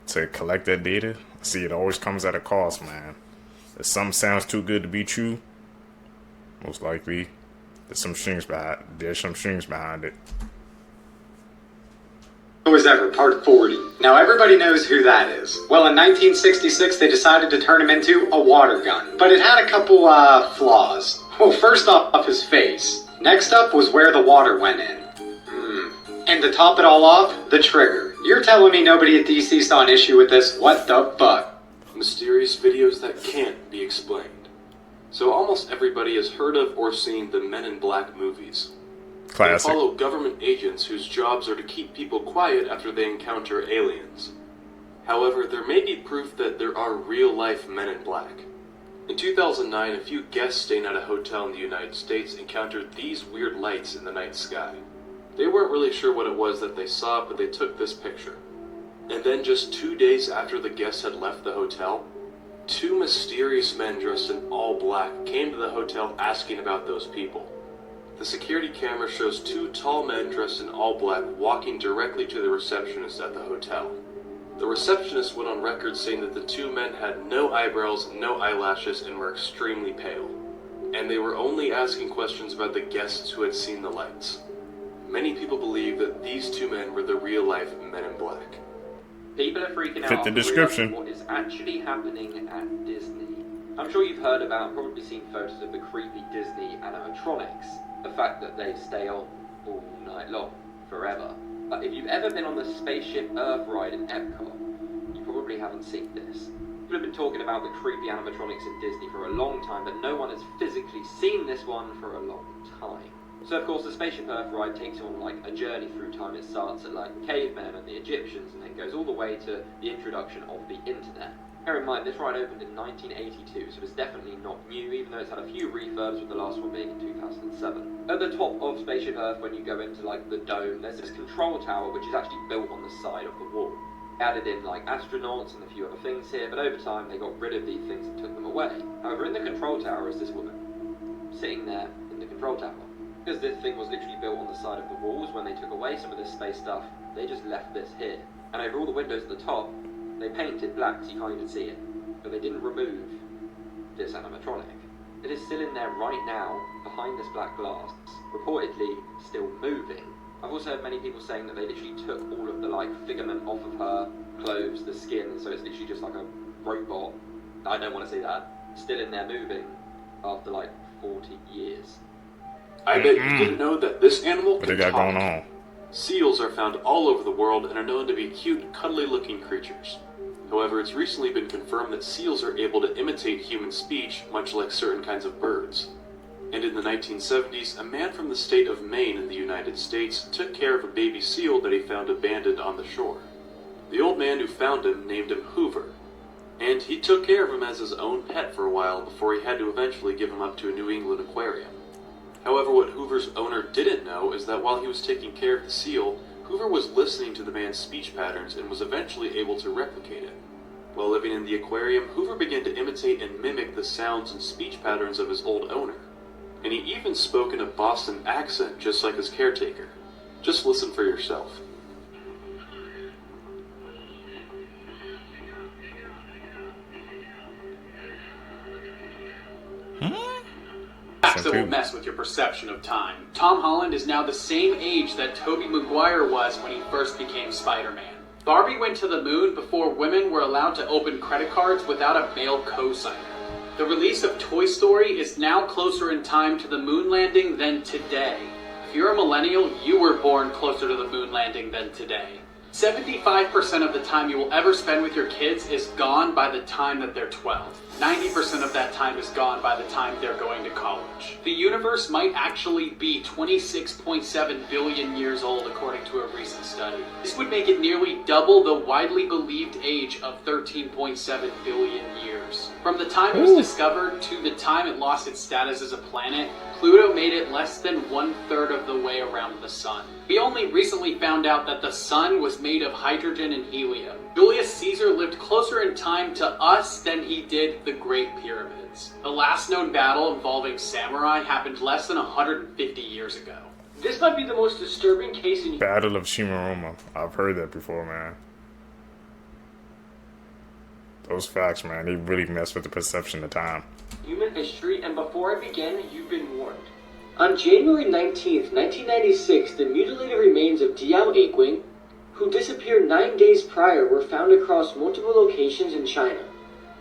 to collect that data. See, it always comes at a cost, man. If something sounds too good to be true, most likely there's some strings behind it. Was ever, part 40. Now everybody knows who that is. Well, in 1966 they decided to turn him into a water gun. But it had a couple, flaws. Well, first off his face. Next up was where the water went in. And to top it all off, the trigger. You're telling me nobody at DC saw an issue with this? What the fuck? Mysterious videos that can't be explained. So almost everybody has heard of or seen the Men in Black movies. Classic. They follow government agents whose jobs are to keep people quiet after they encounter aliens. However, there may be proof that there are real-life Men in Black. In 2009, a few guests staying at a hotel in the United States encountered these weird lights in the night sky. They weren't really sure what it was that they saw, but they took this picture. And then just 2 days after the guests had left the hotel, two mysterious men dressed in all black came to the hotel asking about those people. The security camera shows two tall men dressed in all black walking directly to the receptionist at the hotel. The receptionist went on record saying that the two men had no eyebrows, no eyelashes, and were extremely pale. And they were only asking questions about the guests who had seen the lights. Many people believe that these two men were the real-life Men in Black. People are freaking out Fit the description. what is actually happening at Disney. I'm sure you've heard about and probably seen photos of the creepy Disney animatronics. The fact that they stay on all night long, forever. But if you've ever been on the Spaceship Earth ride in Epcot, you probably haven't seen this. People have been talking about the creepy animatronics in Disney for a long time, but no one has physically seen this one for a long time. So of course the Spaceship Earth ride takes you on like a journey through time. It starts at like cavemen and the Egyptians and then goes all the way to the introduction of the internet. Bear in mind, this ride opened in 1982, so it's definitely not new, even though it's had a few refurbs, with the last one being in 2007. At the top of Spaceship Earth, when you go into like the dome, there's this control tower which is actually built on the side of the wall. Added in like astronauts and a few other things here, but over time they got rid of these things and took them away. However, in the control tower is this woman, sitting there in the control tower. Because this thing was literally built on the side of the walls, when they took away some of this space stuff, they just left this here. And over all the windows at the top, they painted black so you can't even see it. But they didn't remove this animatronic. It is still in there right now, behind this black glass, reportedly still moving. I've also heard many people saying that they literally took all of the like figment off of her clothes, the skin, so it's literally just like a robot. I don't want to see that. Still in there moving after like 40 years. I bet you didn't know that this animal can talk. Going on? Seals are found all over the world and are known to be cute, cuddly-looking creatures. However, it's recently been confirmed that seals are able to imitate human speech, much like certain kinds of birds. And in the 1970s, a man from the state of Maine in the United States took care of a baby seal that he found abandoned on the shore. The old man who found him named him Hoover, and he took care of him as his own pet for a while before he had to eventually give him up to a New England aquarium. However, what Hoover's owner didn't know is that while he was taking care of the seal, Hoover was listening to the man's speech patterns and was eventually able to replicate it. While living in the aquarium, Hoover began to imitate and mimic the sounds and speech patterns of his old owner. And he even spoke in a Boston accent just like his caretaker. Just listen for yourself. Facts that will mess with your perception of time. Tom Holland is now the same age that Tobey Maguire was when he first became Spider-Man. Barbie went to the moon before women were allowed to open credit cards without a male co-signer. The release of Toy Story is now closer in time to the moon landing than today. If you're a millennial, you were born closer to the moon landing than today. 75% of the time you will ever spend with your kids is gone by the time that they're 12. 90% of that time is gone by the time they're going to college. The universe might actually be 26.7 billion years old according to a recent study. This would make it nearly double the widely believed age of 13.7 billion years. From the time it was discovered to the time it lost its status as a planet, Pluto made it less than 1/3 of the way around the sun. We only recently found out that the sun was made of hydrogen and helium. Julius Caesar lived closer in time to us than he did the Great Pyramids. The last known battle involving samurai happened less than 150 years ago. This might be the most disturbing case in Battle of Shimaroma. I've heard that before, man. Those facts, man, they really mess with the perception of time. Human history, and before I begin, you've been warned. On January 19th, 1996, the mutilated remains of Diao Aquing, who disappeared 9 days prior, were found across multiple locations in China.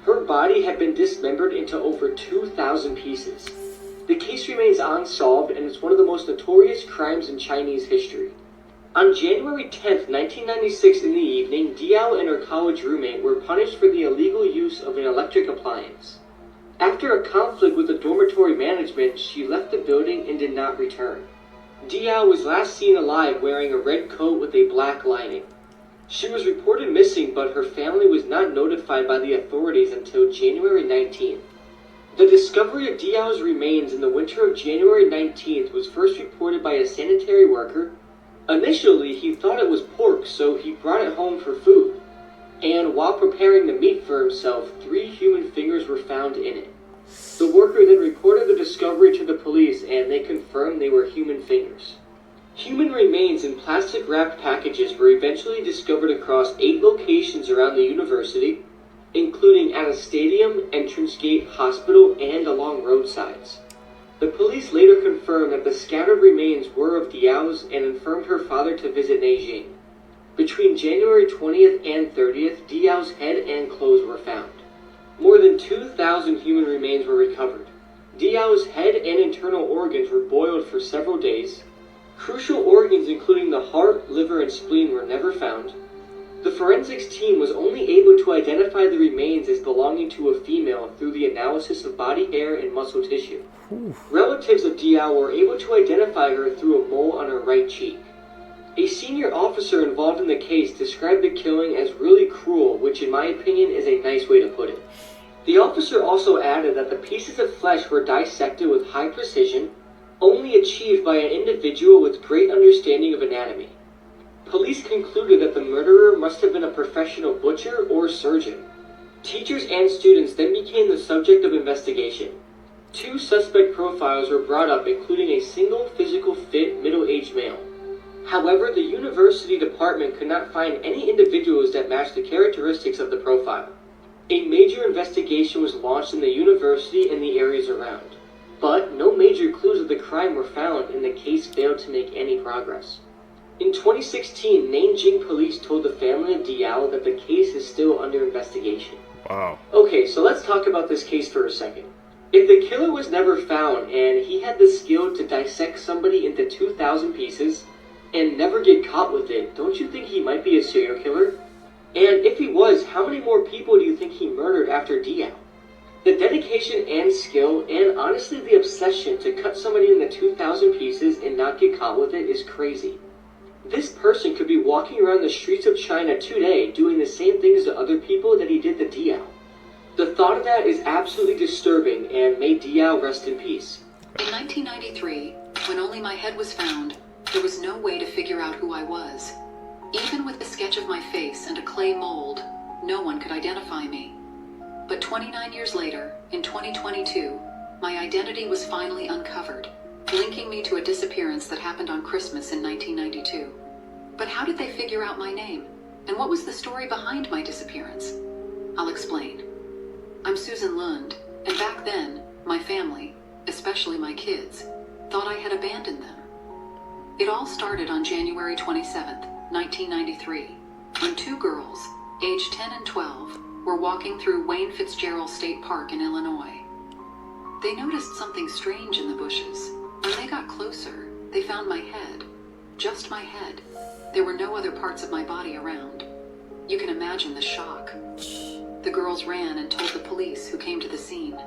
Her body had been dismembered into over 2,000 pieces. The case remains unsolved, and it's one of the most notorious crimes in Chinese history. On January 10th, 1996 in the evening, Diao and her college roommate were punished for the illegal use of an electric appliance. After a conflict with the dormitory management, she left the building and did not return. Diao was last seen alive wearing a red coat with a black lining. She was reported missing, but her family was not notified by the authorities until January 19th. The discovery of Diao's remains in the winter of January 19th was first reported by a sanitary worker. Initially, he thought it was pork, so he brought it home for food. And while preparing the meat for himself, 3 human fingers were found in it. The worker then reported the discovery to the police, and they confirmed they were human fingers. Human remains in plastic-wrapped packages were eventually discovered across 8 locations around the university, including at a stadium, entrance gate, hospital, and along roadsides. The police later confirmed that the scattered remains were of Diao's and informed her father to visit Beijing. Between January 20th and 30th, Diao's head and clothes were found. More than 2,000 human remains were recovered. Diao's head and internal organs were boiled for several days. Crucial organs including the heart, liver, and spleen were never found. The forensics team was only able to identify the remains as belonging to a female through the analysis of body hair and muscle tissue. Relatives of Diao were able to identify her through a mole on her right cheek. A senior officer involved in the case described the killing as really cruel, which in my opinion is a nice way to put it. The officer also added that the pieces of flesh were dissected with high precision, only achieved by an individual with great understanding of anatomy. Police concluded that the murderer must have been a professional butcher or surgeon. Teachers and students then became the subject of investigation. 2 suspect profiles were brought up, including a single physical fit middle-aged male. However, the university department could not find any individuals that matched the characteristics of the profile. A major investigation was launched in the university and the areas around, but no major clues of the crime were found and the case failed to make any progress. In 2016, Nanjing police told the family of Diao that the case is still under investigation. Wow. Okay, so let's talk about this case for a second. If the killer was never found and he had the skill to dissect somebody into 2,000 pieces and never get caught with it, don't you think he might be a serial killer? And if he was, how many more people do you think he murdered after Diao? The dedication and skill, and honestly the obsession to cut somebody into 2,000 pieces and not get caught with it is crazy. This person could be walking around the streets of China today doing the same things to other people that he did to Diao. The thought of that is absolutely disturbing, and may Diao rest in peace. In 1993, when only my head was found, there was no way to figure out who I was. Even with a sketch of my face and a clay mold, no one could identify me. But 29 years later, in 2022, my identity was finally uncovered, linking me to a disappearance that happened on Christmas in 1992. But how did they figure out my name? And what was the story behind my disappearance? I'll explain. I'm Susan Lund, and back then, my family, especially my kids, thought I had abandoned them. It all started on January 27th, 1993, when 2 girls, aged 10 and 12, were walking through Wayne Fitzgerald State Park in Illinois. They noticed something strange in the bushes. When they got closer, they found my head. Just my head. There were no other parts of my body around. You can imagine the shock. The girls ran and told the police, who came to the scene.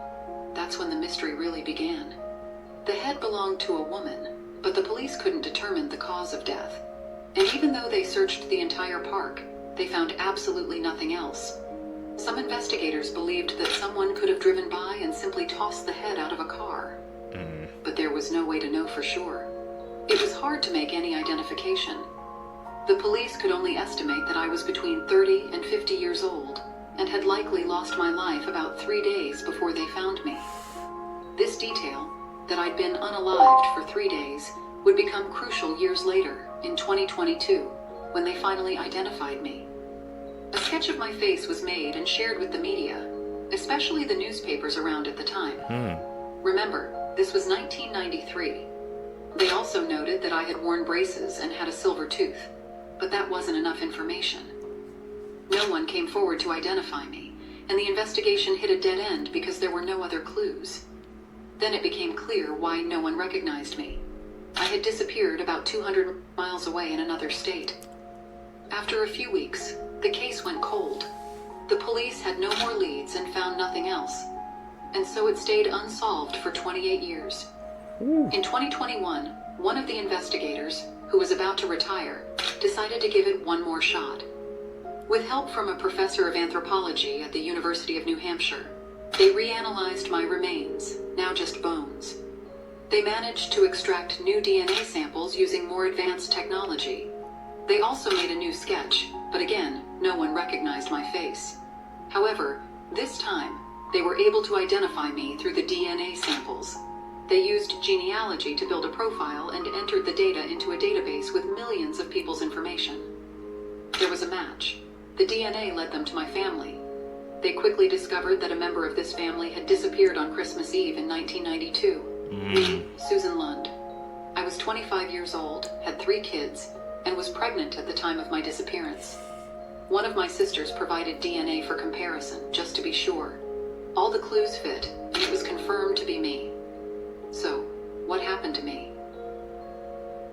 That's when the mystery really began. The head belonged to a woman, but the police couldn't determine the cause of death. And even though they searched the entire park, they found absolutely nothing else. Some investigators believed that someone could have driven by and simply tossed the head out of a car. But there was no way to know for sure. It was hard to make any identification. The police could only estimate that I was between 30 and 50 years old, and had likely lost my life about 3 days before they found me. This detail, that I'd been unalived for 3 days, would become crucial years later, in 2022, when they finally identified me. A sketch of my face was made and shared with the media, especially the newspapers around at the time. Remember, this was 1993. They also noted that I had worn braces and had a silver tooth, but that wasn't enough information. No one came forward to identify me, and the investigation hit a dead end because there were no other clues. Then it became clear why no one recognized me. I had disappeared about 200 miles away in another state. After a few weeks, the case went cold. The police had no more leads and found nothing else. And so it stayed unsolved for 28 years. In 2021, one of the investigators, who was about to retire, decided to give it one more shot. With help from a professor of anthropology at the University of New Hampshire, they reanalyzed my remains, now just bones. They managed to extract new DNA samples using more advanced technology. They also made a new sketch, but again, no one recognized my face. However, this time, they were able to identify me through the DNA samples. They used genealogy to build a profile and entered the data into a database with millions of people's information. There was a match. The DNA led them to my family. They quickly discovered that a member of this family had disappeared on Christmas Eve in 1992. Me, Susan Lund. I was 25 years old, had 3 kids, and was pregnant at the time of my disappearance. One of my sisters provided DNA for comparison, just to be sure. All the clues fit, and it was confirmed to be me. So, what happened to me?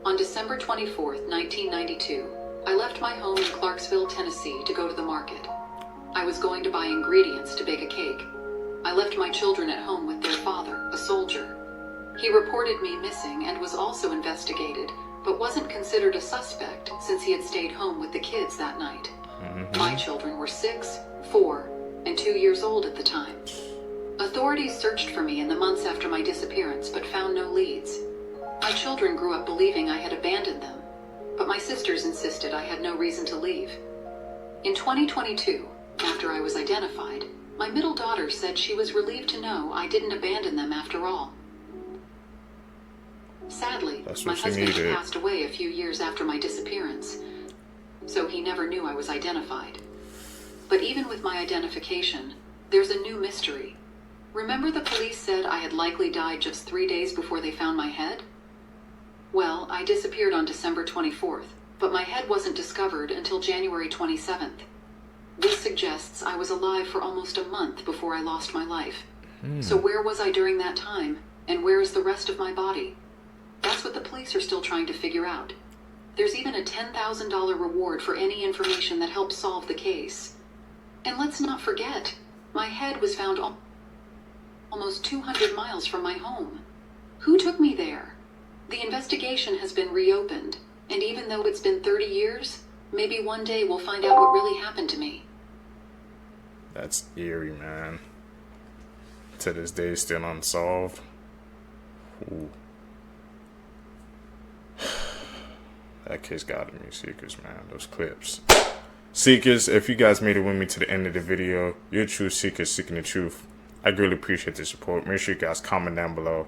On December 24th, 1992, I left my home in Clarksville, Tennessee to go to the market. I was going to buy ingredients to bake a cake. I left my children at home with their father, a soldier. He reported me missing and was also investigated, but wasn't considered a suspect since he had stayed home with the kids that night. My children were 6, 4, and 2 years old at the time. Authorities searched for me in the months after my disappearance, but found no leads. My children grew up believing I had abandoned them, but my sisters insisted I had no reason to leave. In 2022, after I was identified, my middle daughter said she was relieved to know I didn't abandon them after all. Sadly, my husband had passed away a few years after my disappearance, so he never knew I was identified. But even with my identification, there's a new mystery. Remember the police said I had likely died just 3 days before they found my head? Well, I disappeared on December 24th, but my head wasn't discovered until January 27th. This suggests I was alive for almost a month before I lost my life. So where was I during that time, and where is the rest of my body? That's what the police are still trying to figure out. There's even a $10,000 reward for any information that helps solve the case. And let's not forget, my head was found almost 200 miles from my home. Who took me there? The investigation has been reopened, and even though it's been 30 years, maybe one day we'll find out what really happened to me. That's eerie, man. To this day, still unsolved. Ooh. That case got me, Seekers, man. Those clips. Seekers, if you guys made it with me to the end of the video, you're true seekers seeking the truth. I greatly appreciate the support. Make sure you guys comment down below.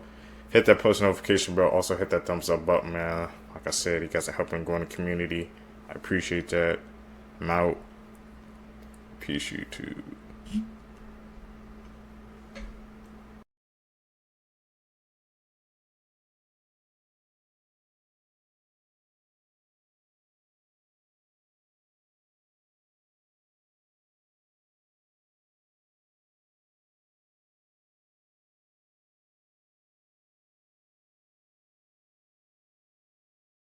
Hit that post notification bell. Also hit that thumbs up button, man. Like I said, you guys are helping grow in the community. I appreciate that. I'm out. Peace, YouTube.